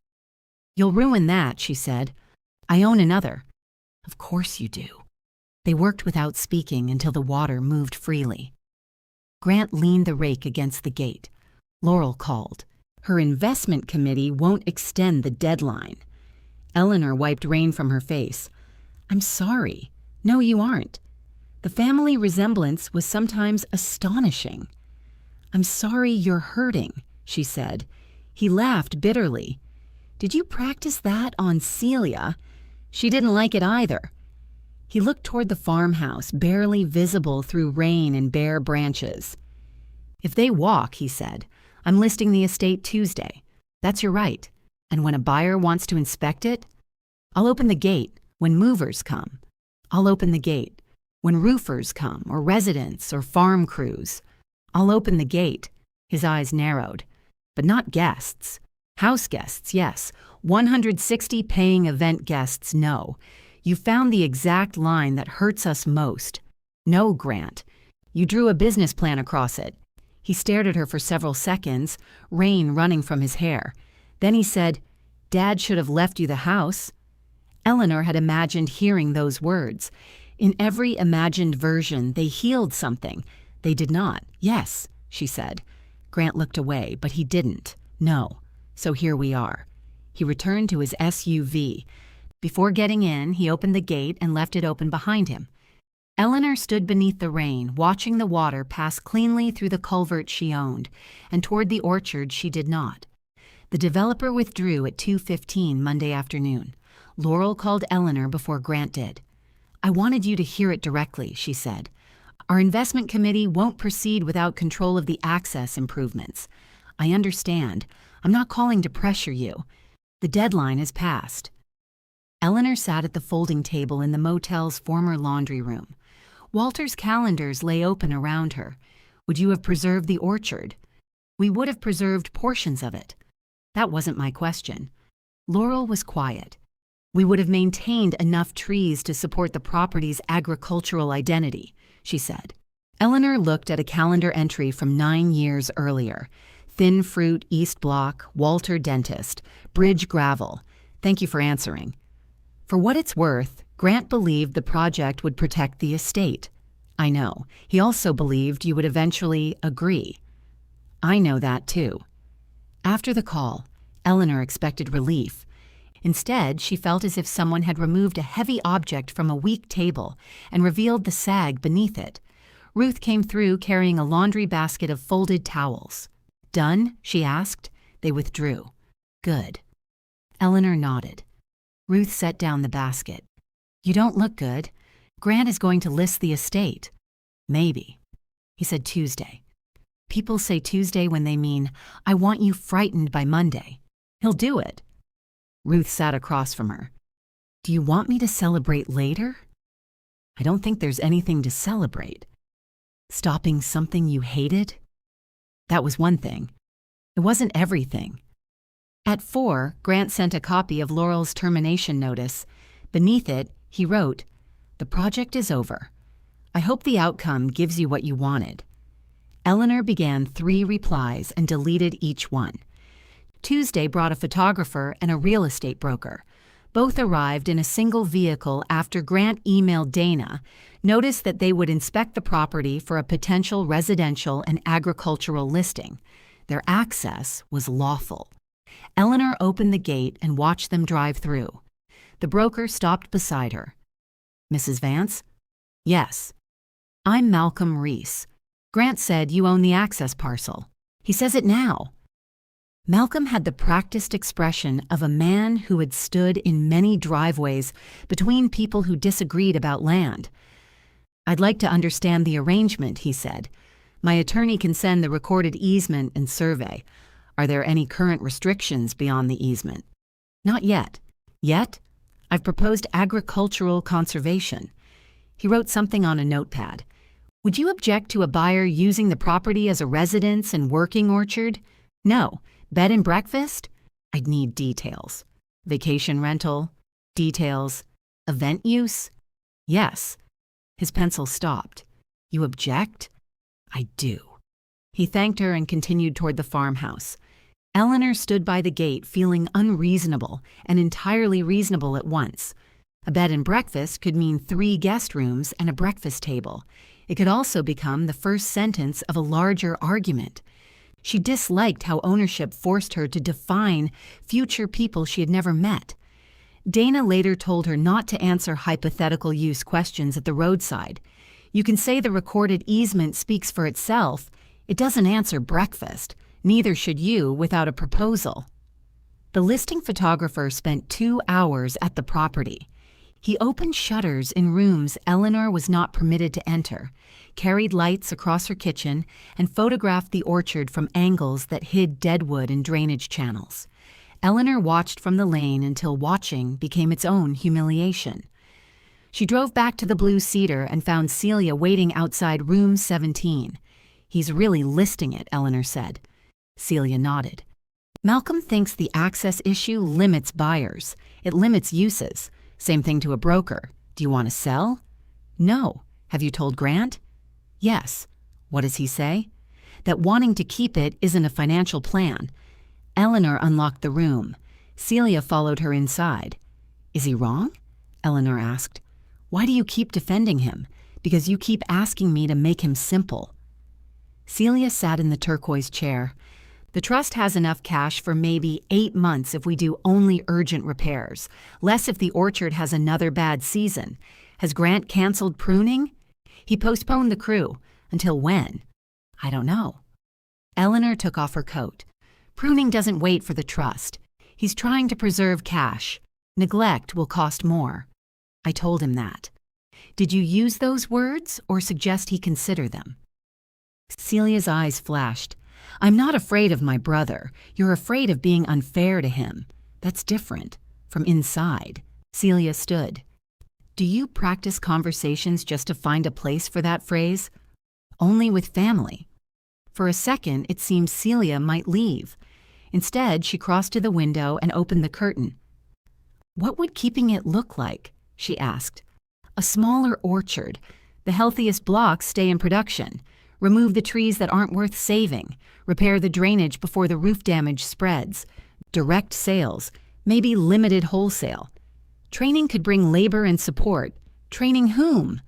"You'll ruin that," she said. "I own another." "Of course you do." They worked without speaking until the water moved freely. Grant leaned the rake against the gate. Laurel called. "Her investment committee won't extend the deadline." Eleanor wiped rain from her face. "I'm sorry. No, you aren't." The family resemblance was sometimes astonishing. "I'm sorry you're hurting," she said. He laughed bitterly. "Did you practice that on Celia? She didn't like it either." He looked toward the farmhouse, barely visible through rain and bare branches. "If they walk," he said, "I'm listing the estate Tuesday. That's your right. And when a buyer wants to inspect it, I'll open the gate when movers come. I'll open the gate when roofers come, or residents, or farm crews. I'll open the gate." His eyes narrowed. "But not guests. House guests, yes. 160 paying event guests, no. You found the exact line that hurts us most. No, Grant. You drew a business plan across it." He stared at her for several seconds, rain running from his hair. Then he said, "Dad should have left you the house." Eleanor had imagined hearing those words. In every imagined version, they healed something. They did not. "Yes," she said. Grant looked away, but he didn't. "No. So here we are." He returned to his SUV. Before getting in, he opened the gate and left it open behind him. Eleanor stood beneath the rain, watching the water pass cleanly through the culvert she owned, and toward the orchard she did not. The developer withdrew at 2:15 Monday afternoon. Laurel called Eleanor before Grant did. "I wanted you to hear it directly," she said. "Our investment committee won't proceed without control of the access improvements. I understand. I'm not calling to pressure you. The deadline has passed." Eleanor sat at the folding table in the motel's former laundry room. Walter's calendars lay open around her. "Would you have preserved the orchard?" "We would have preserved portions of it." "That wasn't my question." Laurel was quiet. "We would have maintained enough trees to support the property's agricultural identity," she said. Eleanor looked at a calendar entry from 9 years earlier. Thin Fruit, East Block, Walter Dentist, Bridge Gravel. "Thank you for answering." For what it's worth, Grant believed the project would protect the estate. "I know. He also believed you would eventually agree." "I know that too." After the call, Eleanor expected relief. Instead, she felt as if someone had removed a heavy object from a weak table and revealed the sag beneath it. Ruth came through carrying a laundry basket of folded towels. "Done?" she asked. They withdrew. "Good." Eleanor nodded. Ruth set down the basket. "You don't look good. Grant is going to list the estate." "Maybe." He said Tuesday. People say Tuesday when they mean, "I want you frightened by Monday." He'll do it. Ruth sat across from her. "Do you want me to celebrate later?" "I don't think there's anything to celebrate." "Stopping something you hated?" That was one thing. It wasn't everything. At 4, Grant sent a copy of Laurel's termination notice. Beneath it, he wrote, "The project is over. I hope the outcome gives you what you wanted." Eleanor began 3 replies and deleted each one. Tuesday brought a photographer and a real estate broker. Both arrived in a single vehicle after Grant emailed Dana, noticed that they would inspect the property for a potential residential and agricultural listing. Their access was lawful. Eleanor opened the gate and watched them drive through. The broker stopped beside her. "Mrs. Vance?" "Yes." "I'm Malcolm Reese. Grant said you own the access parcel. He says it now." Malcolm had the practiced expression of a man who had stood in many driveways between people who disagreed about land. "I'd like to understand the arrangement," he said. "My attorney can send the recorded easement and survey. Are there any current restrictions beyond the easement? Not yet. Yet? I've proposed agricultural conservation. He wrote something on a notepad. Would you object to a buyer using the property as a residence and working orchard? No. Bed and breakfast? I'd need details. Vacation rental? Details. Event use? Yes. His pencil stopped. You object? I do. He thanked her and continued toward the farmhouse. Eleanor stood by the gate feeling unreasonable and entirely reasonable at once. A bed and breakfast could mean 3 guest rooms and a breakfast table. It could also become the first sentence of a larger argument. She disliked how ownership forced her to define future people she had never met. Dana later told her not to answer hypothetical use questions at the roadside. You can say the recorded easement speaks for itself. It doesn't answer breakfast. Neither should you without a proposal. The listing photographer spent 2 hours at the property. He opened shutters in rooms Eleanor was not permitted to enter, carried lights across her kitchen, and photographed the orchard from angles that hid deadwood and drainage channels. Eleanor watched from the lane until watching became its own humiliation. She drove back to the Blue Cedar and found Celia waiting outside room 17. He's really listing it, Eleanor said. Celia nodded. Malcolm thinks the access issue limits buyers. It limits uses. Same thing to a broker. Do you want to sell? No. Have you told Grant? Yes. What does he say? That wanting to keep it isn't a financial plan. Eleanor unlocked the room. Celia followed her inside. Is he wrong? Eleanor asked. Why do you keep defending him? Because you keep asking me to make him simple. Celia sat in the turquoise chair. The trust has enough cash for maybe 8 months if we do only urgent repairs, less if the orchard has another bad season. Has Grant canceled pruning? He postponed the crew. Until when? I don't know. Eleanor took off her coat. Pruning doesn't wait for the trust. He's trying to preserve cash. Neglect will cost more. I told him that. Did you use those words or suggest he consider them? Celia's eyes flashed. I'm not afraid of my brother. You're afraid of being unfair to him. That's different. From inside. Celia stood. Do you practice conversations just to find a place for that phrase? Only with family. For a second, it seemed Celia might leave. Instead, she crossed to the window and opened the curtain. What would keeping it look like? She asked. A smaller orchard. The healthiest blocks stay in production. Remove the trees that aren't worth saving. Repair the drainage before the roof damage spreads. Direct sales. Maybe limited wholesale. Training could bring labor and support. Training whom?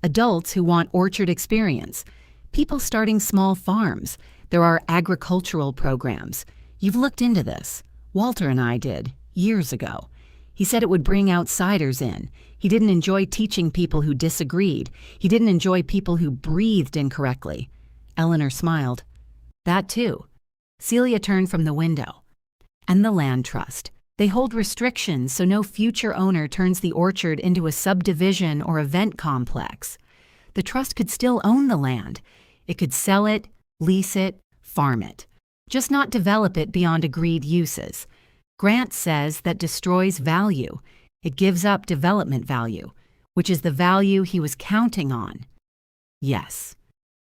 Adults who want orchard experience. People starting small farms. There are agricultural programs. You've looked into this. Walter and I did, years ago. He said it would bring outsiders in. He didn't enjoy teaching people who disagreed. He didn't enjoy people who breathed incorrectly. Eleanor smiled. That too. Celia turned from the window. And the land trust. They hold restrictions so no future owner turns the orchard into a subdivision or event complex. The trust could still own the land. It could sell it, lease it, farm it. Just not develop it beyond agreed uses. Grant says that destroys value. It gives up development value, which is the value he was counting on. Yes.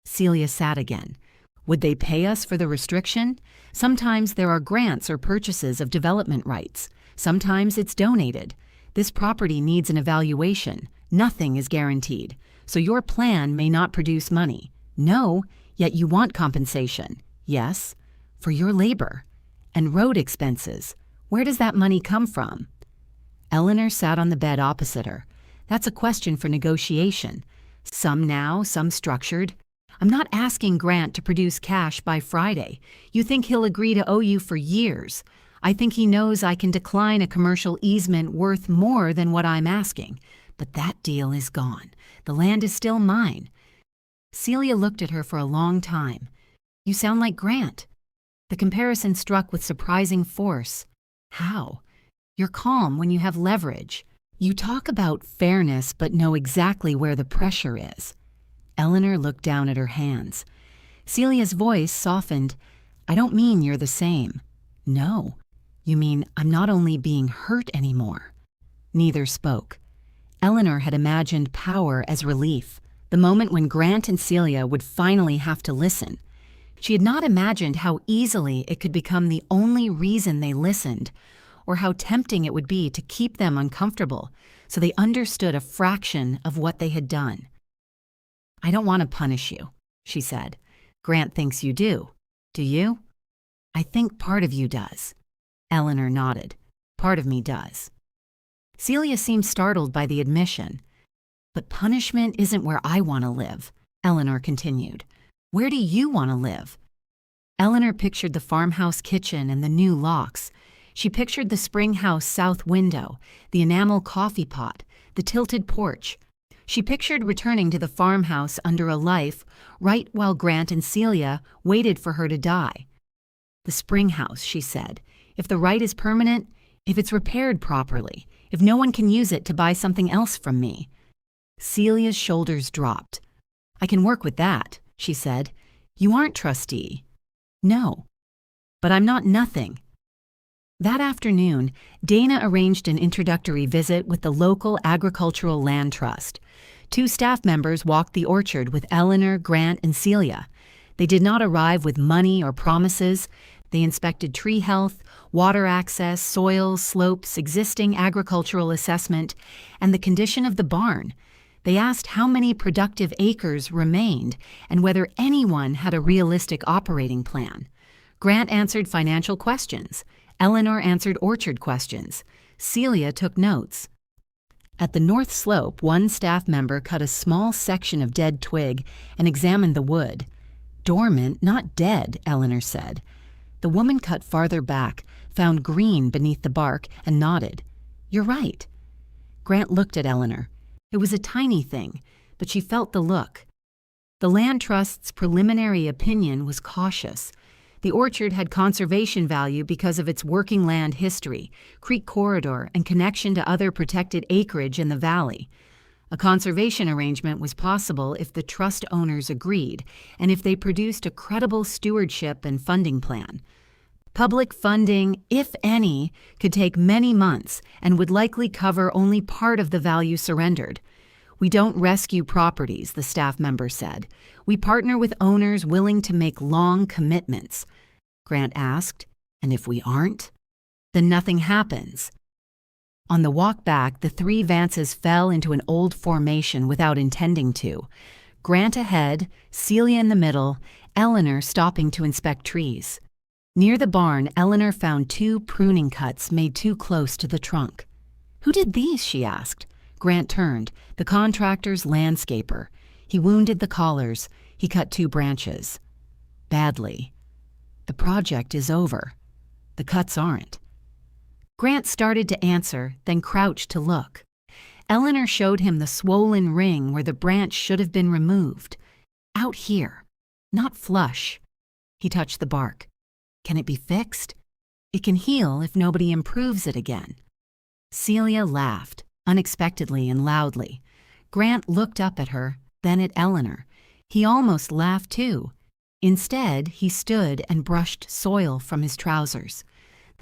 Celia sat again. Would they pay us for the restriction? Sometimes there are grants or purchases of development rights. Sometimes it's donated. This property needs an evaluation. Nothing is guaranteed. So your plan may not produce money. No, yet you want compensation. Yes, for your labor. And road expenses. Where does that money come from? Eleanor sat on the bed opposite her. That's a question for negotiation. Some now, some structured. I'm not asking Grant to produce cash by Friday. You think he'll agree to owe you for years. I think he knows I can decline a commercial easement worth more than what I'm asking. But that deal is gone. The land is still mine. Celia looked at her for a long time. You sound like Grant. The comparison struck with surprising force. How? You're calm when you have leverage. You talk about fairness but know exactly where the pressure is. Eleanor looked down at her hands. Celia's voice softened. I don't mean you're the same. No. You mean I'm not only being hurt anymore. Neither spoke. Eleanor had imagined power as relief, the moment when Grant and Celia would finally have to listen. She had not imagined how easily it could become the only reason they listened, or how tempting it would be to keep them uncomfortable so they understood a fraction of what they had done. I don't want to punish you, she said. Grant thinks you do. Do you? I think part of you does. Eleanor nodded. Part of me does. Celia seemed startled by the admission. But punishment isn't where I want to live, Eleanor continued. Where do you want to live? Eleanor pictured the farmhouse kitchen and the new locks. She pictured the spring house south window, the enamel coffee pot, the tilted porch. She pictured returning to the farmhouse under a life right while Grant and Celia waited for her to die. The spring house, she said. If the right is permanent, if it's repaired properly, if no one can use it to buy something else from me. Celia's shoulders dropped. I can work with that, she said. You aren't trustee. No. But I'm not nothing. That afternoon, Dana arranged an introductory visit with the local agricultural land trust. 2 staff members walked the orchard with Eleanor, Grant, and Celia. They did not arrive with money or promises. They inspected tree health, water access, soils, slopes, existing agricultural assessment, and the condition of the barn. They asked how many productive acres remained and whether anyone had a realistic operating plan. Grant answered financial questions. Eleanor answered orchard questions. Celia took notes. At the north slope, one staff member cut a small section of dead twig and examined the wood. Dormant, not dead, Eleanor said. The woman cut farther back, found green beneath the bark, and nodded. You're right. Grant looked at Eleanor. It was a tiny thing, but she felt the look. The land trust's preliminary opinion was cautious. The orchard had conservation value because of its working land history, creek corridor, and connection to other protected acreage in the valley. A conservation arrangement was possible if the trust owners agreed and if they produced a credible stewardship and funding plan. Public funding, if any, could take many months and would likely cover only part of the value surrendered. We don't rescue properties, the staff member said. We partner with owners willing to make long commitments. Grant asked, and if we aren't? Then nothing happens. On the walk back, the 3 Vances fell into an old formation without intending to. Grant ahead, Celia in the middle, Eleanor stopping to inspect trees. Near the barn, Eleanor found 2 pruning cuts made too close to the trunk. Who did these? She asked. Grant turned, the contractor's landscaper. He wounded the collars. He cut 2 branches. Badly. The project is over. The cuts aren't. Grant started to answer, then crouched to look. Eleanor showed him the swollen ring where the branch should have been removed. Out here. Not flush. He touched the bark. Can it be fixed? It can heal if nobody improves it again. Celia laughed, unexpectedly and loudly. Grant looked up at her, then at Eleanor. He almost laughed too. Instead, he stood and brushed soil from his trousers.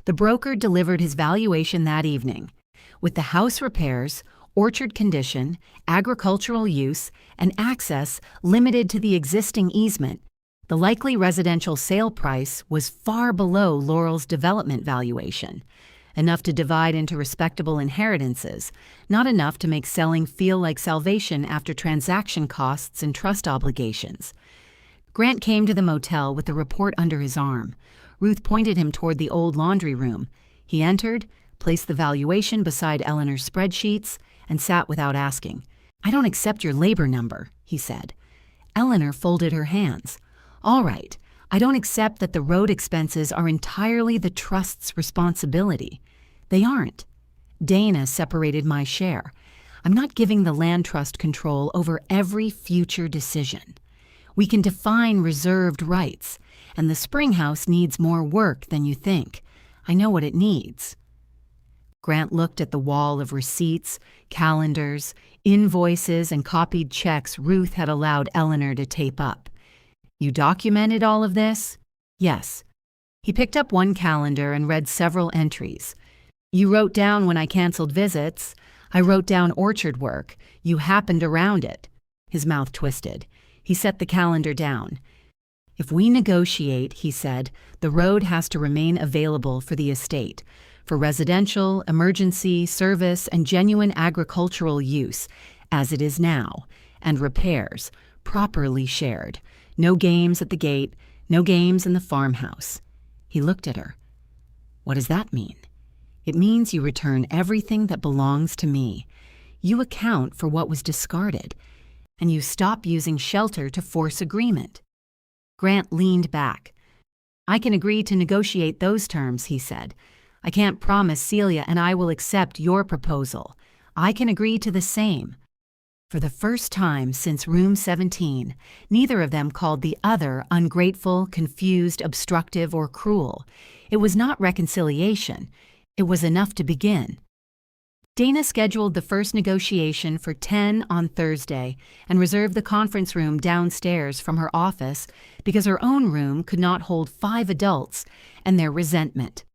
The broker delivered his valuation that evening. With the house repairs, orchard condition, agricultural use, and access limited to the existing easement, the likely residential sale price was far below Laurel's development valuation, enough to divide into respectable inheritances, not enough to make selling feel like salvation after transaction costs and trust obligations. Grant came to the motel with the report under his arm. Ruth pointed him toward the old laundry room. He entered, placed the valuation beside Eleanor's spreadsheets, and sat without asking. I don't accept your labor number, he said. Eleanor folded her hands. All right, I don't accept that the road expenses are entirely the trust's responsibility. They aren't. Dana separated my share. I'm not giving the land trust control over every future decision. We can define reserved rights, and the spring house needs more work than you think. I know what it needs. Grant looked at the wall of receipts, calendars, invoices, and copied checks Ruth had allowed Eleanor to tape up. You documented all of this? Yes. He picked up one calendar and read several entries. You wrote down when I canceled visits. I wrote down orchard work. You happened around it. His mouth twisted. He set the calendar down. If we negotiate, he said, the road has to remain available for the estate, for residential, emergency, service, and genuine agricultural use, as it is now, and repairs, properly shared. No games at the gate, no games in the farmhouse. He looked at her. What does that mean? It means you return everything that belongs to me. You account for what was discarded, and you stop using shelter to force agreement. Grant leaned back. I can agree to negotiate those terms, he said. I can't promise Celia and I will accept your proposal. I can agree to the same. For the first time since room 17, neither of them called the other ungrateful, confused, obstructive, or cruel. It was not reconciliation. It was enough to begin. Dana scheduled the first negotiation for 10 on Thursday and reserved the conference room downstairs from her office because her own room could not hold 5 adults and their resentment.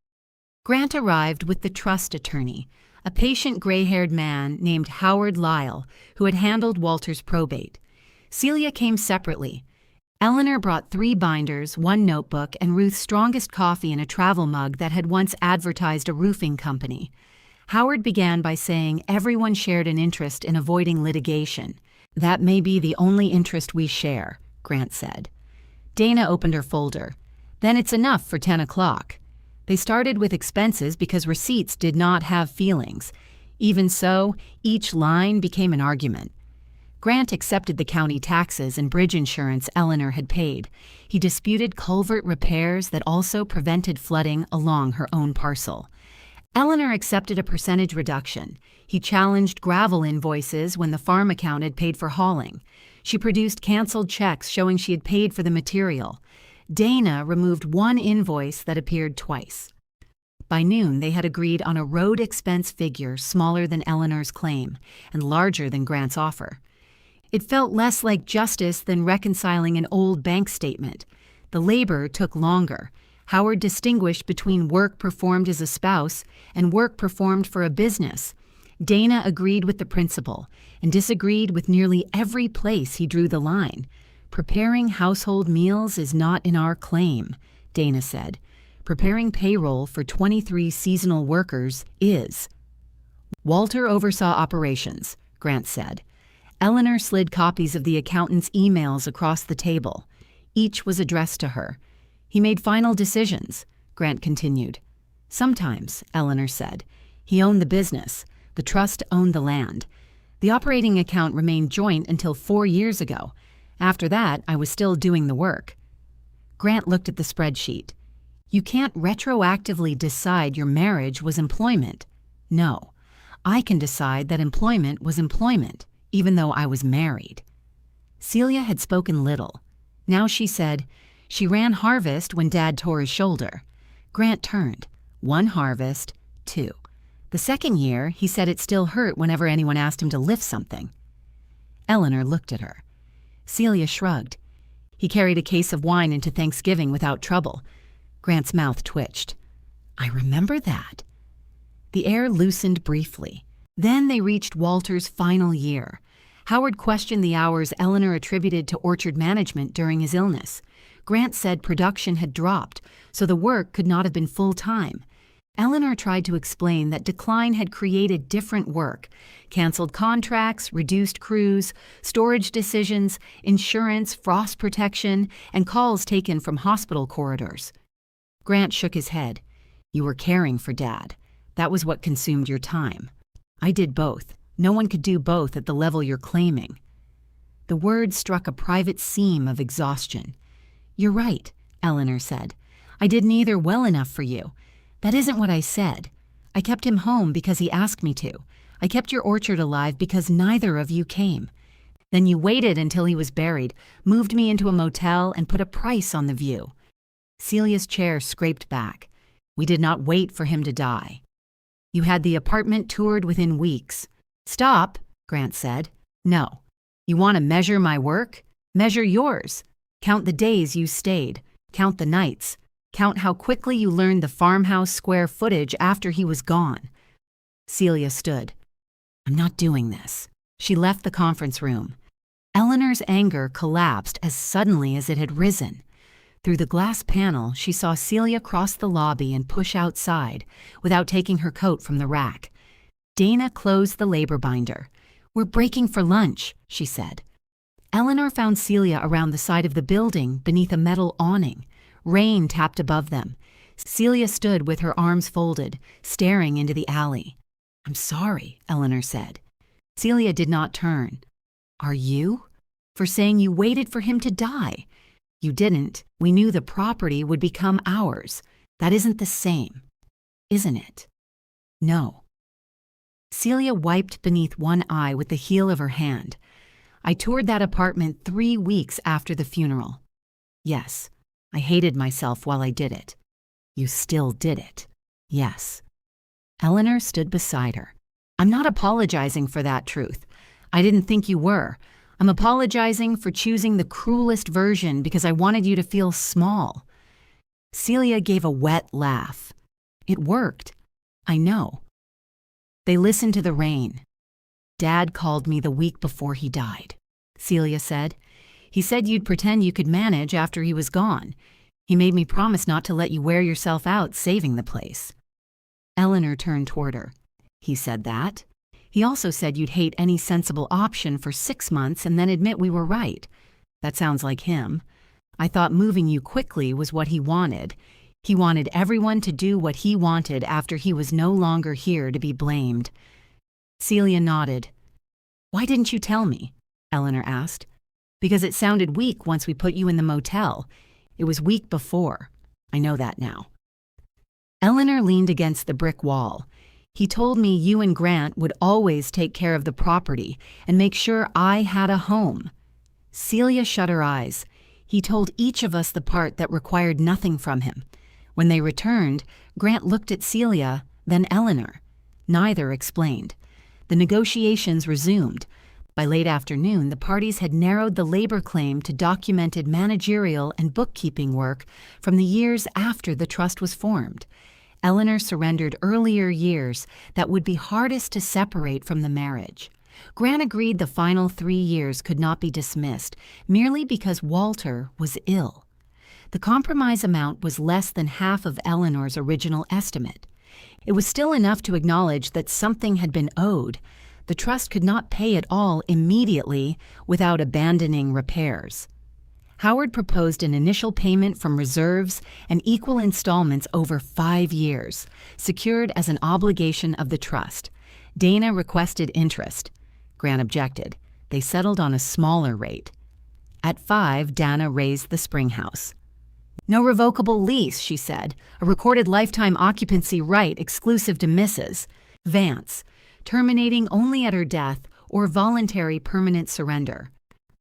Grant arrived with the trust attorney, a patient gray-haired man named Howard Lyle, who had handled Walter's probate. Celia came separately. Eleanor brought 3 binders, 1 notebook, and Ruth's strongest coffee in a travel mug that had once advertised a roofing company. Howard began by saying everyone shared an interest in avoiding litigation. That may be the only interest we share, Grant said. Dana opened her folder. Then it's enough for 10 o'clock. They started with expenses because receipts did not have feelings. Even so, each line became an argument. Grant accepted the county taxes and bridge insurance Eleanor had paid. He disputed culvert repairs that also prevented flooding along her own parcel. Eleanor accepted a percentage reduction. He challenged gravel invoices when the farm account had paid for hauling. She produced canceled checks showing she had paid for the material. Dana removed 1 invoice that appeared twice. By noon, they had agreed on a road expense figure smaller than Eleanor's claim and larger than Grant's offer. It felt less like justice than reconciling an old bank statement. The labor took longer. Howard distinguished between work performed as a spouse and work performed for a business. Dana agreed with the principle and disagreed with nearly every place he drew the line. Preparing household meals is not in our claim, Dana said. Preparing payroll for 23 seasonal workers is. Walter oversaw operations, Grant said. Eleanor slid copies of the accountant's emails across the table. Each was addressed to her. He made final decisions, Grant continued. Sometimes, Eleanor said. He owned the business. The trust owned the land. The operating account remained joint until 4 years ago. After that, I was still doing the work. Grant looked at the spreadsheet. You can't retroactively decide your marriage was employment. No, I can decide that employment was employment, even though I was married. Celia had spoken little. Now she said, she ran harvest when Dad tore his shoulder. Grant turned. 1 harvest, 2. The second year, he said it still hurt whenever anyone asked him to lift something. Eleanor looked at her. Celia shrugged. He carried a case of wine into Thanksgiving without trouble. Grant's mouth twitched. I remember that. The air loosened briefly. Then they reached Walter's final year. Howard questioned the hours Eleanor attributed to orchard management during his illness. Grant said production had dropped, so the work could not have been full-time. Eleanor tried to explain that decline had created different work, canceled contracts, reduced crews, storage decisions, insurance, frost protection, and calls taken from hospital corridors. Grant shook his head. You were caring for Dad. That was what consumed your time. I did both. No one could do both at the level you're claiming. The words struck a private seam of exhaustion. You're right, Eleanor said. I did neither well enough for you. That isn't what I said. I kept him home because he asked me to. I kept your orchard alive because neither of you came. Then you waited until he was buried, moved me into a motel, and put a price on the view. Celia's chair scraped back. We did not wait for him to die. You had the apartment toured within weeks. Stop, Grant said. No. You want to measure my work? Measure yours. Count the days you stayed. Count the nights. Count how quickly you learned the farmhouse square footage after he was gone." Celia stood. "I'm not doing this." She left the conference room. Eleanor's anger collapsed as suddenly as it had risen. Through the glass panel, she saw Celia cross the lobby and push outside without taking her coat from the rack. Dana closed the labor binder. "We're breaking for lunch," she said. Eleanor found Celia around the side of the building beneath a metal awning. Rain tapped above them. Celia stood with her arms folded, staring into the alley. "I'm sorry," Eleanor said. Celia did not turn. "Are you?" "For saying you waited for him to die." "You didn't. We knew the property would become ours. That isn't the same, isn't it?" "No." Celia wiped beneath one eye with the heel of her hand. "I toured that apartment 3 weeks after the funeral." "Yes. I hated myself while I did it." "You still did it." "Yes." Eleanor stood beside her. "I'm not apologizing for that truth. I didn't think you were. I'm apologizing for choosing the cruelest version because I wanted you to feel small." Celia gave a wet laugh. "It worked. I know." They listened to the rain. "Dad called me the week before he died," Celia said. "He said you'd pretend you could manage after he was gone. He made me promise not to let you wear yourself out saving the place." Eleanor turned toward her. "He said that? He also said you'd hate any sensible option for 6 months and then admit we were right. That sounds like him. I thought moving you quickly was what he wanted. He wanted everyone to do what he wanted after he was no longer here to be blamed." Celia nodded. "Why didn't you tell me?" Eleanor asked. "Because it sounded weak once we put you in the motel. It was weak before. I know that now." Eleanor leaned against the brick wall. "He told me you and Grant would always take care of the property and make sure I had a home." Celia shut her eyes. "He told each of us the part that required nothing from him." When they returned, Grant looked at Celia, then Eleanor. Neither explained. The negotiations resumed. By late afternoon, the parties had narrowed the labor claim to documented managerial and bookkeeping work from the years after the trust was formed. Eleanor surrendered earlier years that would be hardest to separate from the marriage. Grant agreed the final 3 years could not be dismissed, merely because Walter was ill. The compromise amount was less than half of Eleanor's original estimate. It was still enough to acknowledge that something had been owed. The trust could not pay it all immediately without abandoning repairs. Howard proposed an initial payment from reserves and equal installments over 5 years, secured as an obligation of the trust. Dana requested interest. Grant objected. They settled on a smaller rate. At 5, Dana raised the spring house. "No revocable lease," she said. "A recorded lifetime occupancy right exclusive to Mrs. Vance, terminating only at her death or voluntary permanent surrender."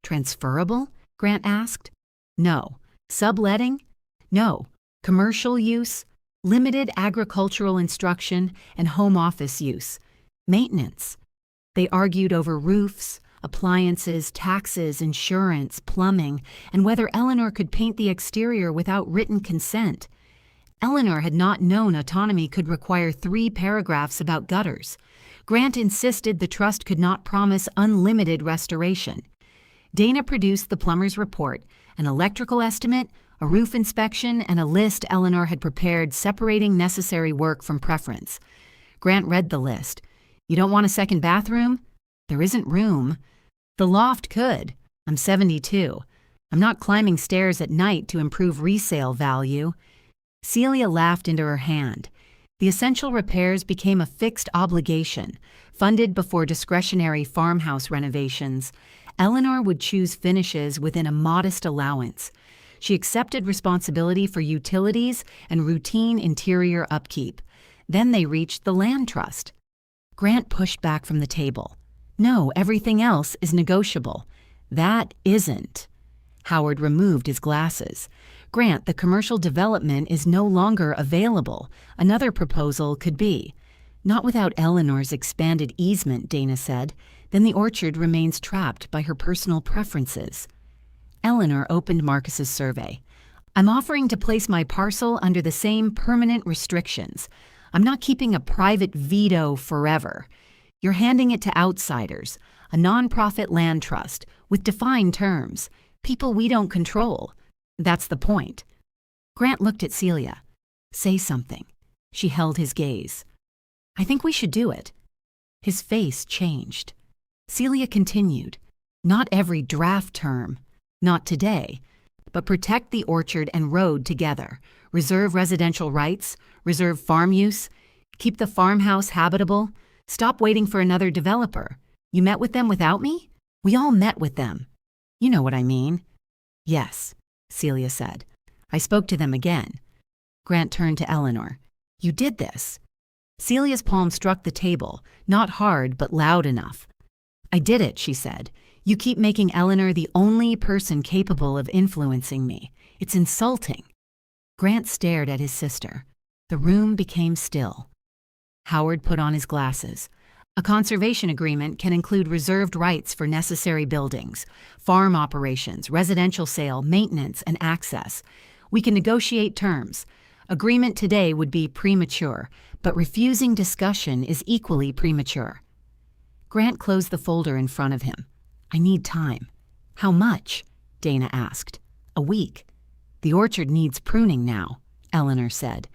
"Transferable?" Grant asked. "No." "Subletting?" "No." "Commercial use?" "Limited agricultural instruction and home office use." "Maintenance?" They argued over roofs, appliances, taxes, insurance, plumbing, and whether Eleanor could paint the exterior without written consent. Eleanor had not known autonomy could require 3 paragraphs about gutters. Grant insisted the trust could not promise unlimited restoration. Dana produced the plumber's report, an electrical estimate, a roof inspection, and a list Eleanor had prepared separating necessary work from preference. Grant read the list. "You don't want a second bathroom?" "There isn't room." "The loft could. I'm 72. I'm not climbing stairs at night to improve resale value." Celia laughed into her hand. The essential repairs became a fixed obligation, funded before discretionary farmhouse renovations. Eleanor would choose finishes within a modest allowance. She accepted responsibility for utilities and routine interior upkeep. Then they reached the land trust. Grant pushed back from the table. "No, everything else is negotiable." "That isn't." Howard removed his glasses. "Grant, the commercial development is no longer available. Another proposal could be." "Not without Eleanor's expanded easement," Dana said. "Then the orchard remains trapped by her personal preferences." Eleanor opened Marcus's survey. I'm offering to place my parcel under the same permanent restrictions. I'm not keeping a private veto forever. You're handing it to outsiders, a nonprofit land trust with defined terms, people we don't control. That's the point. Grant looked at Celia. Say something. She held his gaze. I think we should do it. His face changed. Celia continued. Not every draft term. Not today. But protect the orchard and road together. Reserve residential rights. Reserve farm use. Keep the farmhouse habitable. Stop waiting for another developer. You met with them without me? We all met with them. You know what I mean. Yes, Celia said. I spoke to them again. Grant turned to Eleanor. You did this. Celia's palm struck the table, not hard but loud enough. I did it, she said. You keep making Eleanor the only person capable of influencing me. It's insulting. Grant stared at his sister. The room became still. Howard put on his glasses. A conservation agreement can include reserved rights for necessary buildings, farm operations, residential sale, maintenance, and access. We can negotiate terms. Agreement today would be premature, but refusing discussion is equally premature. Grant closed the folder in front of him. I need time. How much? Dana asked. A week. The orchard needs pruning now, Eleanor said.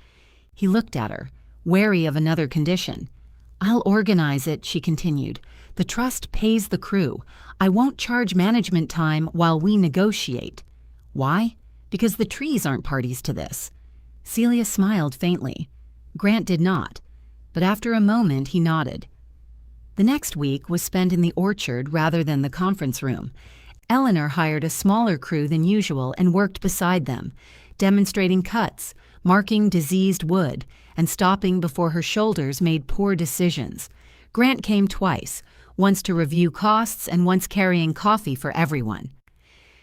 He looked at her, wary of another condition. I'll organize it, she continued. The trust pays the crew. I won't charge management time while we negotiate. Why? Because the trees aren't parties to this. Celia smiled faintly. Grant did not, but after a moment he nodded. The next week was spent in the orchard rather than the conference room. Eleanor hired a smaller crew than usual and worked beside them, demonstrating cuts, marking diseased wood, and stopping before her shoulders made poor decisions. Grant came twice, once to review costs and once carrying coffee for everyone.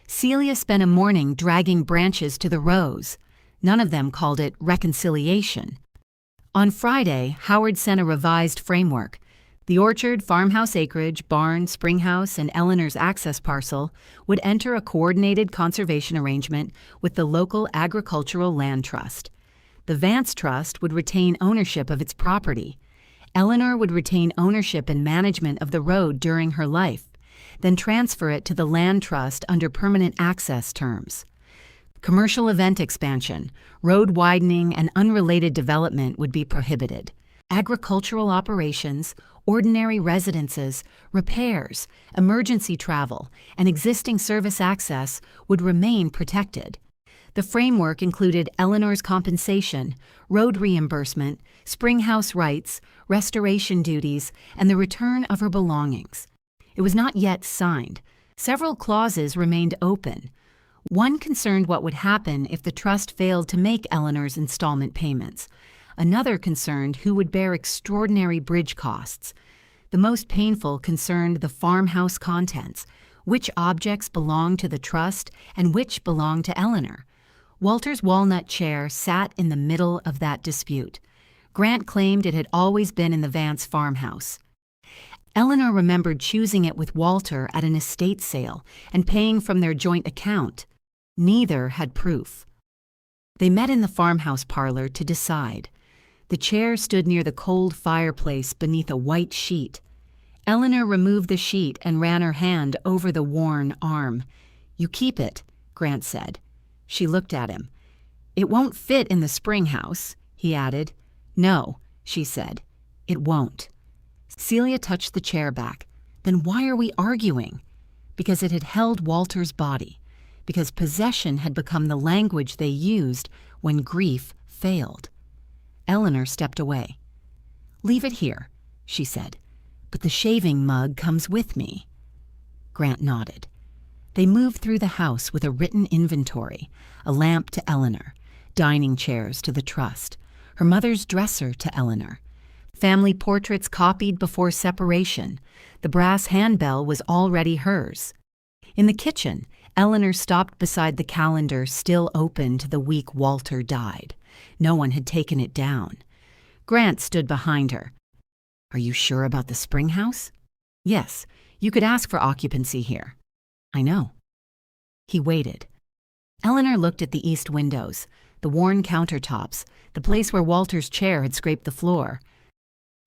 Celia spent a morning dragging branches to the rows. None of them called it reconciliation. On Friday, Howard sent a revised framework. The orchard, farmhouse acreage, barn, springhouse, and Eleanor's access parcel would enter a coordinated conservation arrangement with the local agricultural land trust. The Vance Trust would retain ownership of its property. Eleanor would retain ownership and management of the road during her life, then transfer it to the land trust under permanent access terms. Commercial event expansion, road widening, and unrelated development would be prohibited. Agricultural operations, ordinary residences, repairs, emergency travel, and existing service access would remain protected. The framework included Eleanor's compensation, road reimbursement, springhouse rights, restoration duties, and the return of her belongings. It was not yet signed. Several clauses remained open. One concerned what would happen if the trust failed to make Eleanor's installment payments. Another concerned who would bear extraordinary bridge costs. The most painful concerned the farmhouse contents, which objects belonged to the trust and which belonged to Eleanor. Walter's walnut chair sat in the middle of that dispute. Grant claimed it had always been in the Vance farmhouse. Eleanor remembered choosing it with Walter at an estate sale and paying from their joint account. Neither had proof. They met in the farmhouse parlor to decide. The chair stood near the cold fireplace beneath a white sheet. Eleanor removed the sheet and ran her hand over the worn arm. You keep it, Grant said. She looked at him. It won't fit in the springhouse, he added. No, she said. It won't. Celia touched the chair back. Then why are we arguing? Because it had held Walter's body. Because possession had become the language they used when grief failed. Eleanor stepped away. Leave it here, she said. But the shaving mug comes with me. Grant nodded. They moved through the house with a written inventory, a lamp to Eleanor, dining chairs to the trust, her mother's dresser to Eleanor. Family portraits copied before separation. The brass handbell was already hers. In the kitchen, Eleanor stopped beside the calendar still open to the week Walter died. No one had taken it down. Grant stood behind her. Are you sure about the springhouse? Yes, you could ask for occupancy here. I know. He waited. Eleanor looked at the east windows, the worn countertops, the place where Walter's chair had scraped the floor.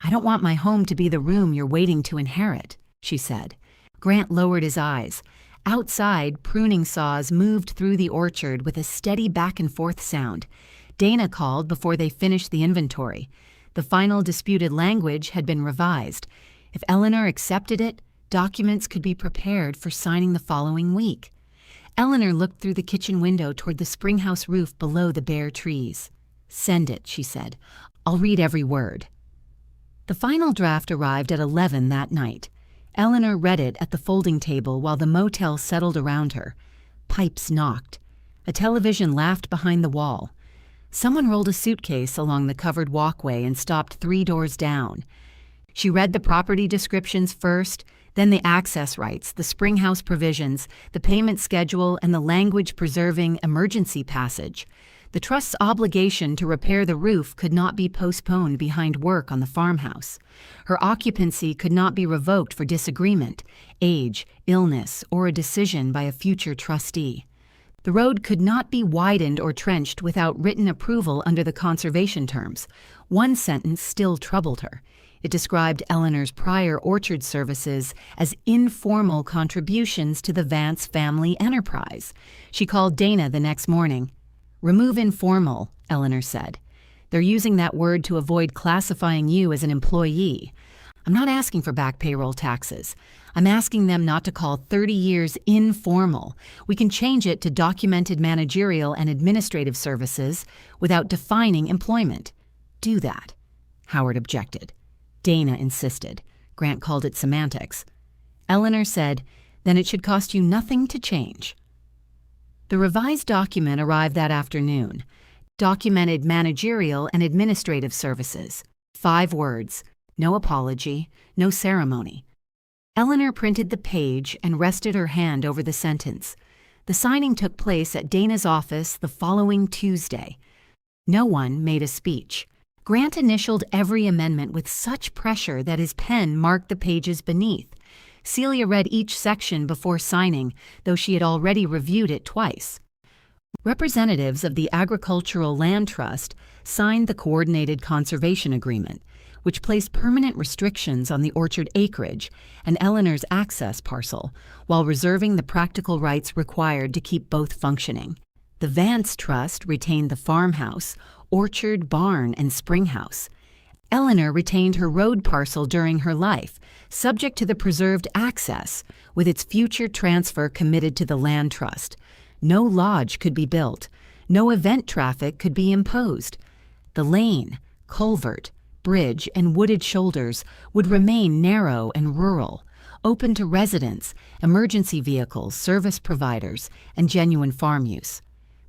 "I don't want my home to be the room you're waiting to inherit," she said. Grant lowered his eyes. Outside, pruning saws moved through the orchard with a steady back-and-forth sound. Dana called before they finished the inventory. The final disputed language had been revised. If Eleanor accepted it, documents could be prepared for signing the following week. Eleanor looked through the kitchen window toward the springhouse roof below the bare trees. "Send it," she said. "I'll read every word." The final draft arrived at 11 that night. Eleanor read it at the folding table while the motel settled around her. Pipes knocked. A television laughed behind the wall. Someone rolled a suitcase along the covered walkway and stopped 3 doors down. She read the property descriptions first, then the access rights, the springhouse provisions, the payment schedule, and the language-preserving emergency passage. The trust's obligation to repair the roof could not be postponed behind work on the farmhouse. Her occupancy could not be revoked for disagreement, age, illness, or a decision by a future trustee. The road could not be widened or trenched without written approval under the conservation terms. One sentence still troubled her. It described Eleanor's prior orchard services as informal contributions to the Vance family enterprise. She called Dana the next morning. "Remove informal," Eleanor said. "They're using that word to avoid classifying you as an employee. I'm not asking for back payroll taxes. I'm asking them not to call 30 years informal. We can change it to documented managerial and administrative services without defining employment." "Do that." Howard objected. Dana insisted. Grant called it semantics. Eleanor said, "Then it should cost you nothing to change." The revised document arrived that afternoon. Documented managerial and administrative services. 5 words. No apology, no ceremony. Eleanor printed the page and rested her hand over the sentence. The signing took place at Dana's office the following Tuesday. No one made a speech. Grant initialed every amendment with such pressure that his pen marked the pages beneath. Celia read each section before signing, though she had already reviewed it twice. Representatives of the Agricultural Land Trust signed the Coordinated Conservation Agreement, which placed permanent restrictions on the orchard acreage and Eleanor's access parcel, while reserving the practical rights required to keep both functioning. The Vance Trust retained the farmhouse, orchard, barn, and springhouse. Eleanor retained her road parcel during her life, subject to the preserved access, with its future transfer committed to the land trust. No lodge could be built. No event traffic could be imposed. The lane, culvert, bridge, and wooded shoulders would remain narrow and rural, open to residents, emergency vehicles, service providers, and genuine farm use.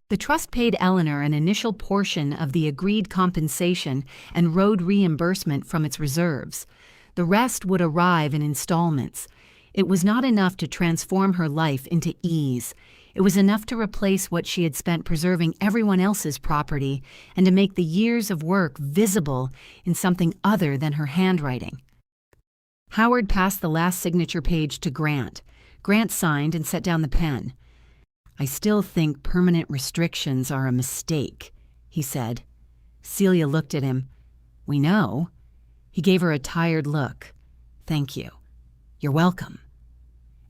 The trust paid Eleanor an initial portion of the agreed compensation and road reimbursement from its reserves. The rest would arrive in installments. It was not enough to transform her life into ease. It was enough to replace what she had spent preserving everyone else's property and to make the years of work visible in something other than her handwriting. Howard passed the last signature page to Grant. Grant signed and set down the pen. "I still think permanent restrictions are a mistake," he said. Celia looked at him. "We know." He gave her a tired look. "Thank you. You're welcome."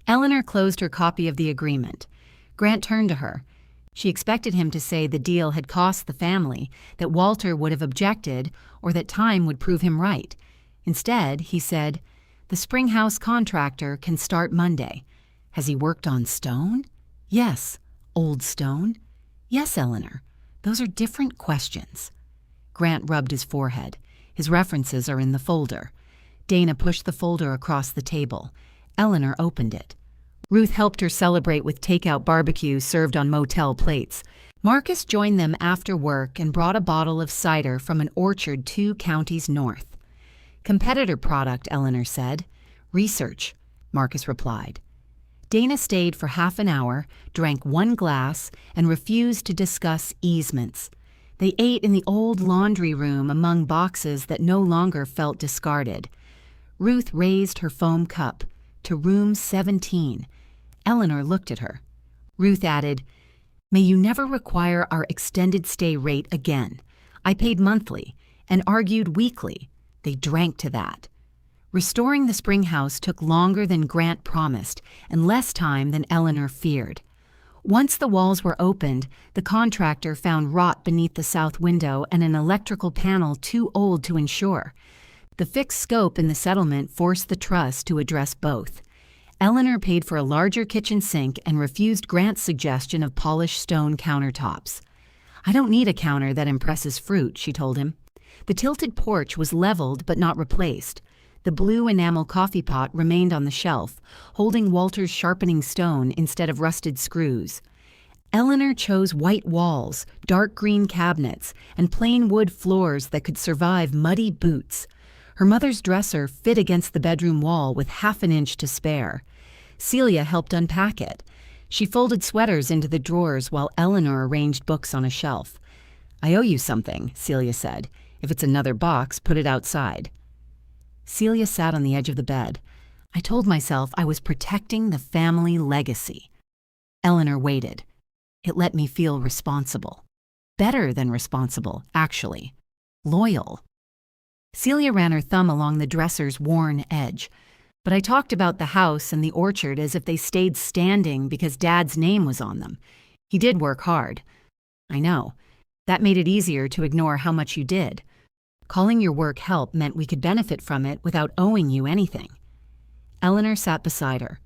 Eleanor closed her copy of the agreement. Grant turned to her. She expected him to say the deal had cost the family, that Walter would have objected, or that time would prove him right. Instead, he said, "The springhouse contractor can start Monday. Has he worked on stone?" "Yes." "Old stone?" "Yes, Eleanor. Those are different questions." Grant rubbed his forehead. "His references are in the folder." Dana pushed the folder across the table. Eleanor opened it. Ruth helped her celebrate with takeout barbecue served on motel plates. Marcus joined them after work and brought a bottle of cider from an orchard 2 counties north. "Competitor product," Eleanor said. "Research," Marcus replied. Dana stayed for half an hour, drank 1 glass, and refused to discuss easements. They ate in the old laundry room among boxes that no longer felt discarded. Ruth raised her foam cup to room 17. Eleanor looked at her. Ruth added, May you never require our extended stay rate again. I paid monthly and argued weekly. They drank to that. Restoring the spring house took longer than Grant promised and less time than Eleanor feared. Once the walls were opened, the contractor found rot beneath the south window and an electrical panel too old to insure. The fixed scope in the settlement forced the trust to address both. Eleanor paid for a larger kitchen sink and refused Grant's suggestion of polished stone countertops. "I don't need a counter that impresses fruit," she told him. The tilted porch was leveled but not replaced. The blue enamel coffee pot remained on the shelf, holding Walter's sharpening stone instead of rusted screws. Eleanor chose white walls, dark green cabinets, and plain wood floors that could survive muddy boots. Her mother's dresser fit against the bedroom wall with half an inch to spare. Celia helped unpack it. She folded sweaters into the drawers while Eleanor arranged books on a shelf. "I owe you something," Celia said. "If it's another box, put it outside." Celia sat on the edge of the bed. "I told myself I was protecting the family legacy." Eleanor waited. "It let me feel responsible. Better than responsible, actually. Loyal." Celia ran her thumb along the dresser's worn edge. "But I talked about the house and the orchard as if they stayed standing because Dad's name was on them. He did work hard." "I know. That made it easier to ignore how much you did. Calling your work help meant we could benefit from it without owing you anything." Eleanor sat beside her.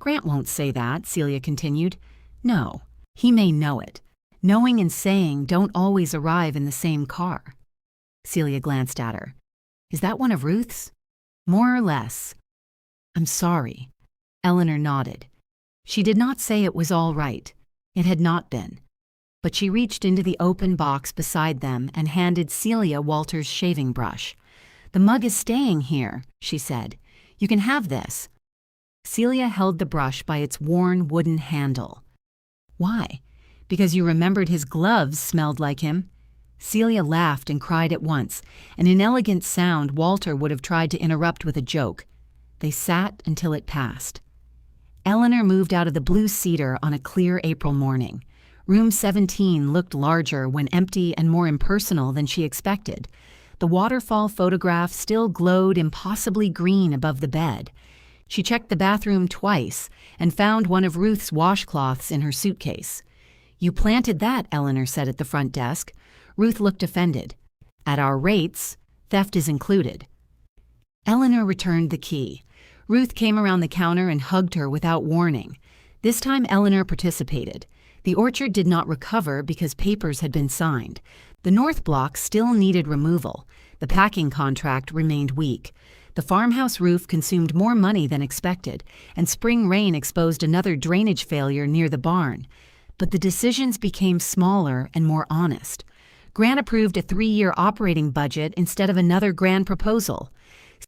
"Grant won't say that," Celia continued. "No, he may know it. Knowing and saying don't always arrive in the same car." Celia glanced at her. "Is that one of Ruth's?" "More or less." "I'm sorry." Eleanor nodded. She did not say it was all right. It had not been. But she reached into the open box beside them and handed Celia Walter's shaving brush. "The mug is staying here," she said. "You can have this." Celia held the brush by its worn wooden handle. "Why? Because you remembered his gloves smelled like him?" Celia laughed and cried at once, an inelegant sound Walter would have tried to interrupt with a joke. They sat until it passed. Eleanor moved out of the blue cedar on a clear April morning. Room 17 looked larger when empty and more impersonal than she expected. The waterfall photograph still glowed impossibly green above the bed. She checked the bathroom twice and found one of Ruth's washcloths in her suitcase. "You planted that," Eleanor said at the front desk. Ruth looked offended. "At our rates, theft is included." Eleanor returned the key. Ruth came around the counter and hugged her without warning. This time Eleanor participated. The orchard did not recover because papers had been signed. The north block still needed removal. The packing contract remained weak. The farmhouse roof consumed more money than expected, and spring rain exposed another drainage failure near the barn. But the decisions became smaller and more honest. Grant approved a 3-year operating budget instead of another grand proposal.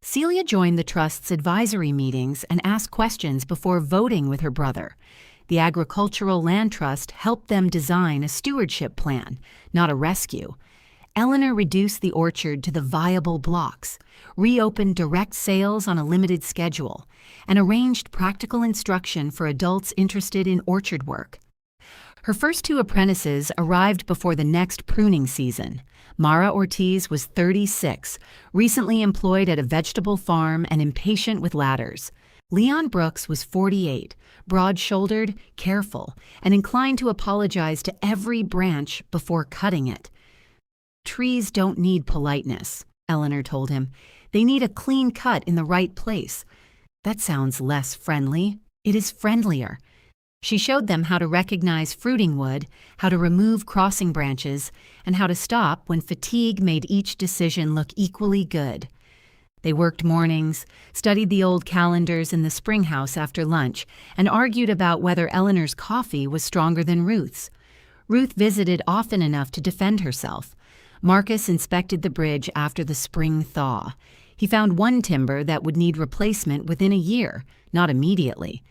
Celia joined the trust's advisory meetings and asked questions before voting with her brother. The Agricultural Land Trust helped them design a stewardship plan, not a rescue. Eleanor reduced the orchard to the viable blocks, reopened direct sales on a limited schedule, and arranged practical instruction for adults interested in orchard work. Her first 2 apprentices arrived before the next pruning season. Mara Ortiz was 36, recently employed at a vegetable farm and impatient with ladders. Leon Brooks was 48, broad-shouldered, careful, and inclined to apologize to every branch before cutting it. "Trees don't need politeness," Eleanor told him. "They need a clean cut in the right place." "That sounds less friendly." "It is friendlier." She showed them how to recognize fruiting wood, how to remove crossing branches, and how to stop when fatigue made each decision look equally good. They worked mornings, studied the old calendars in the spring house after lunch, and argued about whether Eleanor's coffee was stronger than Ruth's. Ruth visited often enough to defend herself. Marcus inspected the bridge after the spring thaw. He found one timber that would need replacement within a year, not immediately.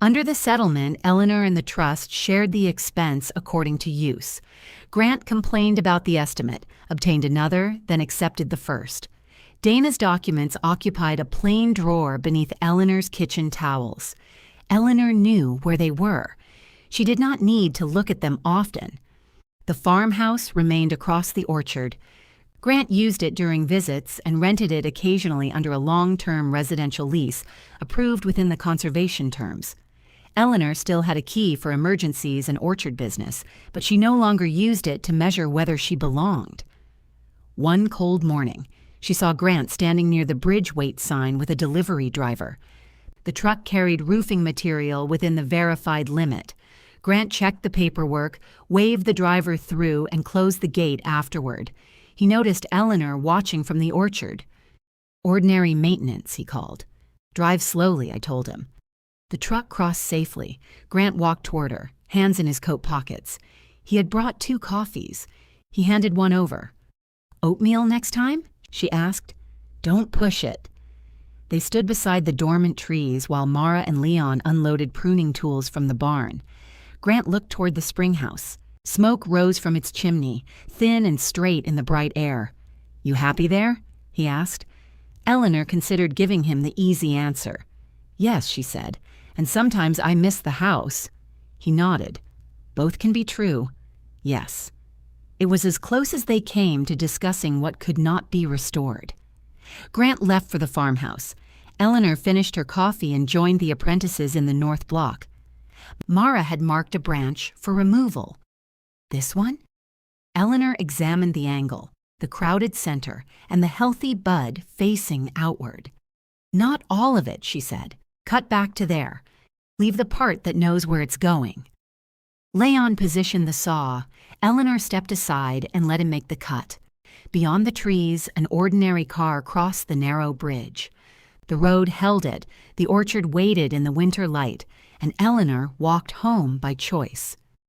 Under the settlement, Eleanor and the trust shared the expense according to use. Grant complained about the estimate, obtained another, then accepted the first. Dana's documents occupied a plain drawer beneath Eleanor's kitchen towels. Eleanor knew where they were. She did not need to look at them often. The farmhouse remained across the orchard. Grant used it during visits and rented it occasionally under a long-term residential lease approved within the conservation terms. Eleanor still had a key for emergencies and orchard business, but she no longer used it to measure whether she belonged. One cold morning, she saw Grant standing near the bridge wait sign with a delivery driver. The truck carried roofing material within the verified limit. Grant checked the paperwork, waved the driver through, and closed the gate afterward. He noticed Eleanor watching from the orchard. "Ordinary maintenance," he called. "Drive slowly," I told him. The truck crossed safely. Grant walked toward her, hands in his coat pockets. He had brought 2 coffees. He handed one over. "Oatmeal next time?" she asked. "Don't push it." They stood beside the dormant trees while Mara and Leon unloaded pruning tools from the barn. Grant looked toward the spring house. Smoke rose from its chimney, thin and straight in the bright air. "You happy there?" he asked. Eleanor considered giving him the easy answer. "Yes," she said, "and sometimes I miss the house." He nodded. "Both can be true." "Yes." It was as close as they came to discussing what could not be restored. Grant left for the farmhouse. Eleanor finished her coffee and joined the apprentices in the north block. Mara had marked a branch for removal. This one? Eleanor examined the angle, the crowded center, and the healthy bud facing outward. "Not all of it," she said. "Cut back to there. Leave the part that knows where it's going." Leon positioned the saw. Eleanor stepped aside and let him make the cut. Beyond the trees, an ordinary car crossed the narrow bridge. The road held it, the orchard waited in the winter light, and Eleanor walked home by choice.